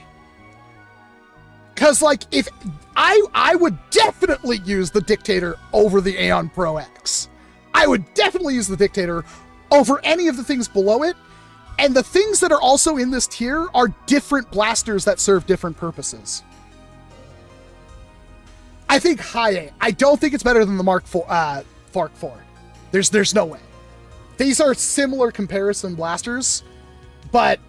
Because, like, if I would definitely use the Dictator over the Aon Pro X. I would definitely use the Dictator over any of the things below it. And the things that are also in this tier are different blasters that serve different purposes. I think high A. I don't think it's better than the Mark IV. There's no way. These are similar comparison blasters, but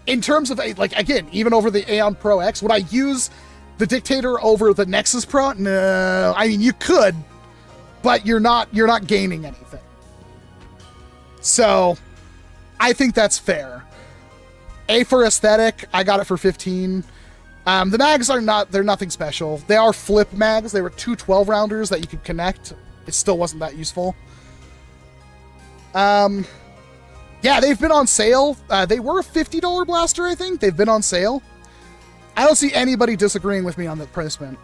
in terms of, like, again, even over the Aon Pro X, would I use the Dictator over the Nexus Pro? No. I mean, you could, but you're not gaining anything. So I think that's fair. A for aesthetic, I got it for 15. The mags they're nothing special. They are flip mags. They were two 12-rounders that you could connect. It still wasn't that useful. Yeah, they've been on sale. They were a $50 blaster, I think. They've been on sale. I don't see anybody disagreeing with me on the pricement.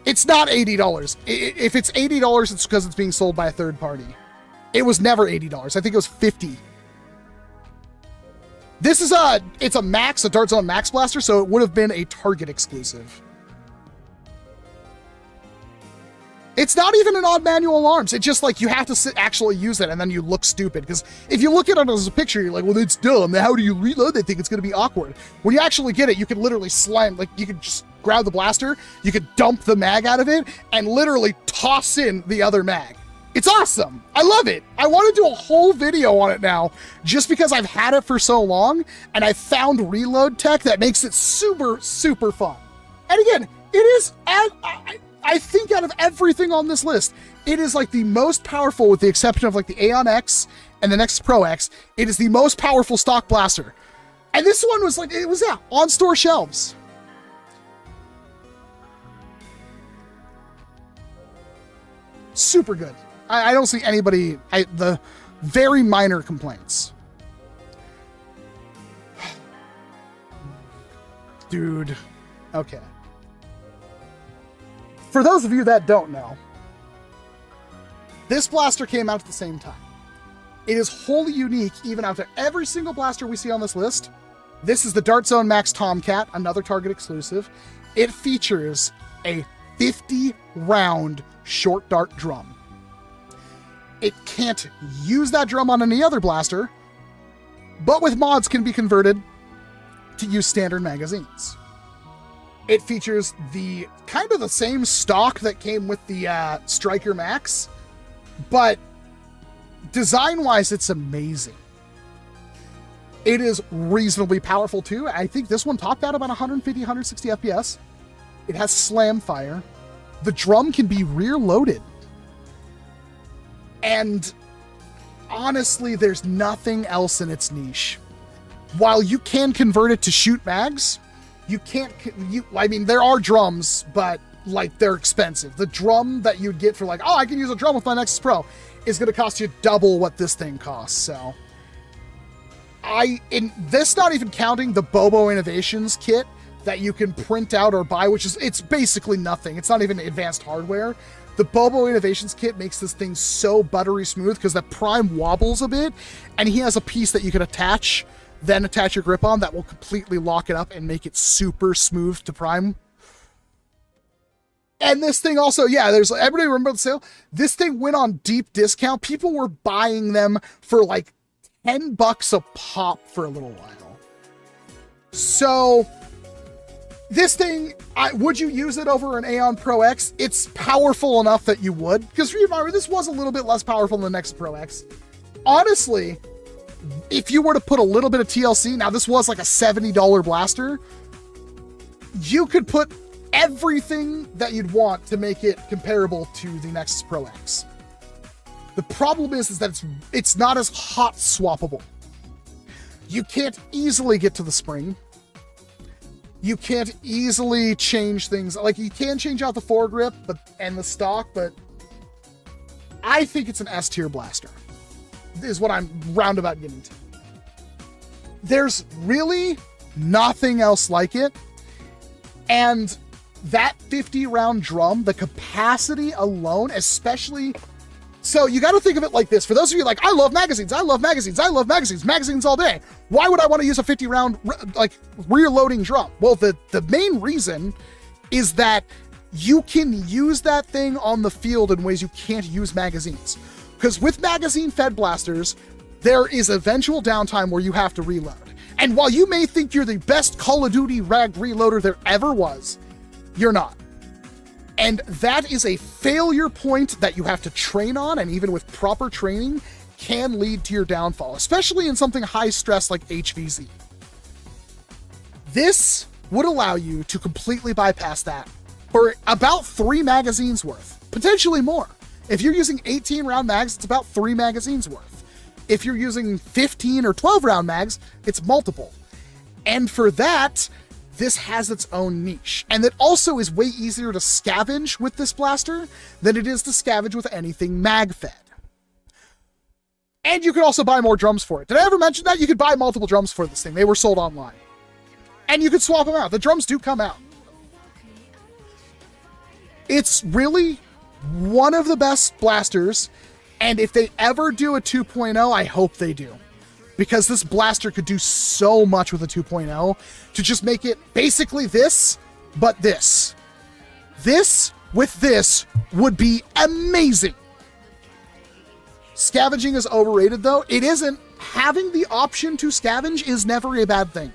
It's not $80. If it's $80, it's because it's being sold by a third party. It was never $80. I think it was $50. This is it's a Dart Zone Max blaster, so it would have been a Target exclusive. It's not even an odd manual arms. It's just like you have to actually use it and then you look stupid. Because if you look at it as a picture, you're like, well, it's dumb. How do you reload that thing? It's going to be awkward. When you actually get it, you can literally slam, like you could just grab the blaster, you could dump the mag out of it and literally toss in the other mag. It's awesome. I love it. I want to do a whole video on it now just because I've had it for so long and I found reload tech that makes it super, super fun. And again, it is, I think out of everything on this list, it is like the most powerful, with the exception of like the Aon X and the Nexus Pro X. It is the most powerful stock blaster. And this one was like, it was, yeah, on store shelves. Super good. I don't see anybody, the very minor complaints. Dude. Okay. For those of you that don't know, This blaster came out at the same time. It is wholly unique, even out of every single blaster we see on this list. This is the Dart Zone Max Tomcat, another Target exclusive. It features a 50-round short dart drum. It can't use that drum on any other blaster, but with mods can be converted to use standard magazines. It features the kind of the same stock that came with the Striker Max, but design-wise, it's amazing. It is reasonably powerful too. I think this one topped out about 150, 160 FPS. It has slam fire. The drum can be rear-loaded. And honestly, there's nothing else in its niche. While you can convert it to shoot mags, you can't, I mean, there are drums, but like they're expensive. The drum that you'd get for like, oh, I can use a drum with my Nexus Pro is going to cost you double what this thing costs. So in this, not even counting the Bobo Innovations kit that you can print out or buy, which is, it's basically nothing. It's not even advanced hardware. The Bobo Innovations kit makes this thing so buttery smooth because the prime wobbles a bit, and he has a piece that you can attach, then attach your grip on that will completely lock it up and make it super smooth to prime. And this thing also, yeah, there's, everybody remember the sale? This thing went on deep discount. People were buying them for like $10 a pop for a little while. So this thing, would you use it over an Aon Pro X? It's powerful enough that you would, because remember, this was a little bit less powerful than the Nexus Pro X. Honestly, if you were to put a little bit of TLC, now this was like a $70 blaster, you could put everything that you'd want to make it comparable to the Nexus Pro X. The problem is that it's not as hot swappable. You can't easily get to the spring. You can't easily change things. Like, you can change out the foregrip and the stock, but I think it's an S tier blaster, is what I'm roundabout getting to. There's really nothing else like it. And that 50-round drum, the capacity alone, especially... So you got to think of it like this. For those of you like, I love magazines, I love magazines, I love magazines, magazines all day. Why would I want to use a 50-round like rear loading drum? Well, the main reason is that you can use that thing on the field in ways you can't use magazines. Because with magazine-fed blasters, there is eventual downtime where you have to reload. And while you may think you're the best Call of Duty ragged reloader there ever was, you're not. And that is a failure point that you have to train on, and even with proper training, can lead to your downfall, especially in something high stress like HVZ. This would allow you to completely bypass that for about 3 magazines worth, potentially more. If you're using 18 round mags, it's about 3 magazines worth. If you're using 15 or 12 round mags, it's multiple. And for that, this has its own niche. And it also is way easier to scavenge with this blaster than it is to scavenge with anything mag-fed. And you could also buy more drums for it. Did I ever mention that? You could buy multiple drums for this thing. They were sold online. And you could swap them out. The drums do come out. It's really one of the best blasters. And if they ever do a 2.0, I hope they do. Because this blaster could do so much with a 2.0 to just make it basically this, but this. This with this would be amazing. Scavenging is overrated though. It isn't. Having the option to scavenge is never a bad thing.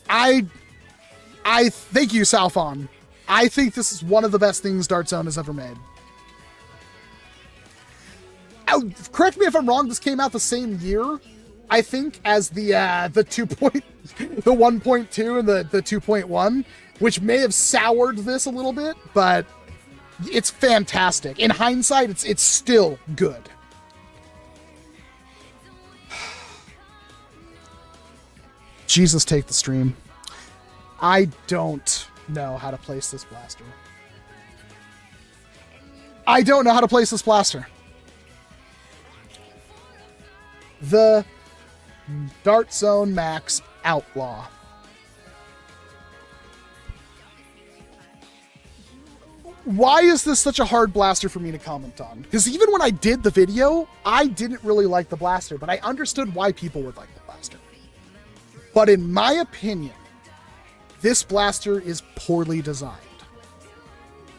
I thank you, Salfon. I think this is one of the best things Dart Zone has ever made. Correct me if I'm wrong, this came out the same year, I think, as the 1.2 and the 2.1, which may have soured this a little bit, but it's fantastic. In hindsight, it's still good. Jesus, take the stream. I don't know how to place this blaster. I don't know how to place this blaster. The Dart Zone Max Outlaw. why is this such a hard blaster for me to comment on? Because even when I did the video, I didn't really like the blaster, but I understood why people would like the blaster. But in my opinion, this blaster is poorly designed.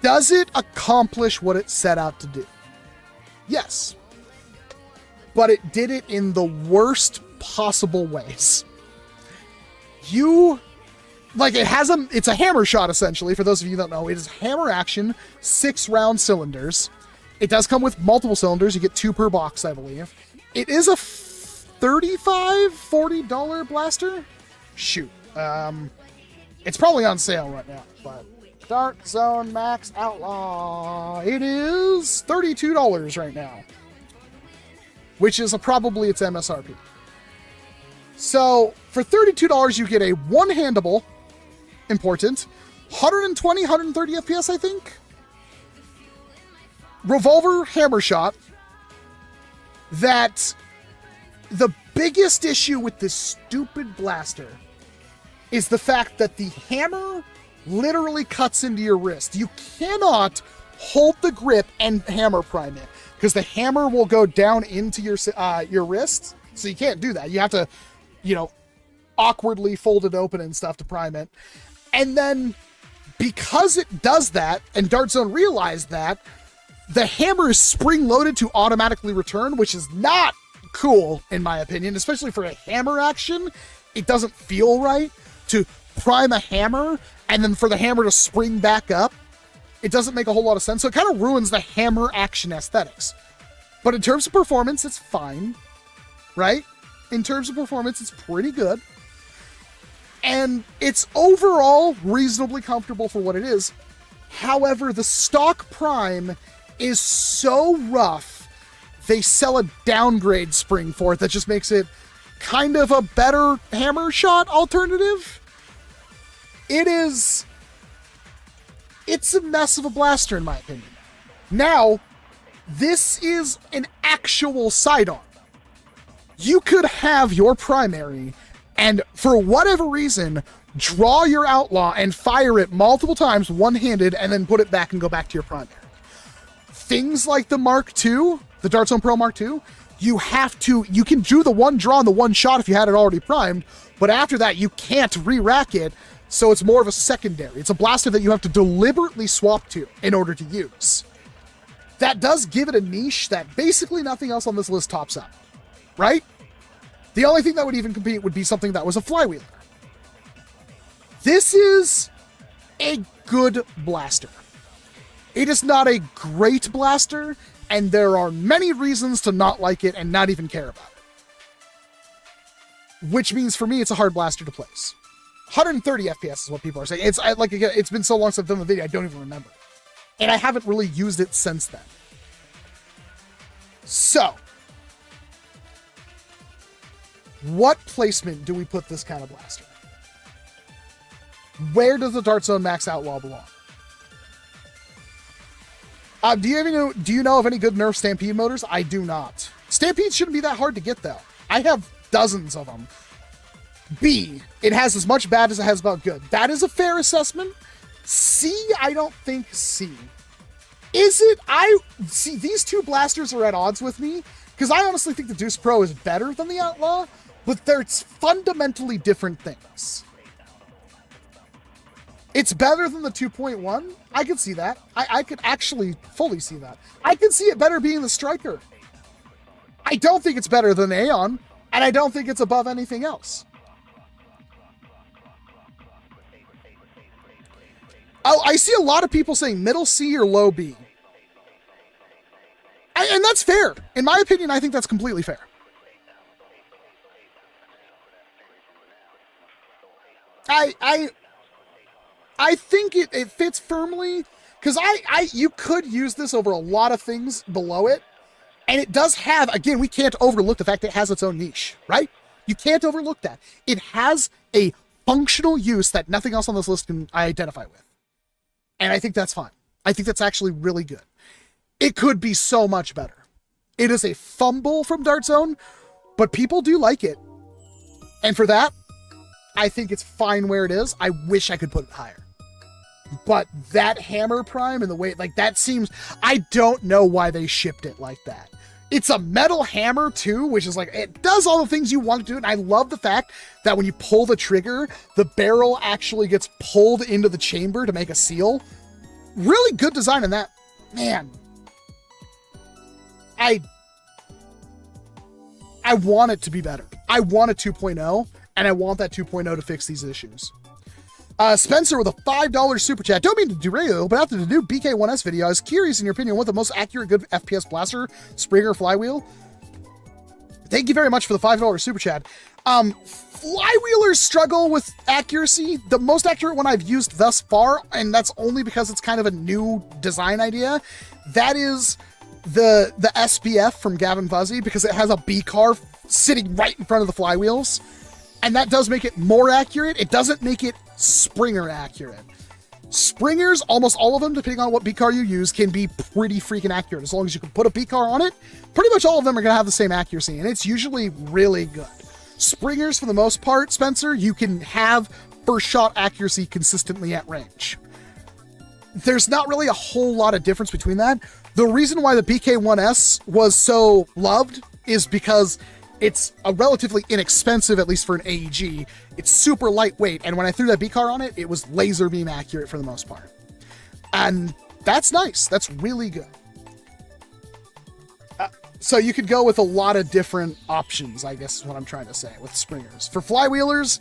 Does it accomplish what it set out to do? Yes. But it did it in the worst possible ways. It's a hammer shot, essentially. For those of you that don't know, it is hammer action, 6-round cylinders. It does come with multiple cylinders. You get 2 per box, I believe. It is a $35, $40 blaster? Shoot. It's probably on sale right now, but Dart Zone Max Outlaw. It is $32 right now, which is probably its MSRP. So for $32, you get a one-handable, important, 120, 130 FPS, I think, revolver hammer shot. That the biggest issue with this stupid blaster is the fact that the hammer literally cuts into your wrist. You cannot hold the grip and hammer prime it, because the hammer will go down into your wrist. So you can't do that. You have to, awkwardly fold it open and stuff to prime it. And then because it does that, and Dart Zone realized that, the hammer is spring-loaded to automatically return, which is not cool, in my opinion, especially for a hammer action. It doesn't feel right to prime a hammer and then for the hammer to spring back up. It doesn't make a whole lot of sense, so it kind of ruins the hammer action aesthetics. But in terms of performance, it's fine, right? In terms of performance, it's pretty good. And it's overall reasonably comfortable for what it is. However, the stock prime is so rough, they sell a downgrade spring for it that just makes it kind of a better hammer shot alternative. It's a mess of a blaster, in my opinion. Now, this is an actual sidearm. You could have your primary and, for whatever reason, draw your Outlaw and fire it multiple times one-handed and then put it back and go back to your primary. Things like the Mark II, the Dart Zone Pro Mark II, you can do the one draw and the one shot if you had it already primed, but after that you can't re-rack it, so it's more of a secondary. It's a blaster that you have to deliberately swap to in order to use. That does give it a niche that basically nothing else on this list tops up, right? The only thing that would even compete would be something that was a flywheeler. This is a good blaster. It is not a great blaster, and there are many reasons to not like it and not even care about it. Which means for me, it's a hard blaster to place. 130 FPS is what people are saying. It's been so long since I've done the video, I don't even remember. And I haven't really used it since then. So, what placement do we put this kind of blaster? Where does the Dart Zone Max Outlaw belong? Do you know of any good Nerf Stampede motors? I do not. Stampedes shouldn't be that hard to get, though. I have dozens of them. B, it has as much bad as it has about good. That is a fair assessment. C, I don't think C. Is it? See, these two blasters are at odds with me, because I honestly think the Deuce Pro is better than the Outlaw, but they're fundamentally different things. It's better than the 2.1. I could see that. I could actually fully see that. I could see it better being the Striker. I don't think it's better than Aon, and I don't think it's above anything else. Oh, I see a lot of people saying middle C or low B. And that's fair. In my opinion, I think that's completely fair. I think it fits firmly, because you could use this over a lot of things below it, and it does have, again, we can't overlook the fact that it has its own niche, right? You can't overlook that. It has a functional use that nothing else on this list can identify with. And I think that's fine. I think that's actually really good. It could be so much better. It is a fumble from Dart Zone, but people do like it. And for that, I think it's fine where it is. I wish I could put it higher. But that hammer prime and the way, like, that seems, I don't know why they shipped it like that. It's a metal hammer too, which is like, it does all the things you want to do. And I love the fact that when you pull the trigger, the barrel actually gets pulled into the chamber to make a seal. Really good design in that. Man, I want it to be better. I want a 2.0, and I want that 2.0 to fix these issues. Spencer with a $5 super chat. Don't mean to derail you, but after the new BK1S video, I was curious in your opinion what the most accurate good FPS blaster, Springer, flywheel. Thank you very much for the $5 super chat. Flywheelers struggle with accuracy. The most accurate one I've used thus far, and that's only because it's kind of a new design idea, that is the SBF from Gavin Fuzzy, because it has a B car sitting right in front of the flywheels. And that does make it more accurate. It doesn't make it Springer accurate. Springers, almost all of them, depending on what B car you use, can be pretty freaking accurate. As long as you can put a B car on it, pretty much all of them are going to have the same accuracy, and it's usually really good. Springers, for the most part, Spencer, you can have first shot accuracy consistently at range. There's not really a whole lot of difference between that. The reason why the BK1S was so loved is because it's a relatively inexpensive, at least for an AEG. It's super lightweight, and when I threw that B-car on it, it was laser beam accurate for the most part. And that's nice. That's really good. So you could go with a lot of different options, I guess is what I'm trying to say, with Springers. For flywheelers,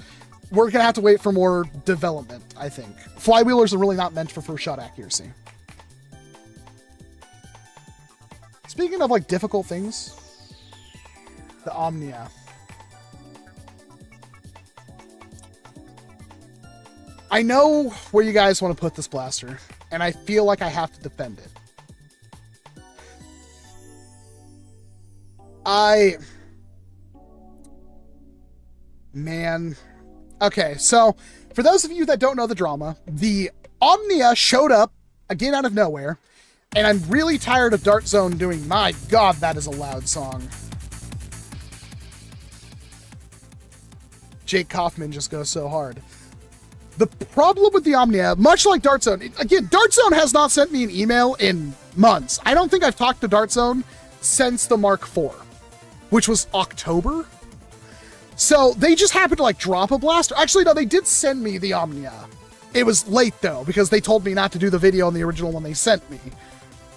we're going to have to wait for more development, I think. Flywheelers are really not meant for first shot accuracy. Speaking of, like, difficult things, the Omnia. I know where you guys want to put this blaster, and I feel like I have to defend it. Man. Okay, so, for those of you that don't know the drama, the Omnia showed up, again out of nowhere, and I'm really tired of Dart Zone doing, my god, that is a loud song. Jake Kaufman just goes so hard. The problem with the Omnia, much like Dart Zone, again, Dart Zone has not sent me an email in months. I don't think I've talked to Dart Zone since the Mark IV, which was October. So they just happened to, like, drop a blaster. Actually, no, they did send me the Omnia. It was late, though, because they told me not to do the video on the original one they sent me.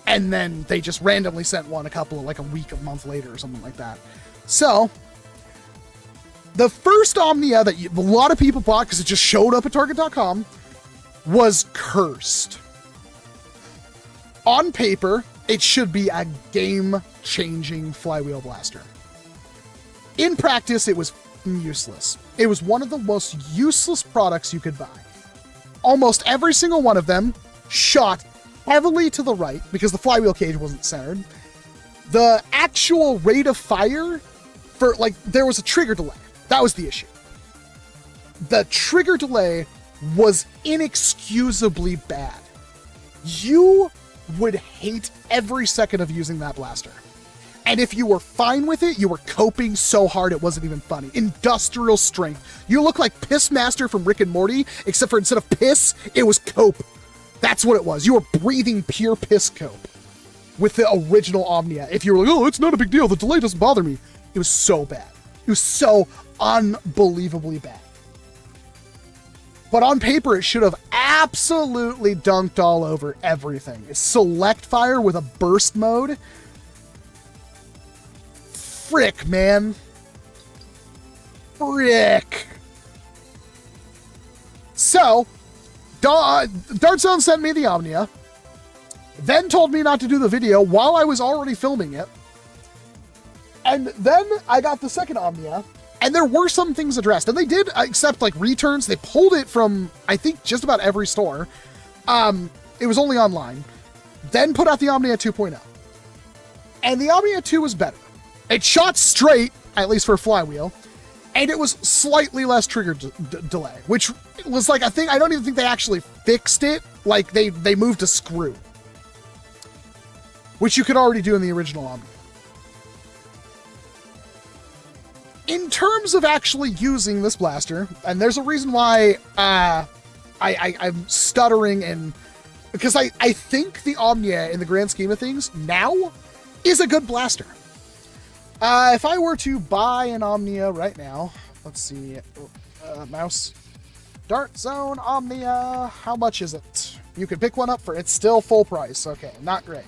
And then they just randomly sent one a week, a month later or something like that. So the first Omnia that a lot of people bought because it just showed up at Target.com was cursed. On paper, it should be a game-changing flywheel blaster. In practice, it was useless. It was one of the most useless products you could buy. Almost every single one of them shot heavily to the right because the flywheel cage wasn't centered. The actual rate of fire for, like, there was a trigger delay. That was the issue. The trigger delay was inexcusably bad. You would hate every second of using that blaster. And if you were fine with it, you were coping so hard it wasn't even funny. Industrial strength. You look like Piss Master from Rick and Morty, except for instead of piss, it was cope. That's what it was. You were breathing pure piss cope with the original Omnia. If you were like, oh, it's not a big deal, the delay doesn't bother me. It was so bad. It was so unbelievably bad. But on paper, it should have absolutely dunked all over everything. It's select fire with a burst mode. Frick, man. Frick. So, Dart Zone sent me the Omnia, then told me not to do the video while I was already filming it. And then I got the second Omnia, and there were some things addressed. And they did accept, like, returns. They pulled it from, I think, just about every store. It was only online. Then put out the Omnia 2.0. And the Omnia 2 was better. It shot straight, at least for a flywheel, and it was slightly less trigger delay, which was like, I don't even think they actually fixed it. Like, they moved a screw, which you could already do in the original Omnia. In terms of actually using this blaster, and there's a reason why I I'm stuttering, and because I think the Omnia, in the grand scheme of things, now is a good blaster. If I were to buy an Omnia right now, let's see, mouse, Dart Zone Omnia, how much is it? You can pick one up for, it's still full price. Okay, not great.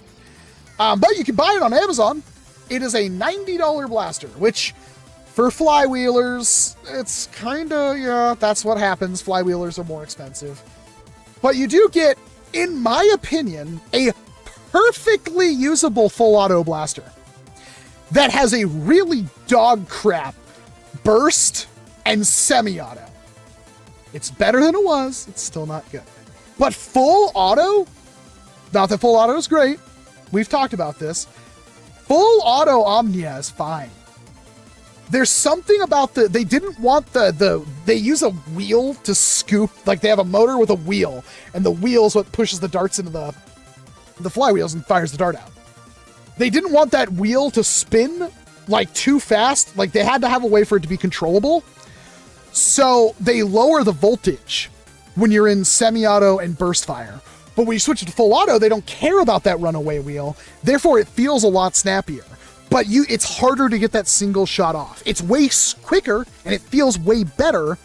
But you can buy it on Amazon. It is a $90 blaster, which for flywheelers, it's kind of, yeah, that's what happens. Flywheelers are more expensive. But you do get, in my opinion, a perfectly usable full auto blaster that has a really dog crap burst and semi-auto. It's better than it was. It's still not good. But full auto, not that full auto is great. We've talked about this. Full auto Omnia is fine. There's something about they didn't want they use a wheel to scoop, like they have a motor with a wheel, and the wheel is what pushes the darts into the flywheels and fires the dart out. They didn't want that wheel to spin like too fast, like they had to have a way for it to be controllable. So they lower the voltage when you're in semi-auto and burst fire. But when you switch it to full auto, they don't care about that runaway wheel. Therefore, it feels a lot snappier. But it's harder to get that single shot off. It's way quicker, and it feels way better,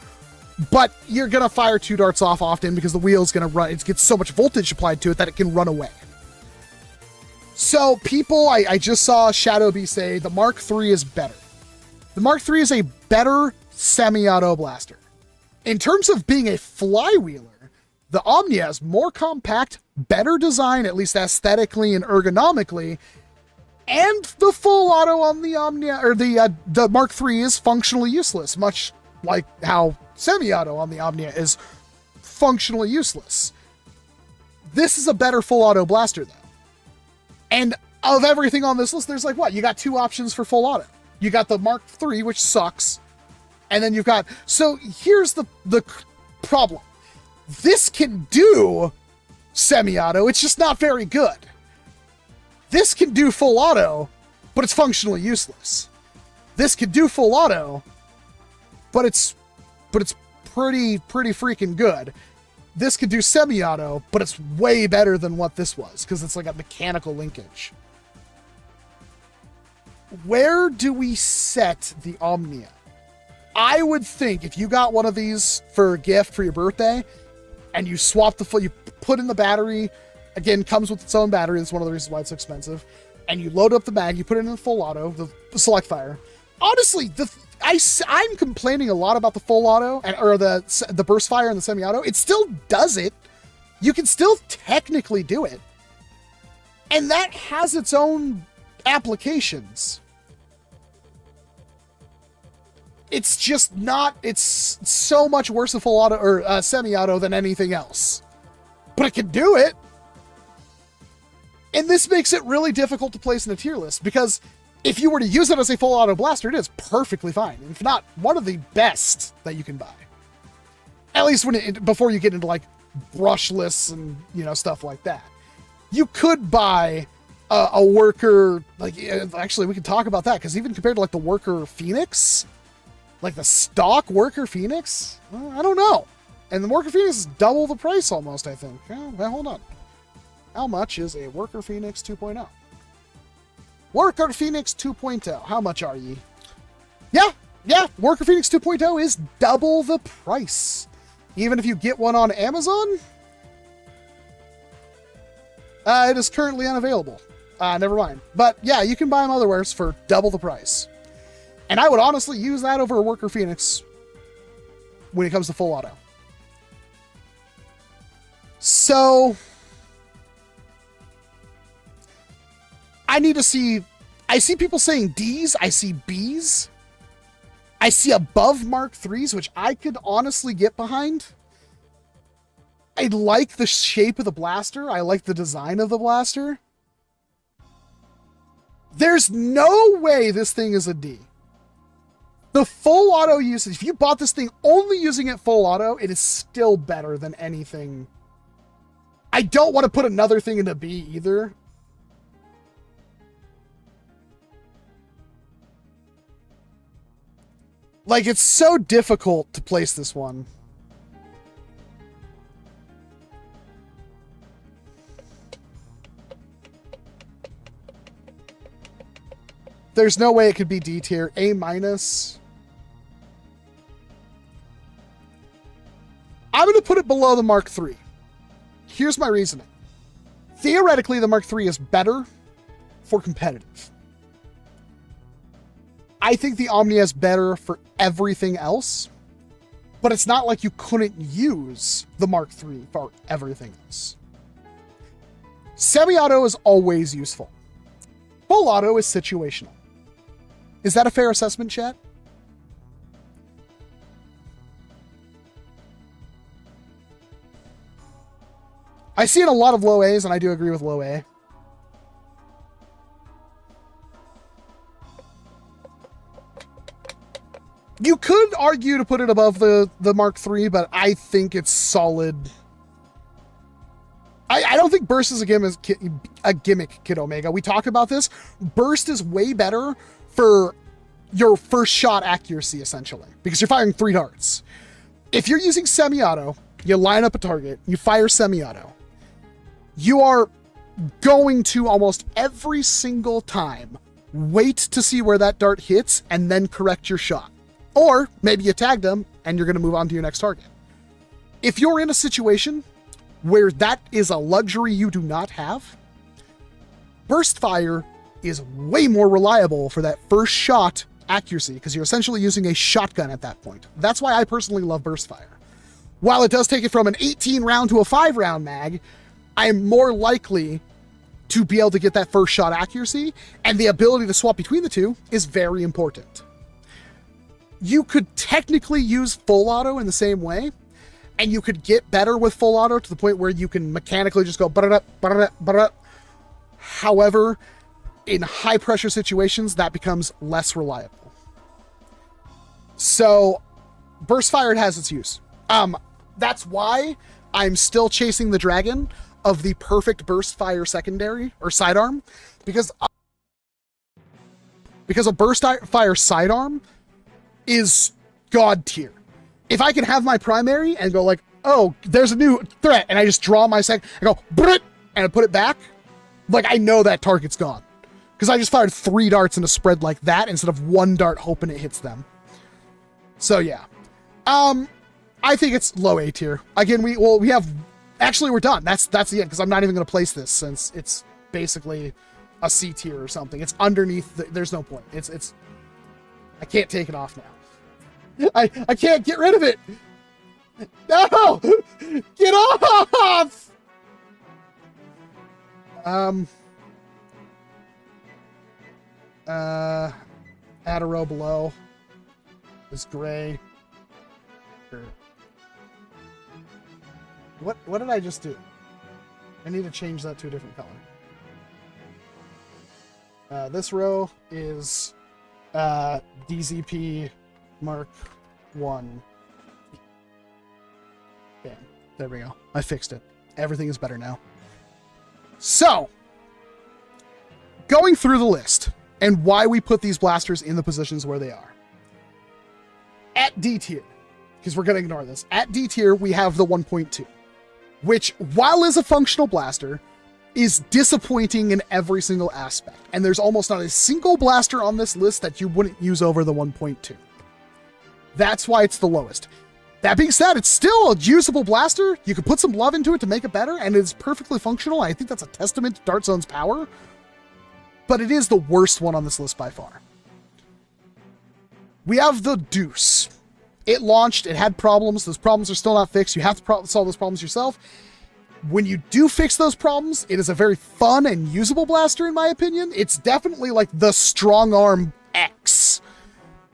but you're going to fire 2 darts off often because the wheel's going to run. It gets so much voltage applied to it that it can run away. So people, I just saw Shadowbee say the Mark III is better. The Mark III is a better semi-auto blaster. In terms of being a flywheeler, the Omnia is more compact, better design, at least aesthetically and ergonomically, and the full auto on the Omnia, or the Mark III, is functionally useless, much like how semi-auto on the Omnia is functionally useless. This is a better full auto blaster, though. And of everything on this list, there's like, what? You got 2 options for full auto. You got the Mark III, which sucks, and then you've got... So here's the problem. This can do semi-auto, it's just not very good. This can do full auto, but it's functionally useless. This can do full auto, but it's pretty freaking good. This could do semi-auto, but it's way better than what this was, because it's like a mechanical linkage. Where do we set the Omnia? I would think if you got one of these for a gift for your birthday, and you swap you put in the battery, again, comes with its own battery, that's one of the reasons why it's so expensive, and you load up the mag, you put it in the full auto, the select fire. Honestly, I'm complaining a lot about the full auto, or the burst fire and the semi-auto. It still does it. You can still technically do it. And that has its own applications. It's just not, it's so much worse than full auto or semi-auto than anything else. But it can do it. And this makes it really difficult to place in a tier list, because if you were to use it as a full auto blaster, it is perfectly fine. If not, one of the best that you can buy. At least before you get into like brushless and, stuff like that. You could buy a worker, like, actually we can talk about that, because even compared to like the worker Phoenix, like the stock worker Phoenix, I don't know. And the worker Phoenix is double the price almost, I think. Well, hold on. How much is a worker Phoenix 2.0? Worker Phoenix 2.0. How much are ye? Yeah. Worker Phoenix 2.0 is double the price. Even if you get one on Amazon, it is currently unavailable. Never mind. But yeah, you can buy them otherwhere for double the price. And I would honestly use that over a Worker Phoenix when it comes to full auto. So I see people saying D's, I see B's. I see above Mark IIIs, which I could honestly get behind. I like the shape of the blaster. I like the design of the blaster. There's no way this thing is a D. The full auto usage, if you bought this thing only using it full auto, it is still better than anything. I don't want to put another thing into B either. Like, it's so difficult to place this one. There's no way it could be D tier. A minus. I'm going to put it below the Mark III. Here's my reasoning. Theoretically, the Mark III is better for competitive. I think the Omnia is better for everything else, but it's not like you couldn't use the Mark III for everything else. Semi-auto is always useful. Full auto is situational. Is that a fair assessment, chat? I see in a lot of low A's, and I do agree with low A. You could argue to put it above the Mark III, but I think it's solid. I don't think Burst is a gimmick, Kid Omega. We talked about this. Burst is way better for your first shot accuracy, essentially, because you're firing 3 darts. If you're using semi-auto, you line up a target, you fire semi-auto, you are going to almost every single time wait to see where that dart hits and then correct your shot. Or maybe you tagged them and you're going to move on to your next target. If you're in a situation where that is a luxury you do not have, burst fire is way more reliable for that first shot accuracy because you're essentially using a shotgun at that point. That's why I personally love burst fire. While it does take it from an 18 round to a 5 round mag, I'm more likely to be able to get that first shot accuracy, and the ability to swap between the two is very important. You could technically use full auto in the same way, and you could get better with full auto to the point where you can mechanically just go ba-da-da. However, in high pressure situations, that becomes less reliable. So burst fire has its use. That's why I'm still chasing the dragon of the perfect burst fire secondary or sidearm, because a burst fire sidearm is god tier. If I can have my primary and go like, oh, there's a new threat, and I just draw my second, I go, Brit! And I put it back, like I know that target's gone. Because I just fired 3 darts in a spread like that instead of 1 dart hoping it hits them. So yeah. I think it's low A tier. Again, we have, actually we're done. That's the end, because I'm not even going to place this since it's basically a C tier or something. It's underneath, there's no point. It's, I can't take it off now. I can't get rid of it. No! Get off! Add a row below. This gray. Sure. What did I just do? I need to change that to a different color. This row is DZP Mark 1. Bam. There we go. I fixed it. Everything is better now. So, going through the list and why we put these blasters in the positions where they are. At D tier, because we're going to ignore this. At D tier, we have the 1.2, which, while is a functional blaster, is disappointing in every single aspect. And there's almost not a single blaster on this list that you wouldn't use over the 1.2. That's why it's the lowest. That being said, it's still a usable blaster. You can put some love into it to make it better, and it's perfectly functional. I think that's a testament to Dart Zone's power. But it is the worst one on this list by far. We have the Deuce. It launched, it had problems. Those problems are still not fixed. You have to solve those problems yourself. When you do fix those problems, it is a very fun and usable blaster, in my opinion. It's definitely like the Strong Arm X.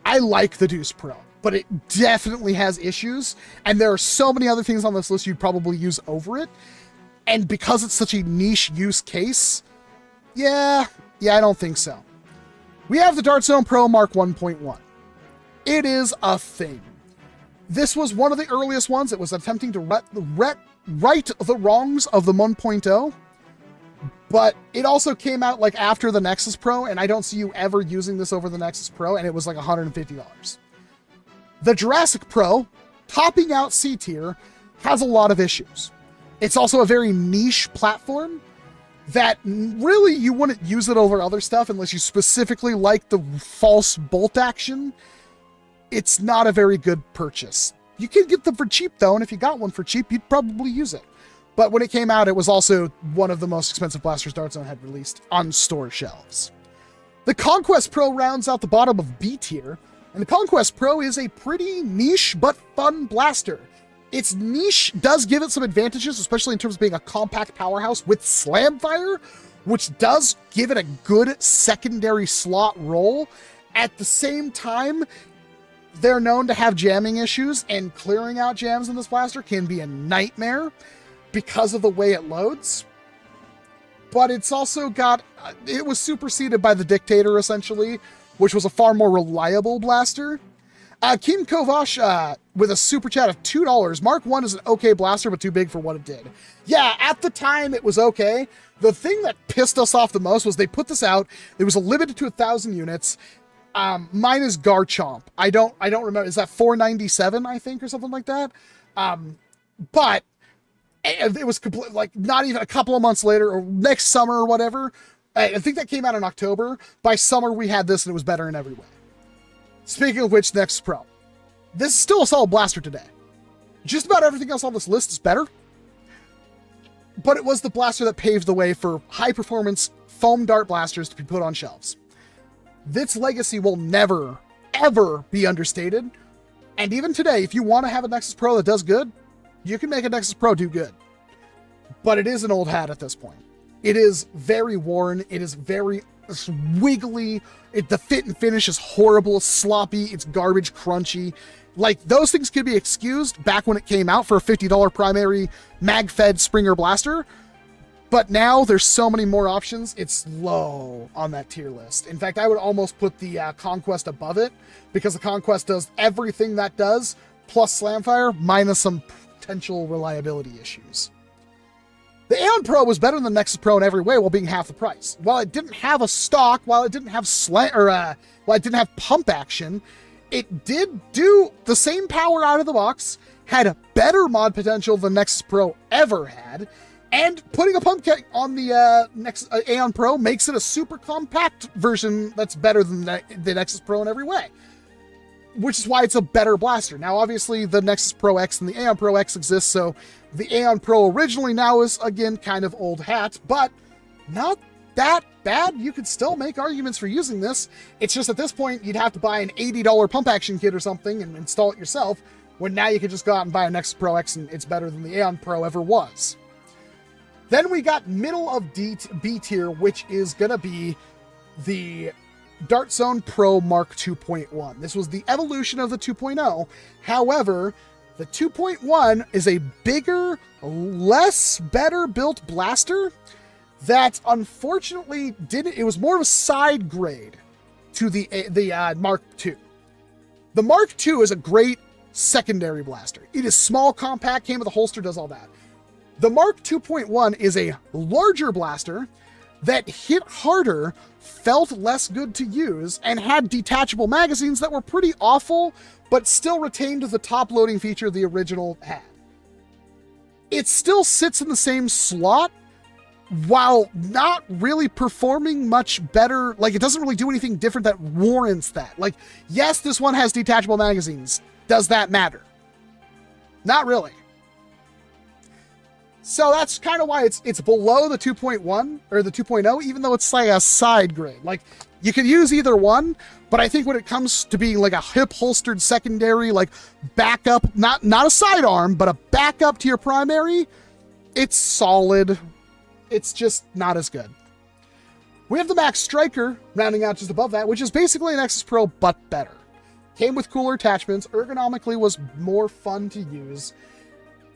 I like the Deuce Pro, but it definitely has issues. And there are so many other things on this list you'd probably use over it. And because it's such a niche use case, yeah, I don't think so. We have the Dart Zone Pro Mark 1.1. It is a thing. This was one of the earliest ones. It was attempting to right the wrongs of the 1.0, but it also came out like after the Nexus Pro, and I don't see you ever using this over the Nexus Pro, and it was like $150. The Jurassic Pro, topping out C tier, has a lot of issues. It's also a very niche platform, that really you wouldn't use it over other stuff unless you specifically like the false bolt action. It's not a very good purchase. You can get them for cheap though, and if you got one for cheap, you'd probably use it. But when it came out, it was also one of the most expensive blasters Dart Zone had released on store shelves. The Conquest Pro rounds out the bottom of B tier, and the Conquest Pro is a pretty niche but fun blaster. Its niche does give it some advantages, especially in terms of being a compact powerhouse with slam fire, which does give it a good secondary slot role. At the same time, they're known to have jamming issues, and clearing out jams in this blaster can be a nightmare because of the way it loads. But it's also got, it was superseded by the Dictator, essentially, which was a far more reliable blaster. Kim Kovash with a super chat of $2. Mark 1 is an okay blaster, but too big for what it did. Yeah, at the time it was okay. The thing that pissed us off the most was they put this out. It was limited to 1,000 units. Mine is Garchomp. I don't remember. Is that 497, I think, or something like that? But it was complete, like not even a couple of months later or next summer or whatever. I think that came out in October. By summer, we had this and it was better in every way. Speaking of which, Nexus Pro. This is still a solid blaster today. Just about everything else on this list is better. But it was the blaster that paved the way for high-performance foam dart blasters to be put on shelves. This legacy will never, ever be understated. And even today, if you want to have a Nexus Pro that does good, you can make a Nexus Pro do good. But it is an old hat at this point. It is very worn. It is very wiggly. The fit and finish is horrible, sloppy. It's garbage, crunchy. Like, those things could be excused back when it came out for a $50 primary mag-fed Springer blaster. But now there's so many more options, it's low on that tier list. In fact, I would almost put the Conquest above it, because the Conquest does everything that does, plus Slamfire, minus some potential reliability issues. The Aon Pro was better than the Nexus Pro in every way while being half the price. While it didn't have a stock, while it didn't have while it didn't have pump action, it did do the same power out of the box, had better mod potential than Nexus Pro ever had, and putting a pump kit on the Aon Pro makes it a super compact version that's better than the Nexus Pro in every way. Which is why it's a better blaster. Now, obviously, the Nexus Pro X and the Aon Pro X exist, so the Aon Pro originally now is, again, kind of old hat, but not that bad. You could still make arguments for using this. It's just at this point, you'd have to buy an $80 pump action kit or something and install it yourself, when now you could just go out and buy a Nexus Pro X and it's better than the Aon Pro ever was. Then we got middle of B tier, which is going to be the Dart Zone Pro Mark 2.1. This was the evolution of the 2.0. However, the 2.1 is a bigger, less better built blaster that unfortunately it was more of a side grade to the Mark II. The Mark II is a great secondary blaster. It is small, compact, came with a holster, does all that. The Mark 2.1 is a larger blaster that hit harder, felt less good to use, and had detachable magazines that were pretty awful, but still retained the top loading feature the original had. It still sits in the same slot, while not really performing much better. Like, it doesn't really do anything different that warrants that. Like, yes, this one has detachable magazines. Does that matter? Not really. So that's kind of why it's below the 2.1 or the 2.0, even though it's like a side grade. Like, you could use either one, but I think when it comes to being like a hip holstered secondary, like backup, not a sidearm, but a backup to your primary, it's solid. It's just not as good. We have the Max Striker rounding out just above that, which is basically an Nexus Pro, but better. Came with cooler attachments, ergonomically was more fun to use.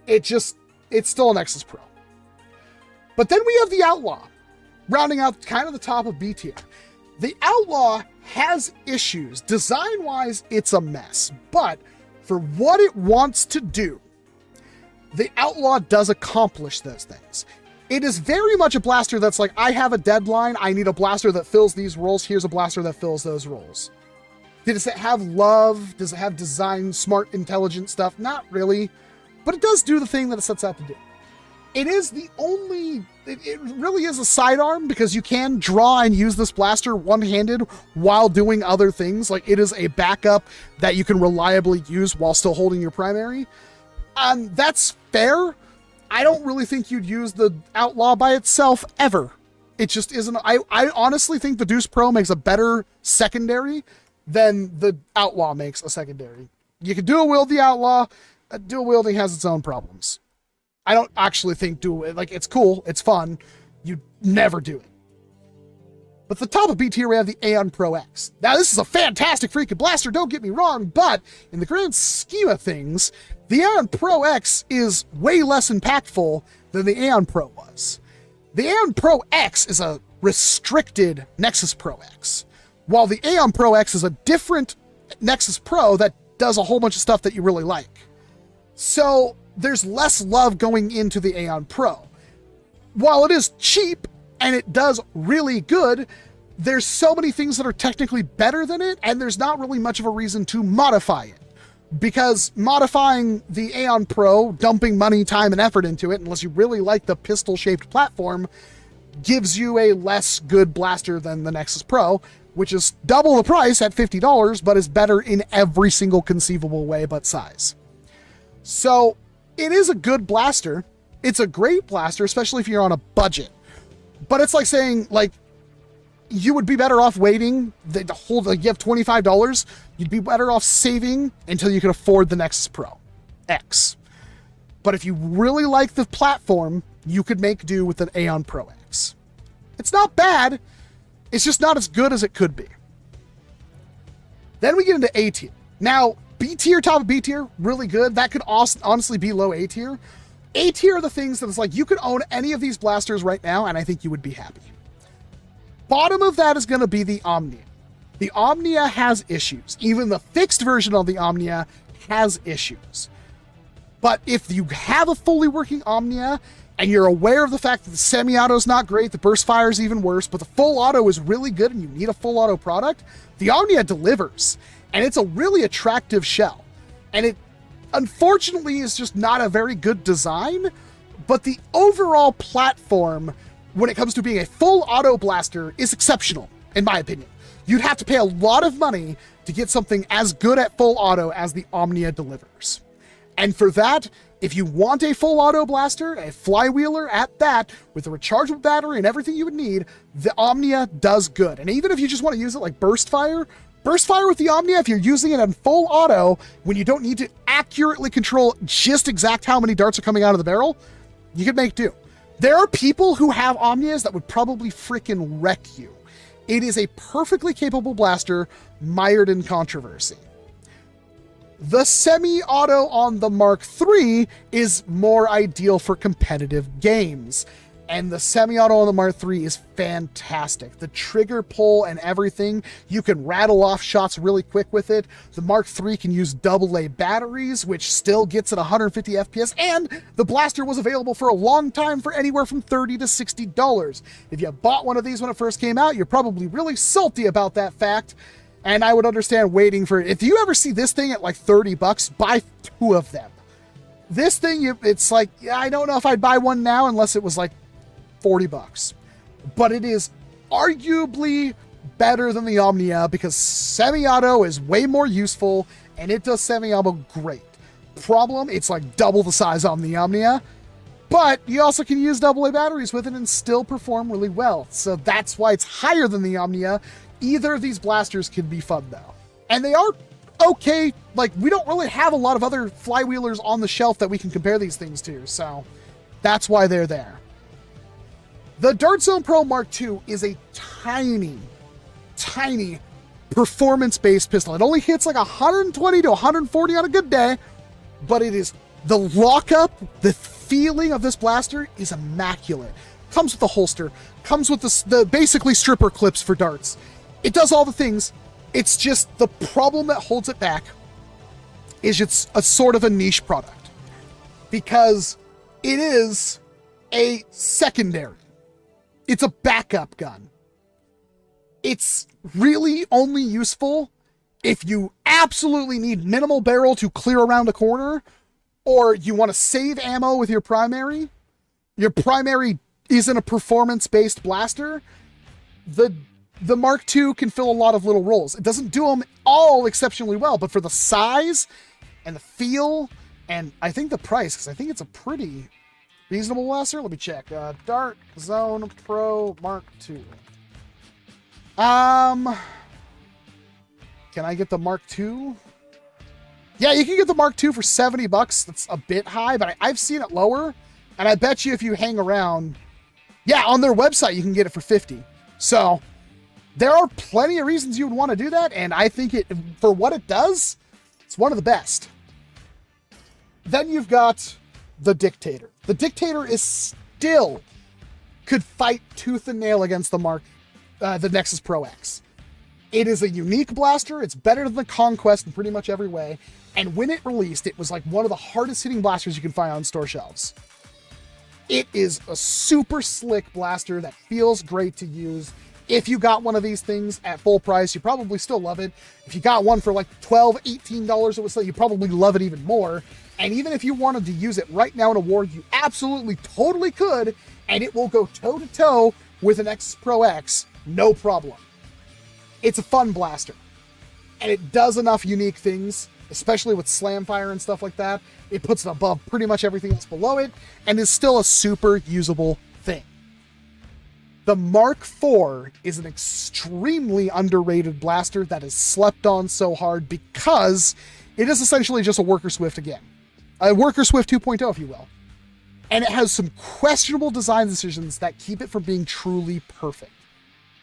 It's still a Nexus Pro. But then we have the Outlaw, rounding out kind of the top of B tier. The Outlaw has issues. Design-wise, it's a mess. But for what it wants to do, the Outlaw does accomplish those things. It is very much a blaster that's like, I have a deadline, I need a blaster that fills these roles, here's a blaster that fills those roles. Does it have love? Does it have design, smart, intelligent stuff? Not really. But it does do the thing that it sets out to do. It is the only, it really is a sidearm because you can draw and use this blaster one-handed while doing other things. Like, it is a backup that you can reliably use while still holding your primary. That's fair. I don't really think you'd use the Outlaw by itself ever. It just isn't. I honestly think the Deuce Pro makes a better secondary than the Outlaw makes a secondary. You can dual wield the Outlaw. Dual wielding has its own problems. I don't actually think it's cool, it's fun. You never do it. But the top of B tier, we have the Aon Pro X. Now, this is a fantastic freaking blaster, don't get me wrong, but in the grand scheme of things, the Aon Pro X is way less impactful than the Aon Pro was. The Aon Pro X is a restricted Nexus Pro X, while the Aon Pro X is a different Nexus Pro that does a whole bunch of stuff that you really like. So there's less love going into the Aon Pro. While it is cheap and it does really good, there's so many things that are technically better than it, and there's not really much of a reason to modify it. Because modifying the Aon Pro, dumping money, time, and effort into it, unless you really like the pistol-shaped platform, gives you a less good blaster than the Nexus Pro, which is double the price at $50, but is better in every single conceivable way but size. So it is a good blaster. It's a great blaster, especially if you're on a budget. But it's like saying, like, you would be better off waiting you have $25. You'd be better off saving until you can afford the Nexus Pro X. But if you really like the platform, you could make do with an Aon Pro X. It's not bad. It's just not as good as it could be. Then we get into A tier. Now, B tier, top of B tier, really good. That could honestly be low A tier. A tier are the things that it's like, you could own any of these blasters right now, and I think you would be happy. Bottom of that is going to be the Omnia. The Omnia has issues. Even the fixed version of the Omnia has issues. But if you have a fully working Omnia, and you're aware of the fact that the semi-auto is not great, the burst fire is even worse, but the full auto is really good and you need a full auto product, the Omnia delivers. And it's a really attractive shell. And it, unfortunately, is just not a very good design, but the overall platform, when it comes to being a full auto blaster, is exceptional, in my opinion. You'd have to pay a lot of money to get something as good at full auto as the Omnia delivers. And for that, if you want a full auto blaster, a flywheeler at that, with a rechargeable battery and everything you would need, the Omnia does good. And even if you just want to use it like burst fire with the Omnia, if you're using it in full auto, when you don't need to accurately control just exact how many darts are coming out of the barrel, you can make do. There are people who have Omnias that would probably freaking wreck you. It is a perfectly capable blaster, mired in controversy. The semi-auto on the Mark III is more ideal for competitive games. And the semi-auto on the Mark III is fantastic. The trigger pull and everything, you can rattle off shots really quick with it. The Mark III can use AA batteries, which still gets at 150 FPS, and the blaster was available for a long time for anywhere from $30 to $60. If you bought one of these when it first came out, you're probably really salty about that fact, and I would understand waiting for it. If you ever see this thing at like $30, buy 2 of them. This thing, it's like, I don't know if I'd buy one now unless it was like $40, but it is arguably better than the Omnia because semi-auto is way more useful and it does semi-auto great. Problem, it's like double the size on the Omnia, but you also can use AA batteries with it and still perform really well. So that's why it's higher than the Omnia. Either of these blasters can be fun though. And they are okay. Like, we don't really have a lot of other flywheelers on the shelf that we can compare these things to. So that's why they're there. The Dart Zone Pro Mark II is a tiny performance-based pistol. It only hits like 120 to 140 on a good day, but it is, the lockup, the feeling of this blaster is immaculate. Comes with the holster, comes with the basically stripper clips for darts. It does all the things. It's just the problem that holds it back is it's a sort of a niche product because it is a secondary. It's a backup gun. It's really only useful if you absolutely need minimal barrel to clear around a corner, or you want to save ammo with your primary, your primary isn't a performance-based blaster, the Mark II can fill a lot of little roles. It doesn't do them all exceptionally well, but for the size and the feel, and I think the price, because I think it's a pretty reasonable blaster. Let me check. Dark Zone Pro Mark II. Can I get the Mark II? Yeah, you can get the Mark II for $70. That's a bit high, but I've seen it lower. And I bet you if you hang around, yeah, on their website, you can get it for $50. So there are plenty of reasons you would want to do that. And I think it, for what it does, it's one of the best. Then you've got the Dictator. The Dictator is still could fight tooth and nail against the Nexus Pro X. It is a unique blaster. It's better than the Conquest in pretty much every way. And when it released, it was like one of the hardest hitting blasters you can find on store shelves. It is a super slick blaster that feels great to use. If you got one of these things at full price, you probably still love it. If you got one for like $12, $18, it was like you probably love it even more. And even if you wanted to use it right now in a war, you absolutely totally could, and it will go toe-to-toe with an Nexus Pro X, no problem. It's a fun blaster, and it does enough unique things, especially with slam fire and stuff like that. It puts it above pretty much everything else below it, and is still a super usable thing. The Mark IV is an extremely underrated blaster that is slept on so hard because it is essentially just a Worker Swift again. A Worker Swift 2.0, if you will. And it has some questionable design decisions that keep it from being truly perfect.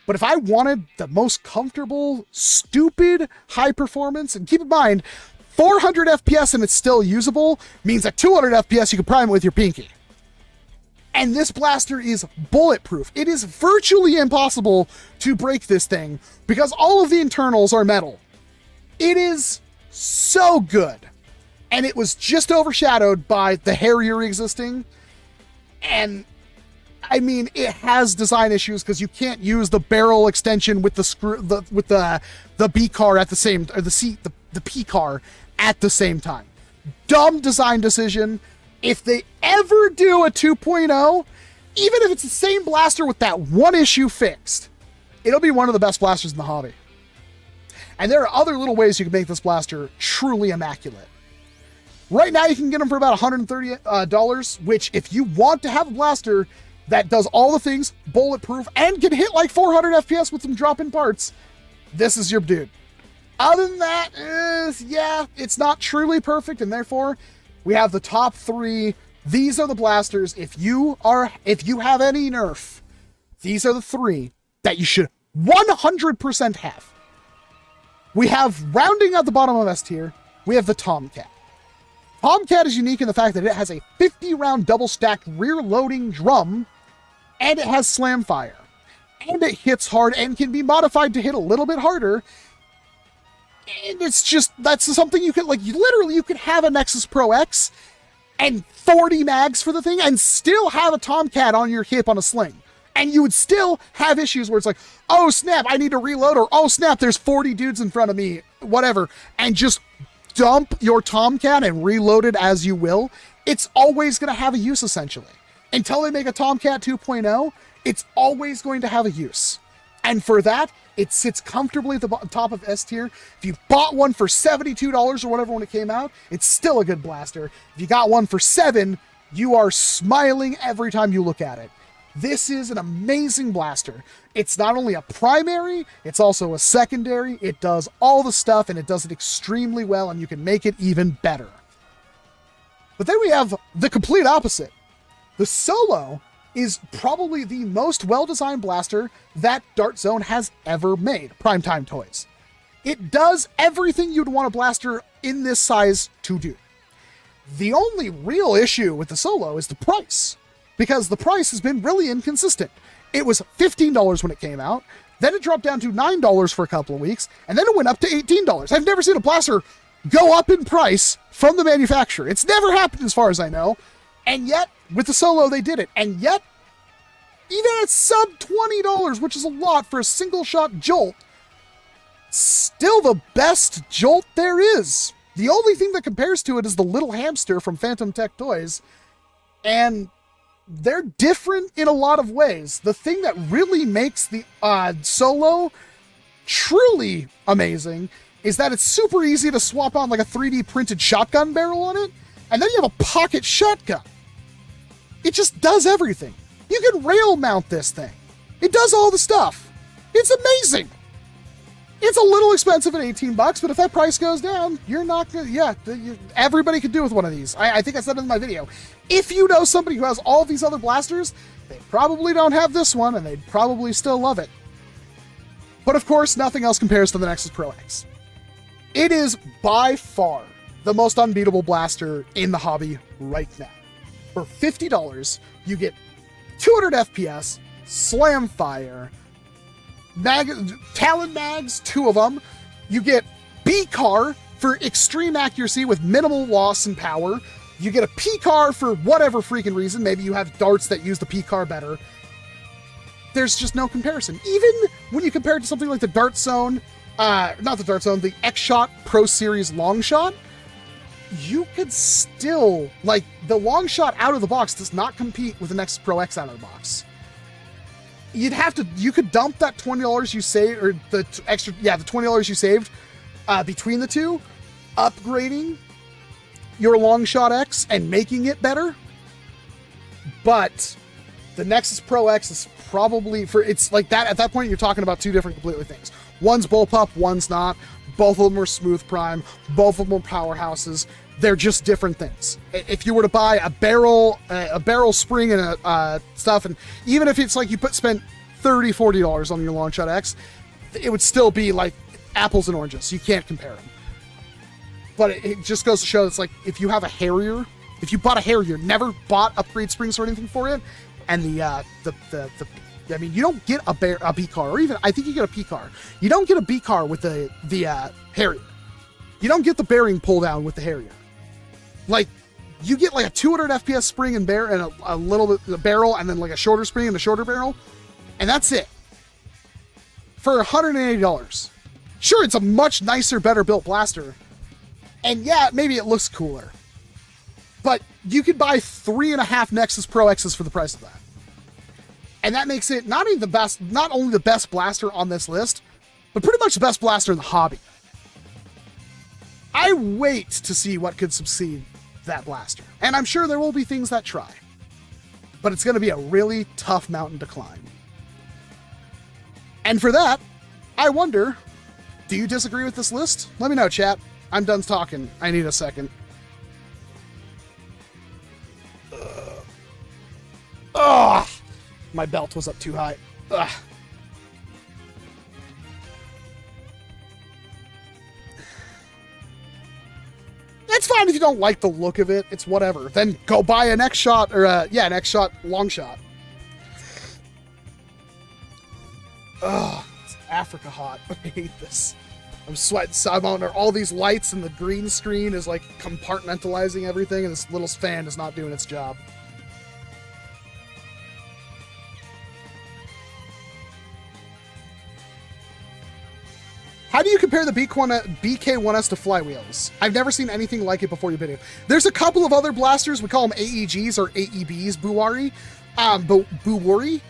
But if I wanted the most comfortable, stupid, high performance, and keep in mind, 400 FPS and it's still usable means at 200 FPS you can prime it with your pinky. And this blaster is bulletproof. It is virtually impossible to break this thing because all of the internals are metal. It is so good. And it was just overshadowed by the Harrier existing. And I mean, it has design issues because you can't use the barrel extension with the screw, with the B car at the same, or the P car at the same time. Dumb design decision. If they ever do a 2.0, even if it's the same blaster with that one issue fixed, it'll be one of the best blasters in the hobby. And there are other little ways you can make this blaster truly immaculate. Right now, you can get them for about $130, which if you want to have a blaster that does all the things, bulletproof, and can hit like 400 FPS with some drop-in parts, this is your dude. Other than that, yeah, it's not truly perfect, and therefore, we have the top three. These are the blasters. If you have any Nerf, these are the three that you should 100% have. We have, rounding out the bottom of S tier, we have the Tomcat. Tomcat is unique in the fact that it has a 50-round double-stacked rear-loading drum, and it has slam fire. And it hits hard and can be modified to hit a little bit harder. And it's just, that's something you could, like, literally, you could have a Nexus Pro X and 40 mags for the thing and still have a Tomcat on your hip on a sling. And you would still have issues where it's like, oh, snap, I need to reload, or oh, snap, there's 40 dudes in front of me, whatever. And just dump your Tomcat and reload it as you will. It's always going to have a use, essentially. Until they make a Tomcat 2.0, it's always going to have a use. And for that, it sits comfortably at the top of S tier. If you bought one for $72 or whatever when it came out, it's still a good blaster. If you got one for $7, you are smiling every time you look at it. This is an amazing blaster. It's not only a primary, it's also a secondary. It does all the stuff, and it does it extremely well, and you can make it even better. But then we have the complete opposite. The Solo is probably the most well-designed blaster that Dart Zone has ever made. Primetime Toys. It does everything you'd want a blaster in this size to do. The only real issue with the Solo is the price, because the price has been really inconsistent. It was $15 when it came out, then it dropped down to $9 for a couple of weeks, and then it went up to $18. I've never seen a blaster go up in price from the manufacturer. It's never happened as far as I know, and yet, with the Solo, they did it. And yet, even at sub $20, which is a lot for a single-shot Jolt, still the best Jolt there is. The only thing that compares to it is the little hamster from Phantom Tech Toys, and they're different in a lot of ways. The thing that really makes the Solo truly amazing is that it's super easy to swap on like a 3D printed shotgun barrel on it, and then you have a pocket shotgun. It just does everything. You can rail mount this thing. It does all the stuff. It's amazing. It's a little expensive at $18, but if that price goes down, you're not gonna, yeah, everybody could do with one of these. I think I said it in my video. If you know somebody who has all these other blasters, they probably don't have this one, and they'd probably still love it. But of course, nothing else compares to the Nexus Pro X. It is by far the most unbeatable blaster in the hobby right now. For $50, you get 200 FPS, slam fire, Talon mags, 2 of them. You get B-car for extreme accuracy with minimal loss in power. You get a P-car for whatever freaking reason. Maybe you have darts that use the P-car better. There's just no comparison. Even when you compare it to something like the Dart Zone, not the Dart Zone, the X-Shot Pro Series Long Shot, you could still, like, the Long Shot out of the box does not compete with the Nexus Pro X out of the box. You could dump that $20 you saved, or the $20 you saved between the two, upgrading your Long Shot X and making it better. But the Nexus Pro X is probably, it's like that, at that point you're talking about 2 different completely things. One's bullpup, one's not. Both of them are smooth prime. Both of them are powerhouses. They're just different things. If you were to buy a barrel spring and stuff, and even if it's like you spent $30, $40 on your Long Shot X, it would still be like apples and oranges. You can't compare them. But it just goes to show it's like if you have a Harrier, if you bought a Harrier, never bought upgrade springs or anything for it, and I mean, you don't get a B car, or even I think you get a P car. You don't get a B car with the Harrier. You don't get the bearing pull down with the Harrier. Like, you get like a 200 FPS spring and a little bit the barrel, and then like a shorter spring and a shorter barrel, and that's it. For $180. Sure, it's a much nicer, better built blaster, and yeah, maybe it looks cooler. But you could buy 3.5 Nexus Pro X's for the price of that. And that makes it not only the best blaster on this list, but pretty much the best blaster in the hobby. I wait to see what could succeed that blaster. And I'm sure there will be things that try. But it's going to be a really tough mountain to climb. And for that, I wonder, do you disagree with this list? Let me know, chat. I'm done talking. I need a second. Ugh. My belt was up too high. Ugh. It's fine if you don't like the look of it. It's whatever. Then go buy an X-Shot, or an X-Shot Long Shot. Ugh. It's Africa hot. I hate this. I'm sweating. So I'm under all these lights, and the green screen is like compartmentalizing everything, and this little fan is not doing its job. How do you compare the BK1S to flywheels? I've never seen anything like it before your video. There's a couple of other blasters. We call them AEGs or AEBs, Buwari. Buwari.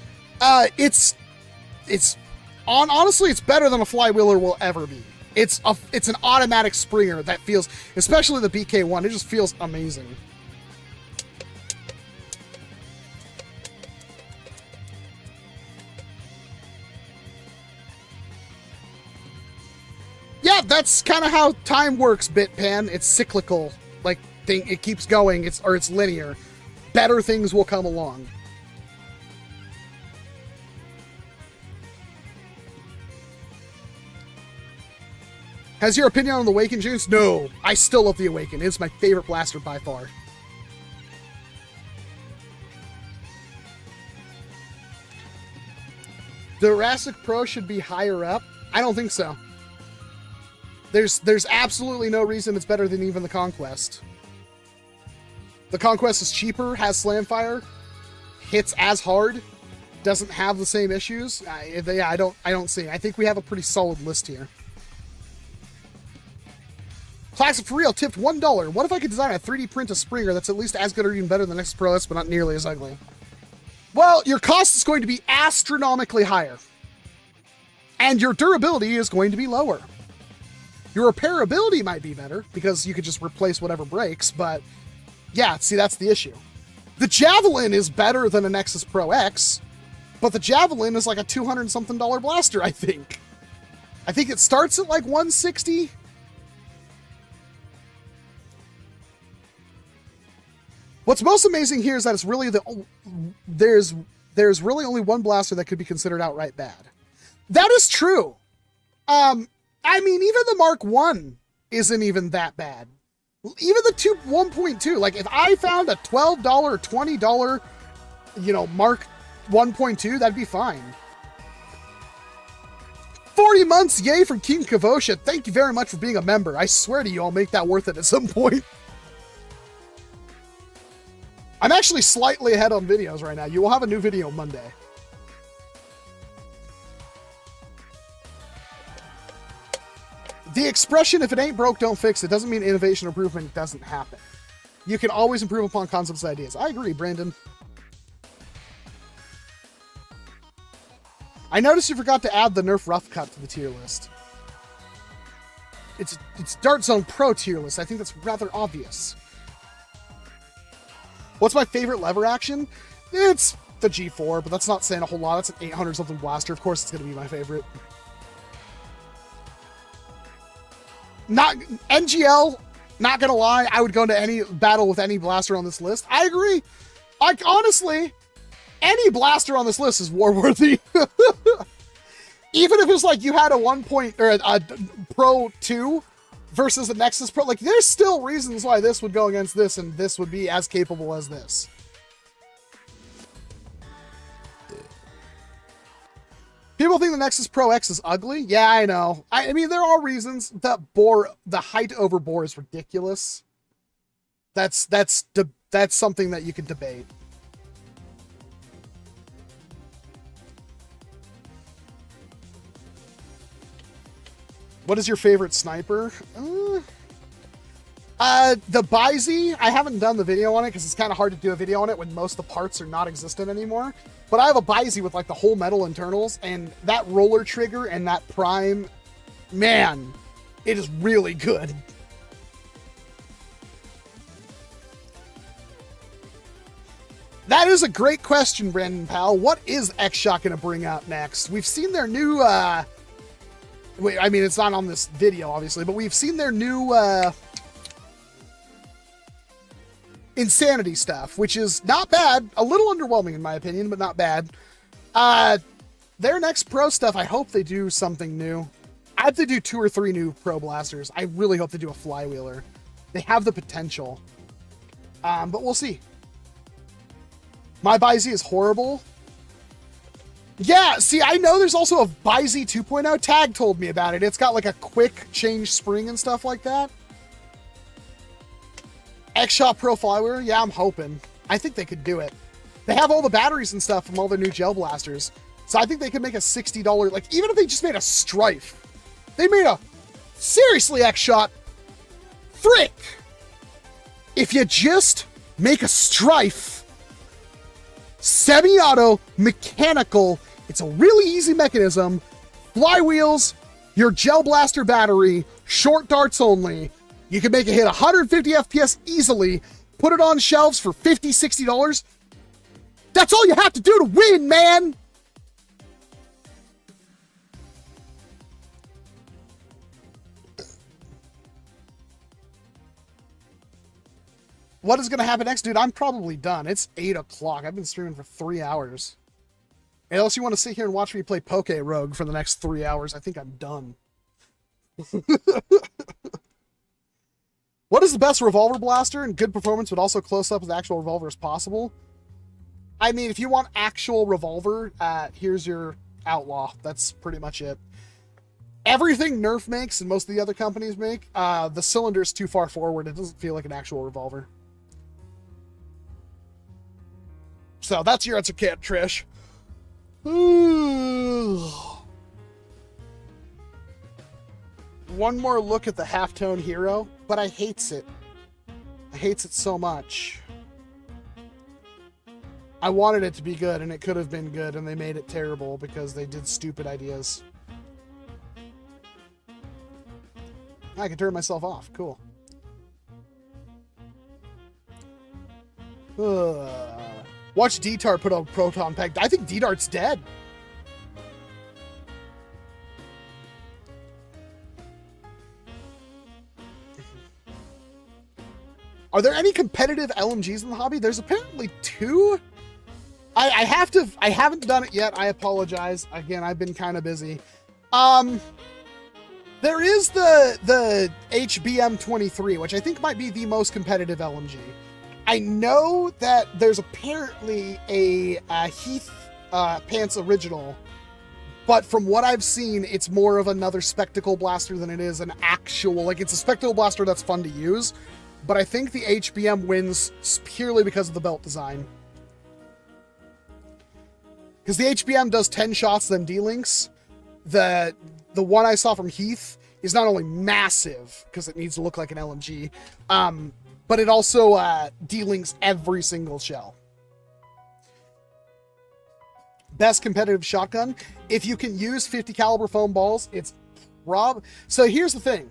Honestly, it's better than a flywheeler will ever be. It's an automatic springer that feels, especially the BK1, it just feels amazing. Yeah, that's kind of how time works, Bitpan. It's cyclical. Like, it keeps going. It's linear. Better things will come along. Has your opinion on the Awaken changed? No, I still love the Awaken. It's my favorite blaster by far. Jurassic Pro should be higher up? I don't think so. There's absolutely no reason it's better than even the Conquest. The Conquest is cheaper, has slam fire, hits as hard, doesn't have the same issues. Yeah, I don't see. I think we have a pretty solid list here. Classic for real tipped $1. What if I could design a 3D print a Springer that's at least as good or even better than the Nexus Pro S, but not nearly as ugly? Well, your cost is going to be astronomically higher. And your durability is going to be lower. Your repairability might be better because you could just replace whatever breaks, but yeah, see, that's the issue. The Javelin is better than a Nexus Pro X, but the Javelin is like a $200-something blaster, I think. I think it starts at like 160. What's most amazing here is that it's really there's really only one blaster that could be considered outright bad. That is true. I mean, even the Mark 1 isn't even that bad. Even the 1.2, like if I found a $12 or $20, you know, Mark 1.2, that'd be fine. 40 months, yay, from King Kavosha. Thank you very much for being a member. I swear to you, I'll make that worth it at some point. I'm actually slightly ahead on videos right now. You will have a new video Monday. The expression, if it ain't broke, don't fix it, doesn't mean innovation or improvement doesn't happen. You can always improve upon concepts and ideas. I agree, Brandon. I noticed you forgot to add the Nerf Rough Cut to the tier list. It's Dart Zone Pro tier list. I think that's rather obvious. What's my favorite lever action? It's the G4, but that's not saying a whole lot. That's an 800-something blaster. Of course it's going to be my favorite. Not NGL, not gonna lie, I would go into any battle with any blaster on this list. I agree. Like, honestly, any blaster on this list is war-worthy. Even if it's like you had a Pro 2 versus a Nexus Pro, like, there's still reasons why this would go against this and this would be as capable as this. People think the Nexus Pro X is ugly. Yeah, I know. I mean, there are reasons. The height over bore is ridiculous. That's something that you can debate. What is your favorite sniper? The Buzzbee. I haven't done the video on it because it's kind of hard to do a video on it when most of the parts are not existent anymore. But I have a Buzzbee with like the whole metal internals, and that roller trigger and that prime, man, it is really good. That is a great question, Brandon Powell. What is X-Shot going to bring out next? We've seen their new, wait, I mean, it's not on this video, obviously, but we've seen their new, Insanity stuff, which is not bad. A little underwhelming in my opinion, but not bad. Their next pro stuff, I hope they do something new. I hope they do 2 or 3 new pro blasters. I really hope they do a flywheeler. They have the potential. But we'll see. My Buzzbee is horrible. Yeah, see, I know there's also a Buzzbee 2.0. Tag told me about it. It's got like a quick change spring and stuff like that. X-Shot Pro Flywheeler? Yeah, I'm hoping. I think they could do it. They have all the batteries and stuff from all their new gel blasters. So I think they could make a $60, like, even if they just made a Strife. They made a, seriously, X-Shot, frick! If you just make a Strife, semi-auto, mechanical, it's a really easy mechanism, flywheels, your gel blaster battery, short darts only, you can make it hit 150 FPS easily, put it on shelves for $50, $60. That's all you have to do to win, man! What is going to happen next? Dude, I'm probably done. It's 8 o'clock. I've been streaming for 3 hours. Unless you want to sit here and watch me play Poke Rogue for the next 3 hours, I think I'm done. What is the best revolver blaster? And good performance, but also close up as actual revolver as possible. I mean, if you want actual revolver, here's your Outlaw. That's pretty much it. Everything Nerf makes and most of the other companies make, the cylinder's too far forward. It doesn't feel like an actual revolver. So that's your answer, Cat Trish. One more look at the halftone hero, but I hates it. I hates it so much. I wanted it to be good, and it could have been good, and they made it terrible because they did stupid ideas. I can turn myself off. Cool. Watch D-Tart put a proton pack. I think D-Dart's dead. Are there any competitive LMGs in the hobby? There's apparently 2. I haven't done it yet. I apologize. Again, I've been kind of busy. There is the HBM23, which I think might be the most competitive LMG. I know that there's apparently a Heath Pants original, but from what I've seen, it's more of another spectacle blaster than it is an actual, like, it's a spectacle blaster that's fun to use, but I think the HBM wins purely because of the belt design. Because the HBM does 10 shots, then D-links. The one I saw from Heath is not only massive, because it needs to look like an LMG, but it also D-links every single shell. Best competitive shotgun. If you can use 50 caliber foam balls, it's so here's the thing.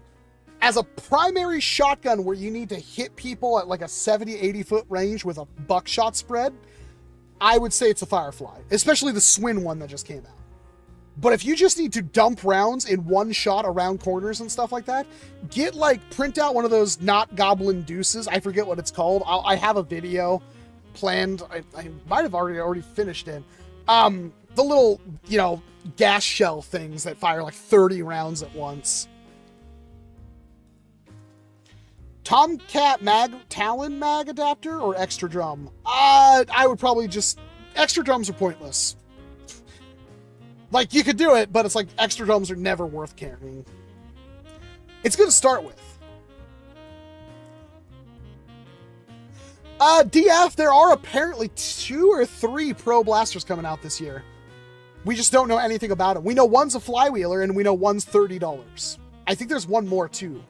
As a primary shotgun where you need to hit people at like a 70, 80 foot range with a buckshot spread, I would say it's a Firefly, especially the Swin one that just came out. But if you just need to dump rounds in one shot around corners and stuff like that, print out one of those not goblin deuces. I forget what it's called. I have a video planned. I might have already finished it. The little, gas shell things that fire like 30 rounds at once. Tomcat Talon mag adapter or extra drum? I would probably just, extra drums are pointless. Like, you could do it, but it's like extra drums are never worth carrying. It's good to start with. DF, there are apparently 2 or 3 pro blasters coming out this year. We just don't know anything about them. We know one's a flywheeler and we know one's $30. I think there's one more too.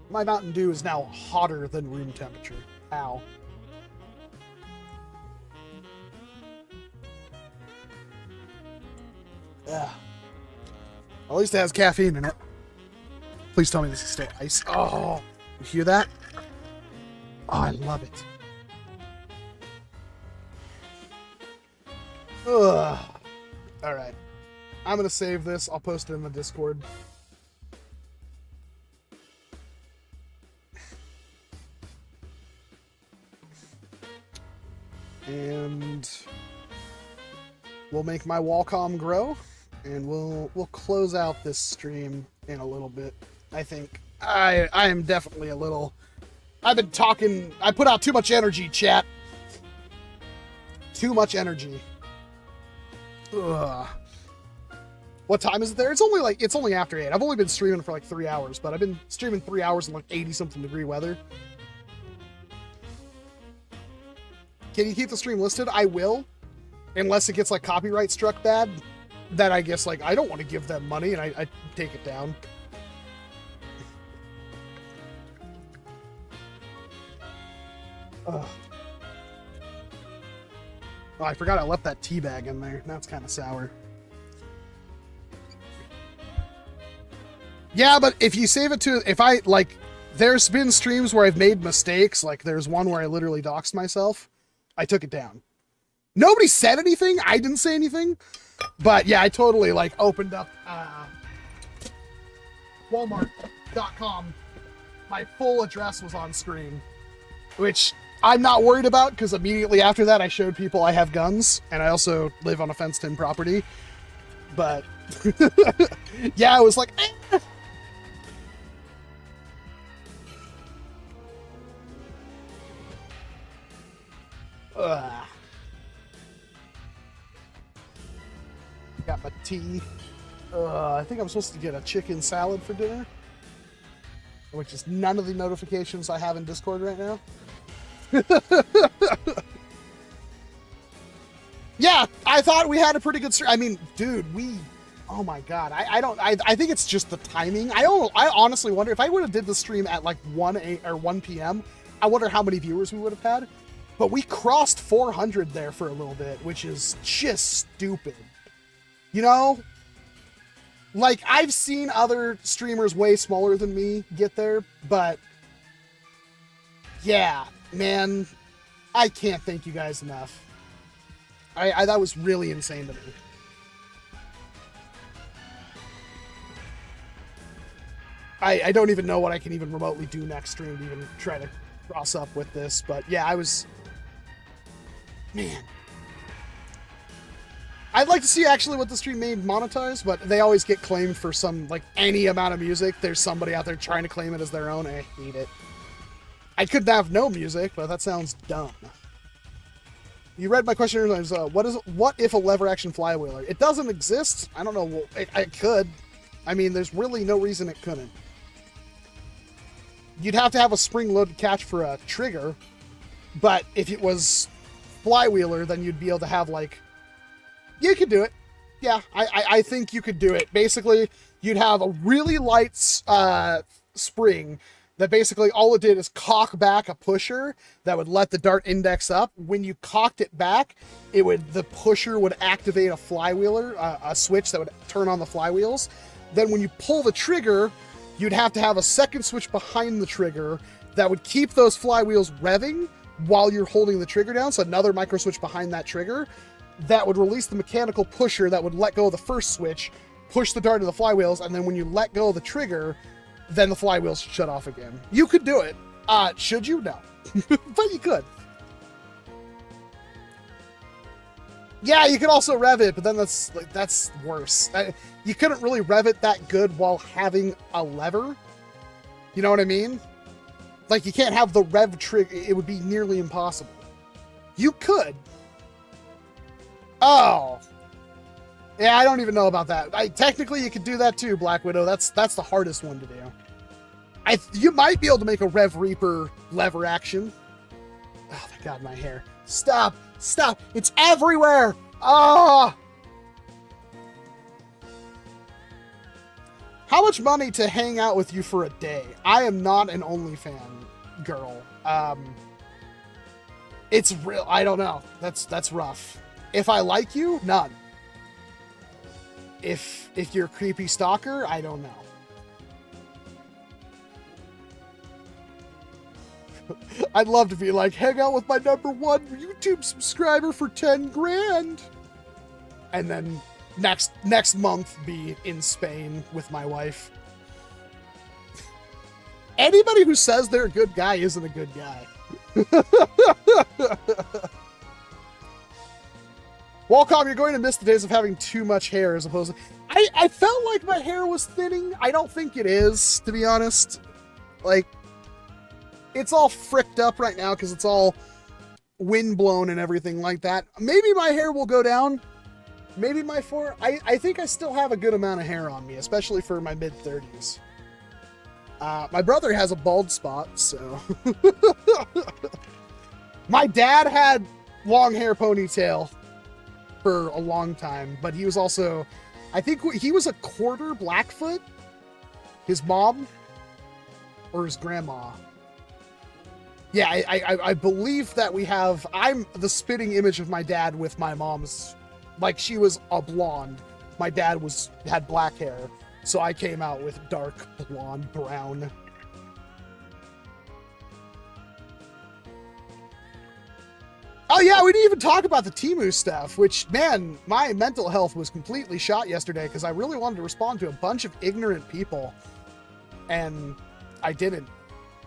My Mountain Dew is now hotter than room temperature. Ow. Yeah. At least it has caffeine in it. Please tell me this is still ice. Oh, you hear that? Oh, I love it. Ugh. All right. I'm going to save this. I'll post it in the Discord. And we'll make my Walcom grow, and we'll close out this stream in a little bit. I think I am definitely a little. I've been talking. I put out too much energy, chat. Too much energy. Ugh. What time is it there? It's only after 8. I've only been streaming for like 3 hours, but I've been streaming 3 hours in like 80-something degree weather. Can you keep the stream listed? I will. Unless it gets like copyright struck bad. Then I guess like I don't want to give them money and I take it down. Ugh. Oh, I forgot I left that tea bag in there. That's kind of sour. Yeah, but if you save it to, there's been streams where I've made mistakes. Like there's one where I literally doxed myself. I took it down. Nobody said anything. I didn't say anything. But yeah, I totally opened up Walmart.com. My full address was on screen, which I'm not worried about because immediately after that I showed people I have guns and I also live on a fenced-in property. But yeah, I was like, eh. Got my tea. I think I'm supposed to get a chicken salad for dinner, which is none of the notifications I have in Discord right now. Yeah, I thought we had a pretty good stream. I mean, dude, Oh my god, I think it's just the timing. I honestly wonder if I would have did the stream at like 1 p.m. I wonder how many viewers we would have had. But we crossed 400 there for a little bit, which is just stupid. You know? Like, I've seen other streamers way smaller than me get there, but yeah, man, I can't thank you guys enough. That was really insane to me. I don't even know what I can even remotely do next stream to even try to cross up with this, but yeah, I was... Man. I'd like to see actually what the stream made monetized, but they always get claimed for some, like, any amount of music. There's somebody out there trying to claim it as their own. I hate it. I could have no music, but that sounds dumb. You read my question earlier. What if a lever action flywheeler? It doesn't exist. I don't know. Well, it could. I mean, there's really no reason it couldn't. You'd have to have a spring-loaded catch for a trigger, but if it was flywheeler, then you'd be able to have, like... You could do it. Yeah, I think you could do it. Basically, you'd have a really light spring that basically all it did is cock back a pusher that would let the dart index up. When you cocked it back, the pusher would activate a flywheeler, a switch that would turn on the flywheels. Then when you pull the trigger, you'd have to have a second switch behind the trigger that would keep those flywheels revving while you're holding the trigger down. So another micro switch behind that trigger that would release the mechanical pusher that would let go of the first switch, push the dart to the flywheels, and then when you let go of the trigger, then the flywheels shut off again. You could do it. Should you? No. But you could. Yeah, you could also rev it, but then that's worse. You couldn't really rev it that good while having a lever. You know what I mean? Like, you can't have the rev trigger. It would be nearly impossible. You could. Oh. Yeah, I don't even know about that. Technically, you could do that too, Black Widow. That's the hardest one to do. You might be able to make a Rev Reaper lever action. Oh, my God, my hair. Stop. Stop. It's everywhere. Ah. How much money to hang out with you for a day? I am not an OnlyFan girl. It's real. I don't know. That's rough. If I like you, none. If you're a creepy stalker, I don't know. I'd love to be like, hang out with my #1 YouTube subscriber for 10 grand. And then next month be in Spain with my wife. Anybody who says they're a good guy isn't a good guy. Walcom, you're going to miss the days of having too much hair as opposed to... I felt like my hair was thinning. I don't think it is, to be honest. Like, it's all fricked up right now because it's all windblown and everything like that. Maybe my hair will go down. Maybe my I think I still have a good amount of hair on me, especially for my mid-30s. My brother has a bald spot, so... My dad had long hair ponytail for a long time, but he was also, I think he was a quarter Blackfoot. His mom or his grandma. Yeah, I believe that I'm the spitting image of my dad with my mom's, like, she was a blonde. My dad had black hair, so I came out with dark blonde brown. Oh yeah, we didn't even talk about the Temu stuff, which, man, my mental health was completely shot yesterday because I really wanted to respond to a bunch of ignorant people, and I didn't.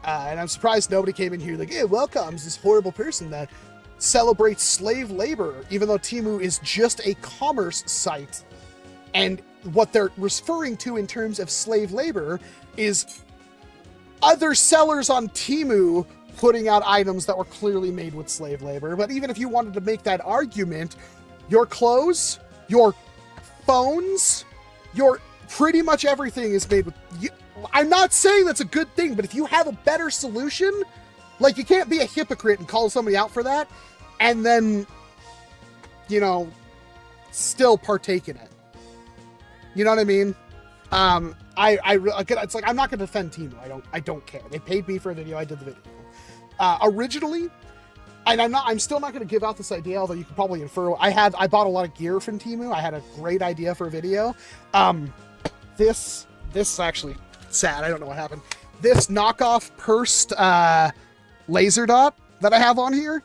And I'm surprised nobody came in here like, hey, Welcom's this horrible person that celebrates slave labor, even though Temu is just a commerce site. And what they're referring to in terms of slave labor is other sellers on Temu putting out items that were clearly made with slave labor. But even if you wanted to make that argument, your clothes, your phones, your pretty much everything is made with... I'm not saying that's a good thing, but if you have a better solution, like, you can't be a hypocrite and call somebody out for that and then, you know, still partake in it. You know what I mean? It's like, I'm not going to defend Temu. I don't care. They paid me for a video. I did the video. Originally, and I'm still not going to give out this idea, although you can probably infer. I bought a lot of gear from Temu. I had a great idea for a video. This is actually sad. I don't know what happened. This knockoff pursed laser dot that I have on here,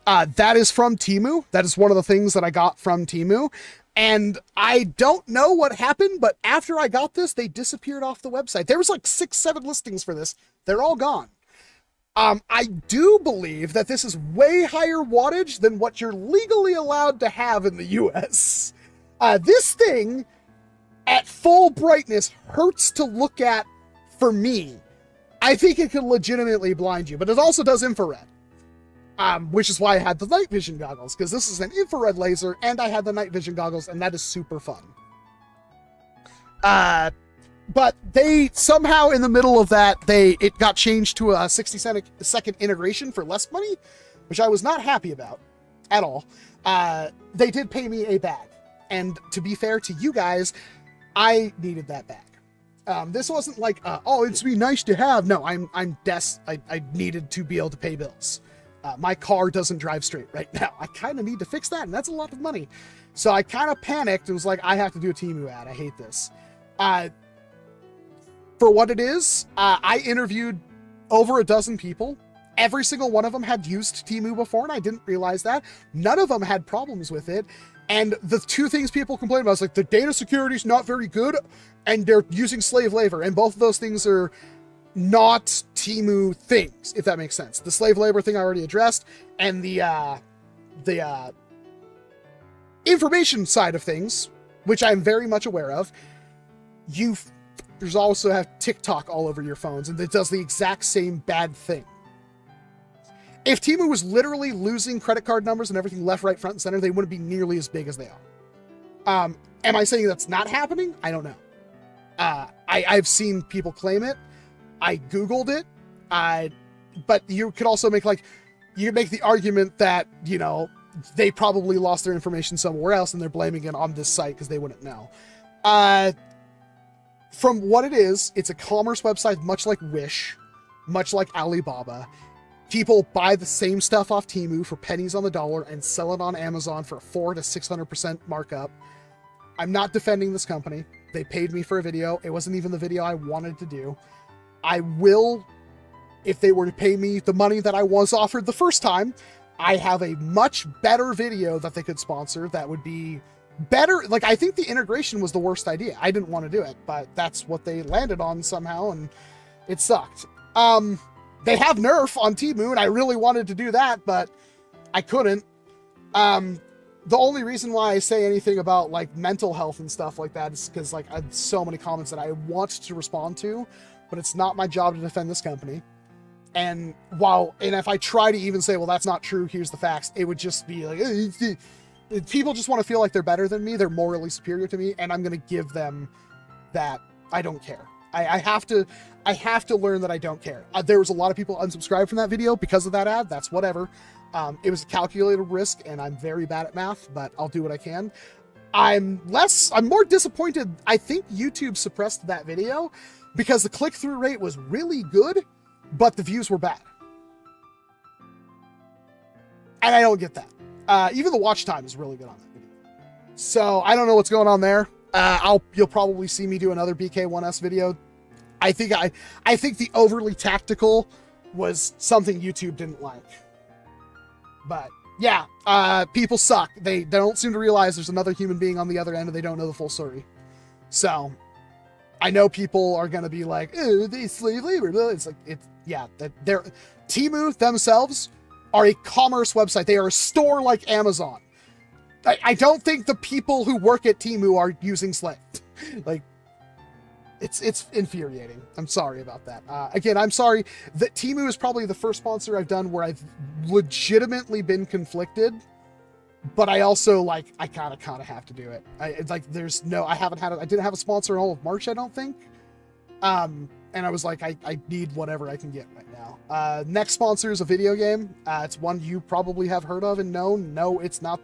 that is from Temu. That is one of the things that I got from Temu. And I don't know what happened, but after I got this, they disappeared off the website. There was like 6-7 listings for this. They're all gone. I do believe that this is way higher wattage than what you're legally allowed to have in the US. This thing, at full brightness, hurts to look at for me. I think it can legitimately blind you, but it also does infrared. Which is why I had the night vision goggles, because this is an infrared laser, and I had the night vision goggles, and that is super fun. But they somehow, in the middle of that, it got changed to a 60-second integration for less money, which I was not happy about at all. They did pay me a bag, and to be fair to you guys, I needed that bag. This wasn't like, oh, it's be nice to have. No, I needed to be able to pay bills. My car doesn't drive straight right now. I kind of need to fix that, and that's a lot of money. So I kind of panicked and was like, I have to do a Temu ad. I hate this. For what it is, I interviewed over a dozen people. Every single one of them had used Temu before, and I didn't realize that. None of them had problems with it. And the two things people complain about is like the data security is not very good, and they're using slave labor. And both of those things are not Temu things, if that makes sense. The slave labor thing I already addressed, and the information side of things, which I'm very much aware of. There's also have TikTok all over your phones, and it does the exact same bad thing. If Temu was literally losing credit card numbers and everything left, right, front, and center, they wouldn't be nearly as big as they are. Am I saying that's not happening? I don't know. I've seen people claim it. I Googled it. But you could also make the argument that, you know, they probably lost their information somewhere else and they're blaming it on this site because they wouldn't know. From what it is, it's a commerce website, much like Wish, much like Alibaba. People buy the same stuff off Temu for pennies on the dollar and sell it on Amazon for 400% to 600% markup. I'm not defending this company. They paid me for a video. It wasn't even the video I wanted to do. I will, if they were to pay me the money that I was offered the first time, I have a much better video that they could sponsor that would be better. Like, I think the integration was the worst idea. I didn't want to do it, but that's what they landed on somehow, and it sucked. They have Nerf on Temu, and I really wanted to do that, but I couldn't. The only reason why I say anything about, like, mental health and stuff like that is because, like, I have so many comments that I want to respond to, but it's not my job to defend this company. And if I try to even say, well, that's not true, here's the facts, it would just be like, people just want to feel like they're better than me, they're morally superior to me, and I'm going to give them that. I don't care. I have to learn that I don't care. There was a lot of people unsubscribed from that video because of that ad. That's whatever. It was a calculated risk, and I'm very bad at math, but I'll do what I can. I'm more disappointed. I think YouTube suppressed that video because the click-through rate was really good, but the views were bad. And I don't get that. Even the watch time is really good on that video. So I don't know what's going on there. You'll probably see me do another BK1S video. I think the overly tactical was something YouTube didn't like. But yeah, people suck. They don't seem to realize there's another human being on the other end and they don't know the full story. So I know people are going to be like, oh, they slave labor. It's like, they're Temu themselves are a commerce website. They are a store like Amazon. I don't think the people who work at Temu are using slave. Like, it's infuriating. I'm sorry about that. Again, I'm sorry that Temu is probably the first sponsor I've done where I've legitimately been conflicted, but I also I kind of have to do it. I didn't have a sponsor in all of March, I don't think. And I was like, I need whatever I can get right now. Next sponsor is a video game. It's one you probably have heard of and known. No, it's not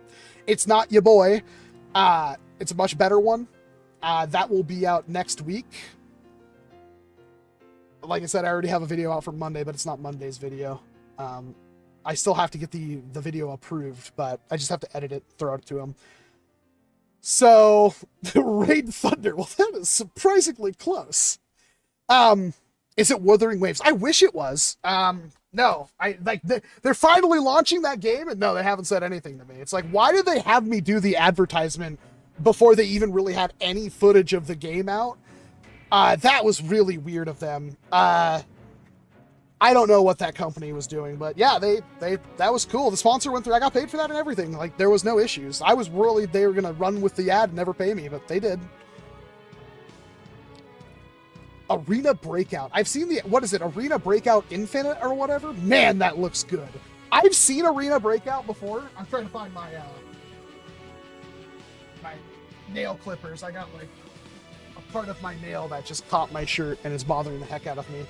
your boy. It's a much better one. That will be out next week. Like I said, I already have a video out for Monday, but it's not Monday's video. I still have to get the video approved, but I just have to edit it, throw it to him. So, Raid Thunder, well, that is surprisingly close. Is it Wuthering Waves? I wish it was. No, they're finally launching that game, and no, they haven't said anything to me. It's like, why did they have me do the advertisement before they even really had any footage of the game out? That was really weird of them. I don't know what that company was doing, but yeah, that was cool. The sponsor went through. I got paid for that and everything. Like, there was no issues. I was worried they were gonna run with the ad and never pay me, but they did. Arena Breakout. I've seen what is it? Arena Breakout Infinite or whatever? Man, that looks good. I've seen Arena Breakout before. I'm trying to find my nail clippers. I got like a part of my nail that just caught my shirt and is bothering the heck out of me.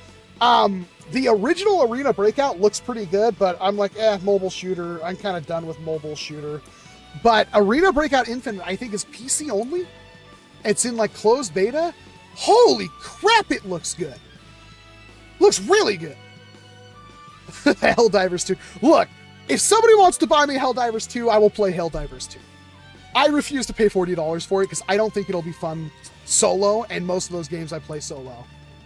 The original Arena Breakout looks pretty good, but I'm like, mobile shooter. I'm kind of done with mobile shooter. But Arena Breakout Infinite, I think, is PC only. It's in like closed beta. Holy crap, it looks good. Looks really good. Helldivers 2. Look, if somebody wants to buy me Helldivers 2, I will play Helldivers 2. I refuse to pay $40 for it because I don't think it'll be fun solo, and most of those games I play solo.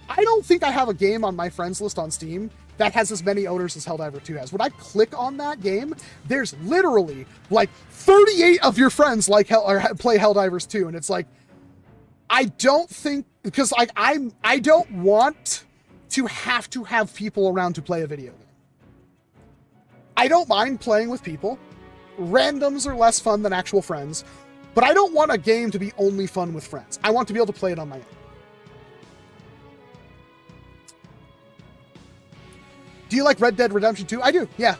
I don't think I have a game on my friends list on Steam that has as many owners as Helldiver 2 has. When I click on that game, there's literally like 38 of your friends play Helldivers 2, and it's like, I don't think, because like I don't want to have people around to play a video game. I don't mind playing with people. Randoms are less fun than actual friends, but I don't want a game to be only fun with friends. I want to be able to play it on my own. Do you like Red Dead Redemption 2? I do, yeah.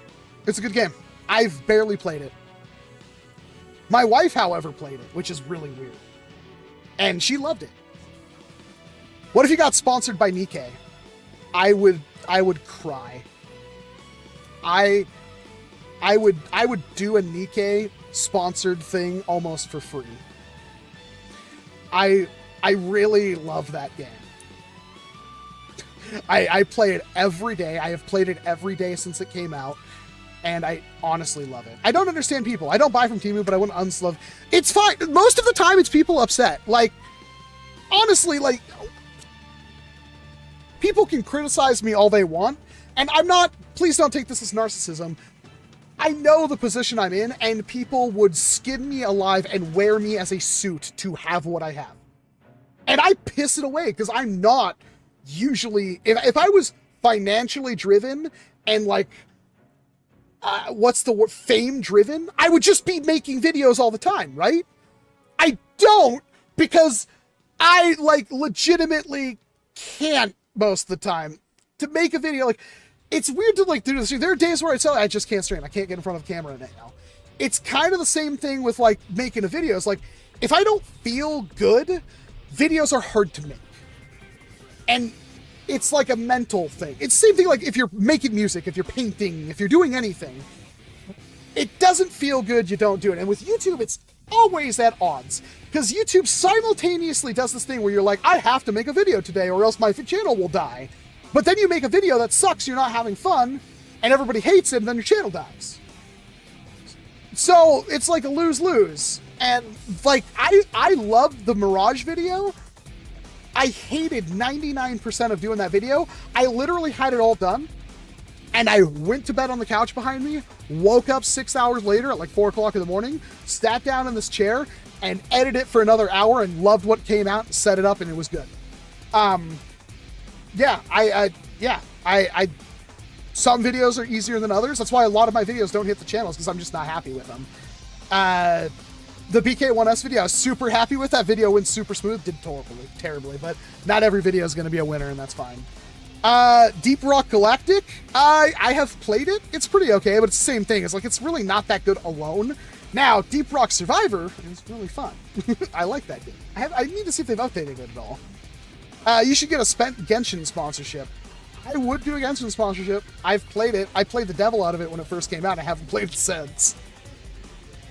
It's a good game. I've barely played it. My wife, however, played it, which is really weird. And she loved it. What if you got sponsored by Nikkei? I would cry. I would do a Nikkei sponsored thing almost for free. I really love that game. I play it every day. I have played it every day since it came out, and I honestly love it. I don't understand people. I don't buy from Temu, but I wouldn't unslove. It's fine. Most of the time, it's people upset. Like, honestly, like, people can criticize me all they want, and I'm not, please don't take this as narcissism. I know the position I'm in, and people would skin me alive and wear me as a suit to have what I have. And I piss it away, because I'm not usually, if I was financially driven and like, what's the word, fame driven, I would just be making videos all the time, right? I don't, because I like legitimately can't most of the time to make a video. Like, it's weird to like do this. There are days where I just can't stream. I can't get in front of a camera now. It's kind of the same thing with like making a video. It's like, if I don't feel good, videos are hard to make. And it's like a mental thing. It's the same thing like if you're making music, if you're painting, if you're doing anything. It doesn't feel good, you don't do it. And with YouTube, it's always at odds. Because YouTube simultaneously does this thing where you're like, I have to make a video today or else my channel will die. But then you make a video that sucks, you're not having fun, and everybody hates it, and then your channel dies. So it's like a lose-lose. And like, I loved the Mirage video. I hated 99% of doing that video. I literally had it all done, and I went to bed on the couch behind me, woke up 6 hours later at like 4 o'clock in the morning, sat down in this chair, and edited it for another hour, and loved what came out, set it up, and it was good. Yeah, some videos are easier than others. That's why a lot of my videos don't hit the channels, because I'm just not happy with them. The BK1S video, I was super happy with. That video went super smooth, did terribly, but not every video is going to be a winner, and that's fine. Deep Rock Galactic, I have played it. It's pretty okay, but it's the same thing. It's like, it's really not that good alone. Now, Deep Rock Survivor is really fun. I like that game. I need to see if they've updated it at all. You should get a Genshin sponsorship. I would do a Genshin sponsorship. I've played it. I played the devil out of it when it first came out. I haven't played it since.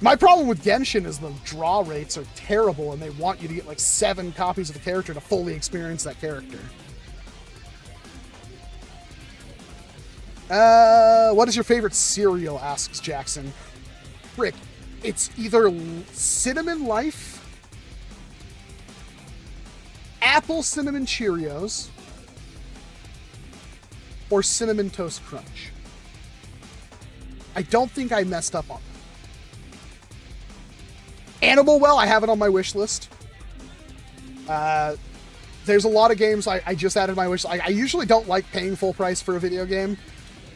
My problem with Genshin is the draw rates are terrible, and they want you to get like 7 copies of the character to fully experience that character. What is your favorite cereal? Asks Jackson. Rick, it's either Cinnamon Life, Apple Cinnamon Cheerios, or Cinnamon Toast Crunch. I don't think I messed up on that. Animal Well, I have it on my wish list. There's a lot of games I just added my wish. I usually don't like paying full price for a video game.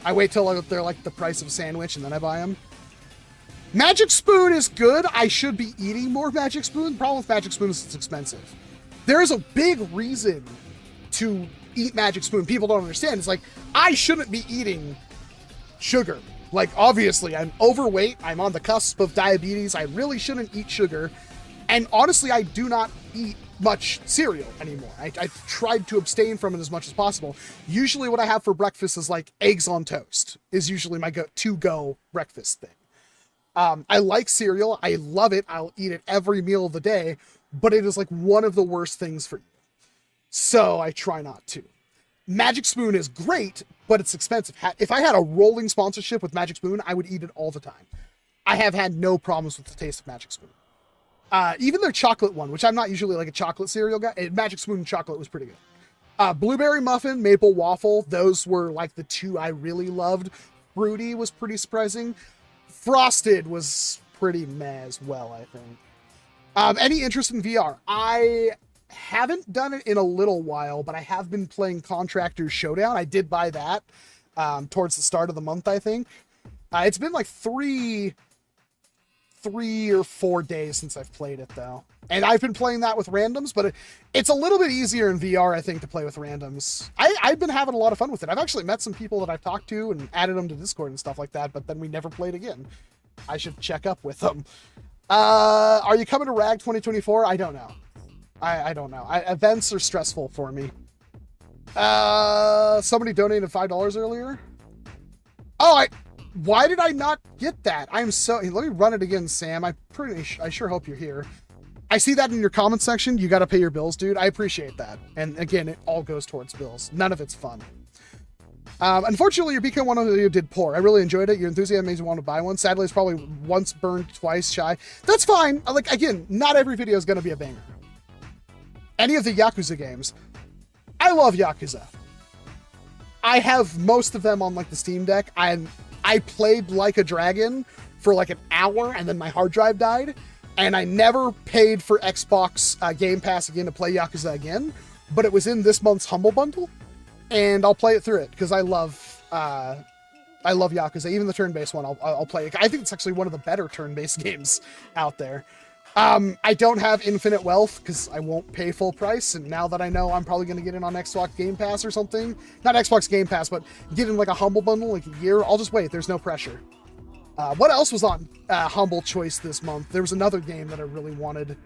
I wait till they're like the price of a sandwich and then I buy them. Magic Spoon is good. I should be eating more Magic Spoon. The problem with Magic Spoon is it's expensive. There is a big reason to eat Magic Spoon. People don't understand. It's like, I shouldn't be eating sugar. Like, obviously, I'm overweight. I'm on the cusp of diabetes. I really shouldn't eat sugar. And honestly, I do not eat much cereal anymore. I've tried to abstain from it as much as possible. Usually what I have for breakfast is like eggs on toast is usually my to-go breakfast thing. I like cereal. I love it. I'll eat it every meal of the day, but it is like one of the worst things for you. So I try not to. Magic Spoon is great, but it's expensive. If I had a rolling sponsorship with Magic Spoon, I would eat it all the time. I have had no problems with the taste of Magic Spoon. Even their chocolate one, which I'm not usually like a chocolate cereal guy, Magic Spoon chocolate was pretty good. Blueberry Muffin, Maple Waffle, those were like the 2 I really loved. Fruity was pretty surprising. Frosted was pretty meh as well, I think. Any interest in VR? I haven't done it in a little while, but I have been playing Contractors Showdown. I did buy that towards the start of the month, I think. It's been like 3 or 4 days since I've played it, though. And I've been playing that with randoms, but it's a little bit easier in VR, I think, to play with randoms. I've been having a lot of fun with it. I've actually met some people that I've talked to and added them to Discord and stuff like that, but then we never played again. I should check up with them. Are you coming to RAG 2024? I don't know. I don't know. Events are stressful for me. Somebody donated $5 earlier. Oh, why did I not get that? I'm so... Let me run it again, Sam. I sure hope you're here. I see that in your comment section. You got to pay your bills, dude. I appreciate that. And again, it all goes towards bills. None of it's fun. Unfortunately, your BK 1 video did poor. I really enjoyed it. Your enthusiasm makes me want to buy one. Sadly, it's probably once burned, twice shy. That's fine. Like, again, not every video is going to be a banger. Any of the Yakuza games. I love Yakuza. I have most of them on, like, the Steam Deck. I played Like a Dragon for like an hour and then my hard drive died, and I never paid for Xbox Game Pass again to play Yakuza again, but it was in this month's Humble Bundle, and I'll play it through it because I love Yakuza. Even the turn-based one, I'll play it. I think it's actually one of the better turn-based games out there. I don't have infinite wealth because I won't pay full price, and now that I know I'm probably going to get in on Xbox Game Pass or something, not Xbox Game Pass, but get in like a Humble Bundle like a year, I'll just wait. There's no pressure. What else was on Humble Choice this month? There was another game that I really wanted.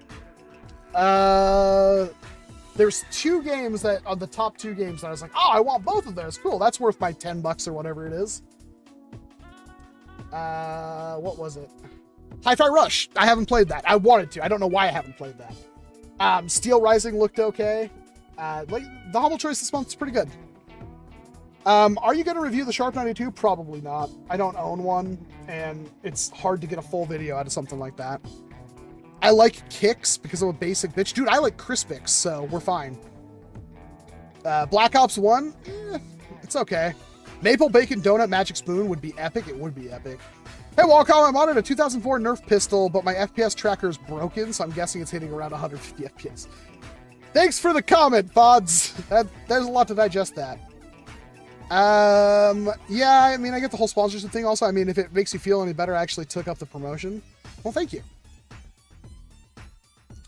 There's 2 games that are the top 2 games that I was like, oh, I want both of those. Cool, that's worth my $10 or whatever it is. What was it? Hi-Fi Rush. I haven't played that. I wanted to. I don't know why I haven't played that. Steel Rising looked okay. Like the Humble Choice this month is pretty good. Are you going to review the Sharp 92? Probably not. I don't own one, and it's hard to get a full video out of something like that. I like Kicks because I'm a basic bitch. Dude, I like Crispix, so we're fine. Black Ops 1? It's okay. Maple Bacon Donut Magic Spoon would be epic. It would be epic. Hey, Walcom, I'm on a 2004 Nerf pistol, but my FPS tracker is broken, so I'm guessing it's hitting around 150 FPS. Thanks for the comment, Pods. There's a lot to digest that. Yeah, I mean, I get the whole sponsorship thing also. I mean, if it makes you feel any better, I actually took up the promotion. Well, thank you.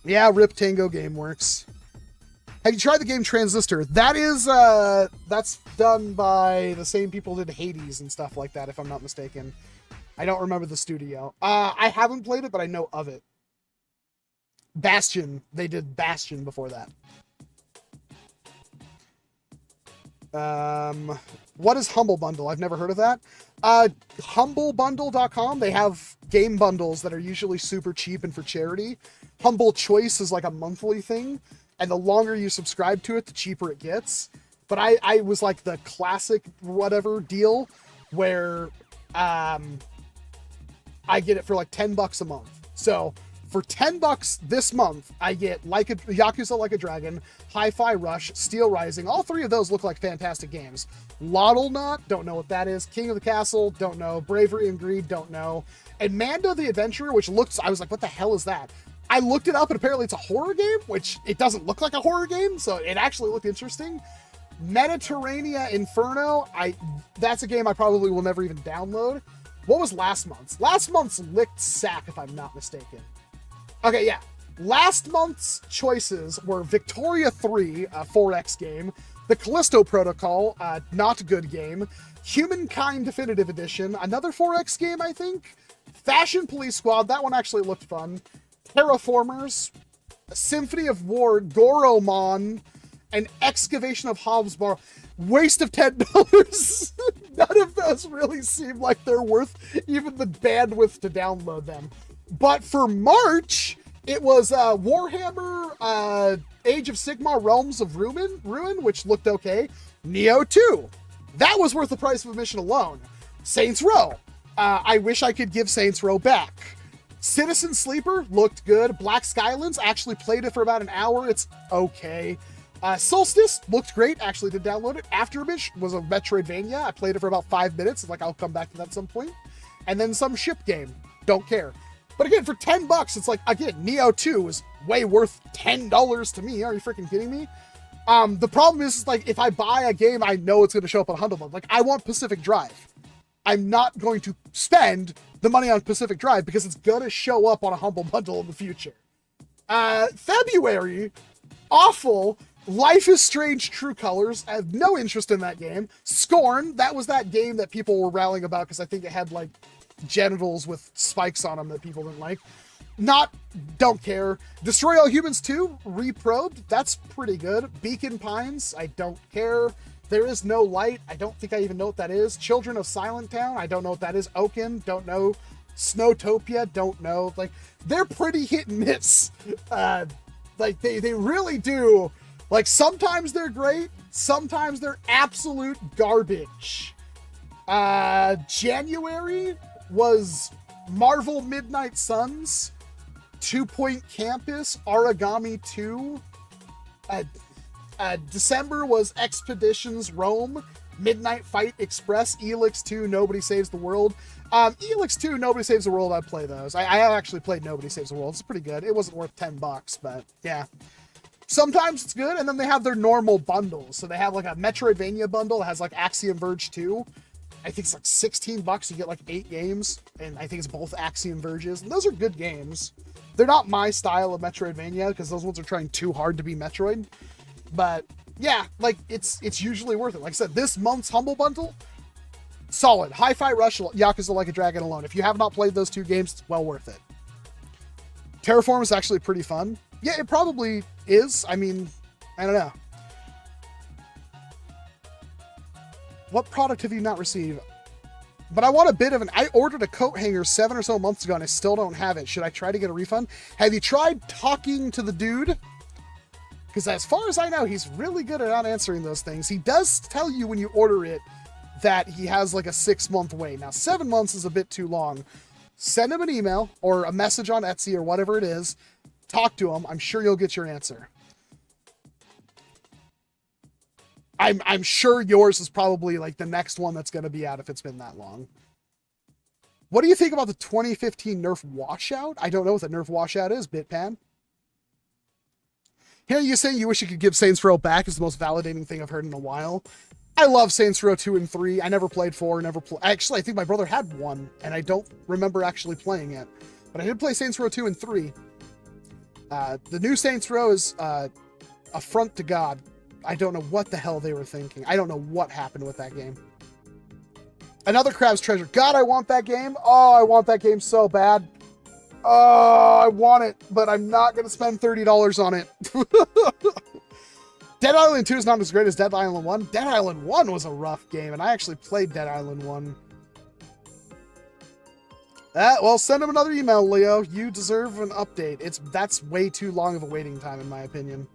Yeah, RIP Tango Gameworks. Have you tried the game Transistor? That is, that's done by the same people who did Hades and stuff like that, if I'm not mistaken. I don't remember the studio. I haven't played it, but I know of it. Bastion. They did Bastion before that. What is Humble Bundle? I've never heard of that. Humblebundle.com. They have game bundles that are usually super cheap and for charity. Humble Choice is like a monthly thing, and the longer you subscribe to it, the cheaper it gets. But I was like the classic whatever deal where I get it for like $10 a month. So for $10 this month, I get Yakuza Like a Dragon, Hi-Fi Rush, Steel Rising. All three of those look like fantastic games. Lottle Knot, don't know what that is. King of the Castle, don't know. Bravery and Greed, don't know. And Mando the Adventurer, which looks, I was like, what the hell is that? I looked it up and apparently it's a horror game, which it doesn't look like a horror game, so it actually looked interesting. Mediterranean Inferno, that's a game I probably will never even download. What was last month's? Last month's Licked Sack, if I'm not mistaken. Okay, yeah. Last month's choices were Victoria 3, a 4X game, The Callisto Protocol, not a good game, Humankind Definitive Edition, another 4X game, I think, Fashion Police Squad, that one actually looked fun, Terraformers, Symphony of War, Goromon, and Excavation of Hobbs Bar. Waste of $10. None of those really seem like they're worth even the bandwidth to download them. But for March, it was Warhammer Age of Sigmar Realms of Ruin, which looked okay. Neo 2. That was worth the price of admission alone. Saints Row. I wish I could give Saints Row back. Citizen Sleeper looked good. Black Skylands, actually played it for about an hour. It's okay. Solstice looked great. Actually did download it. Afterimage was a Metroidvania. I played it for about 5 minutes. It's like, I'll come back to that at some point. And then some ship game. Don't care. But again, for $10, it's like, again, Neo 2 is way worth $10 to me. Are you freaking kidding me? The problem is like, if I buy a game, I know it's going to show up on a Humble Bundle. Like, I want Pacific Drive. I'm not going to spend the money on Pacific Drive because it's going to show up on a Humble Bundle in the future. February, awful. Life is Strange True Colors. I have no interest in that game. Scorn, that was that game that people were rallying about because I think it had like genitals with spikes on them that people didn't like. Don't care. Destroy All Humans 2, Reprobed, that's pretty good. Beacon Pines, I don't care. There Is No Light, I don't think I even know what that is. Children of Silent Town, I don't know what that is. Oaken, don't know. Snowtopia, don't know. Like, they're pretty hit and miss. Like, they really do. Like, sometimes they're great, sometimes they're absolute garbage. January was Marvel Midnight Suns, 2 Point Campus, Origami 2. December was Expeditions Rome, Midnight Fight Express, Elix 2, Nobody Saves the World. Elix 2, Nobody Saves the World, I'd play those. I have actually played Nobody Saves the World. It's pretty good. It wasn't worth $10, but yeah. Sometimes it's good, and then they have their normal bundles. So they have like a Metroidvania bundle that has like Axiom Verge 2. I think it's like $16. You get like 8 games, and I think it's both Axiom Verges. And those are good games. They're not my style of Metroidvania because those ones are trying too hard to be Metroid. But yeah, like it's usually worth it. Like I said, this month's Humble Bundle, solid. Hi-Fi Rush, Yakuza Like a Dragon alone. If you have not played those 2 games, it's well worth it. Terraform is actually pretty fun. Yeah, it probably is. I mean, I don't know. What product have you not received? But I want a bit of an... I ordered a coat hanger 7 or so months ago and I still don't have it. Should I try to get a refund? Have you tried talking to the dude? Because as far as I know, he's really good at not answering those things. He does tell you when you order it that he has like a 6-month wait. Now, 7 months is a bit too long. Send him an email or a message on Etsy or whatever it is. Talk to him. I'm sure you'll get your answer. I'm sure yours is probably like the next one that's going to be out if it's been that long. What do you think about the 2015 Nerf Washout? I don't know what the Nerf Washout is, Bitpan. Here you saying you wish you could give Saints Row back is the most validating thing I've heard in a while. I love Saints Row 2 and 3. I never played 4, Actually, I think my brother had 1, and I don't remember actually playing it. But I did play Saints Row 2 and 3. The new Saints Row is affront to God. I don't know what the hell they were thinking. I don't know what happened with that game. Another Crab's Treasure. God, I want that game. Oh, I want that game so bad. Oh, I want it, but I'm not going to spend $30 on it. Dead Island 2 is not as great as Dead Island 1. Dead Island 1 was a rough game, and I actually played Dead Island 1. Well, send him another email, Leo. You deserve an update. That's way too long of a waiting time, in my opinion.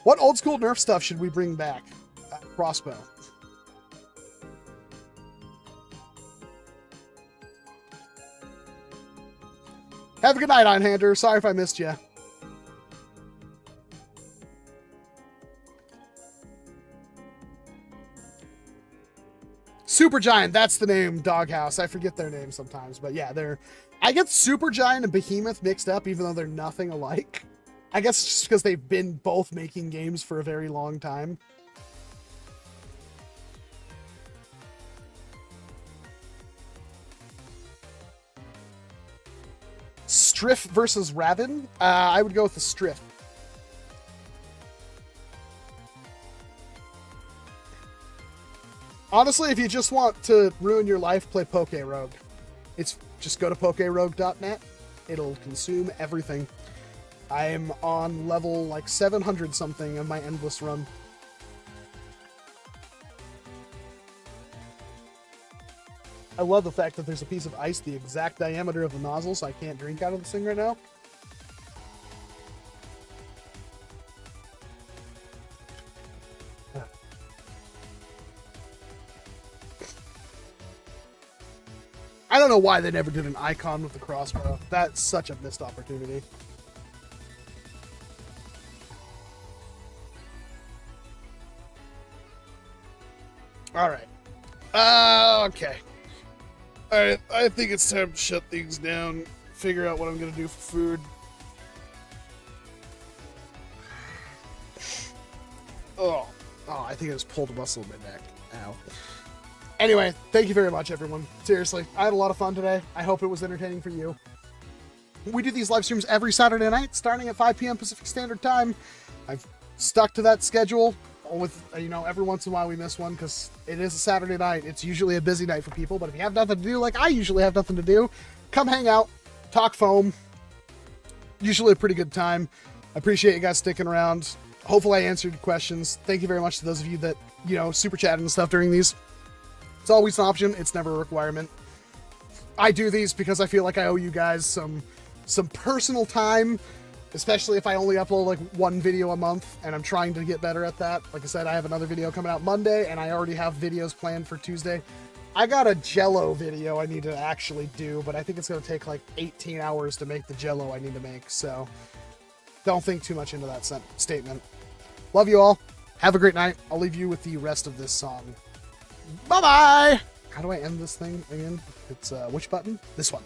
What old school Nerf stuff should we bring back? Crossbow. Have a good night, Einhander. Sorry if I missed you. Supergiant, that's the name, Doghouse. I forget their names sometimes, but yeah, I get Supergiant and Behemoth mixed up, even though they're nothing alike. I guess it's just because they've been both making games for a very long time. Striff versus Raven? I would go with the Striff. Honestly, if you just want to ruin your life, play Poke Rogue. Just go to pokerogue.net. It'll consume everything. I am on level like 700 something of my endless run. I love the fact that there's a piece of ice the exact diameter of the nozzle, so I can't drink out of this thing right now. I don't know why they never did an icon with the crossbow. That's such a missed opportunity. All right. Okay. All right. I think it's time to shut things down. Figure out what I'm gonna do for food. Oh, I think I just pulled a muscle in my neck. Ow. Anyway, thank you very much, everyone. Seriously, I had a lot of fun today. I hope it was entertaining for you. We do these live streams every Saturday night, starting at 5 p.m. Pacific Standard Time. I've stuck to that schedule. With, every once in a while we miss one because it is a Saturday night. It's usually a busy night for people, but if you have nothing to do, like I usually have nothing to do, come hang out, talk foam. Usually a pretty good time. I appreciate you guys sticking around. Hopefully I answered your questions. Thank you very much to those of you that, super chatted and stuff during these. It's always an option. It's never a requirement. I do these because I feel like I owe you guys some personal time, especially if I only upload like one video a month, and I'm trying to get better at that. Like I said, I have another video coming out Monday, and I already have videos planned for Tuesday. I got a Jello video I need to actually do, but I think it's going to take like 18 hours to make the Jello I need to make, so don't think too much into that statement. Love you all. Have a great night. I'll leave you with the rest of this song. Bye-bye! How do I end this thing again? It's, which button? This one.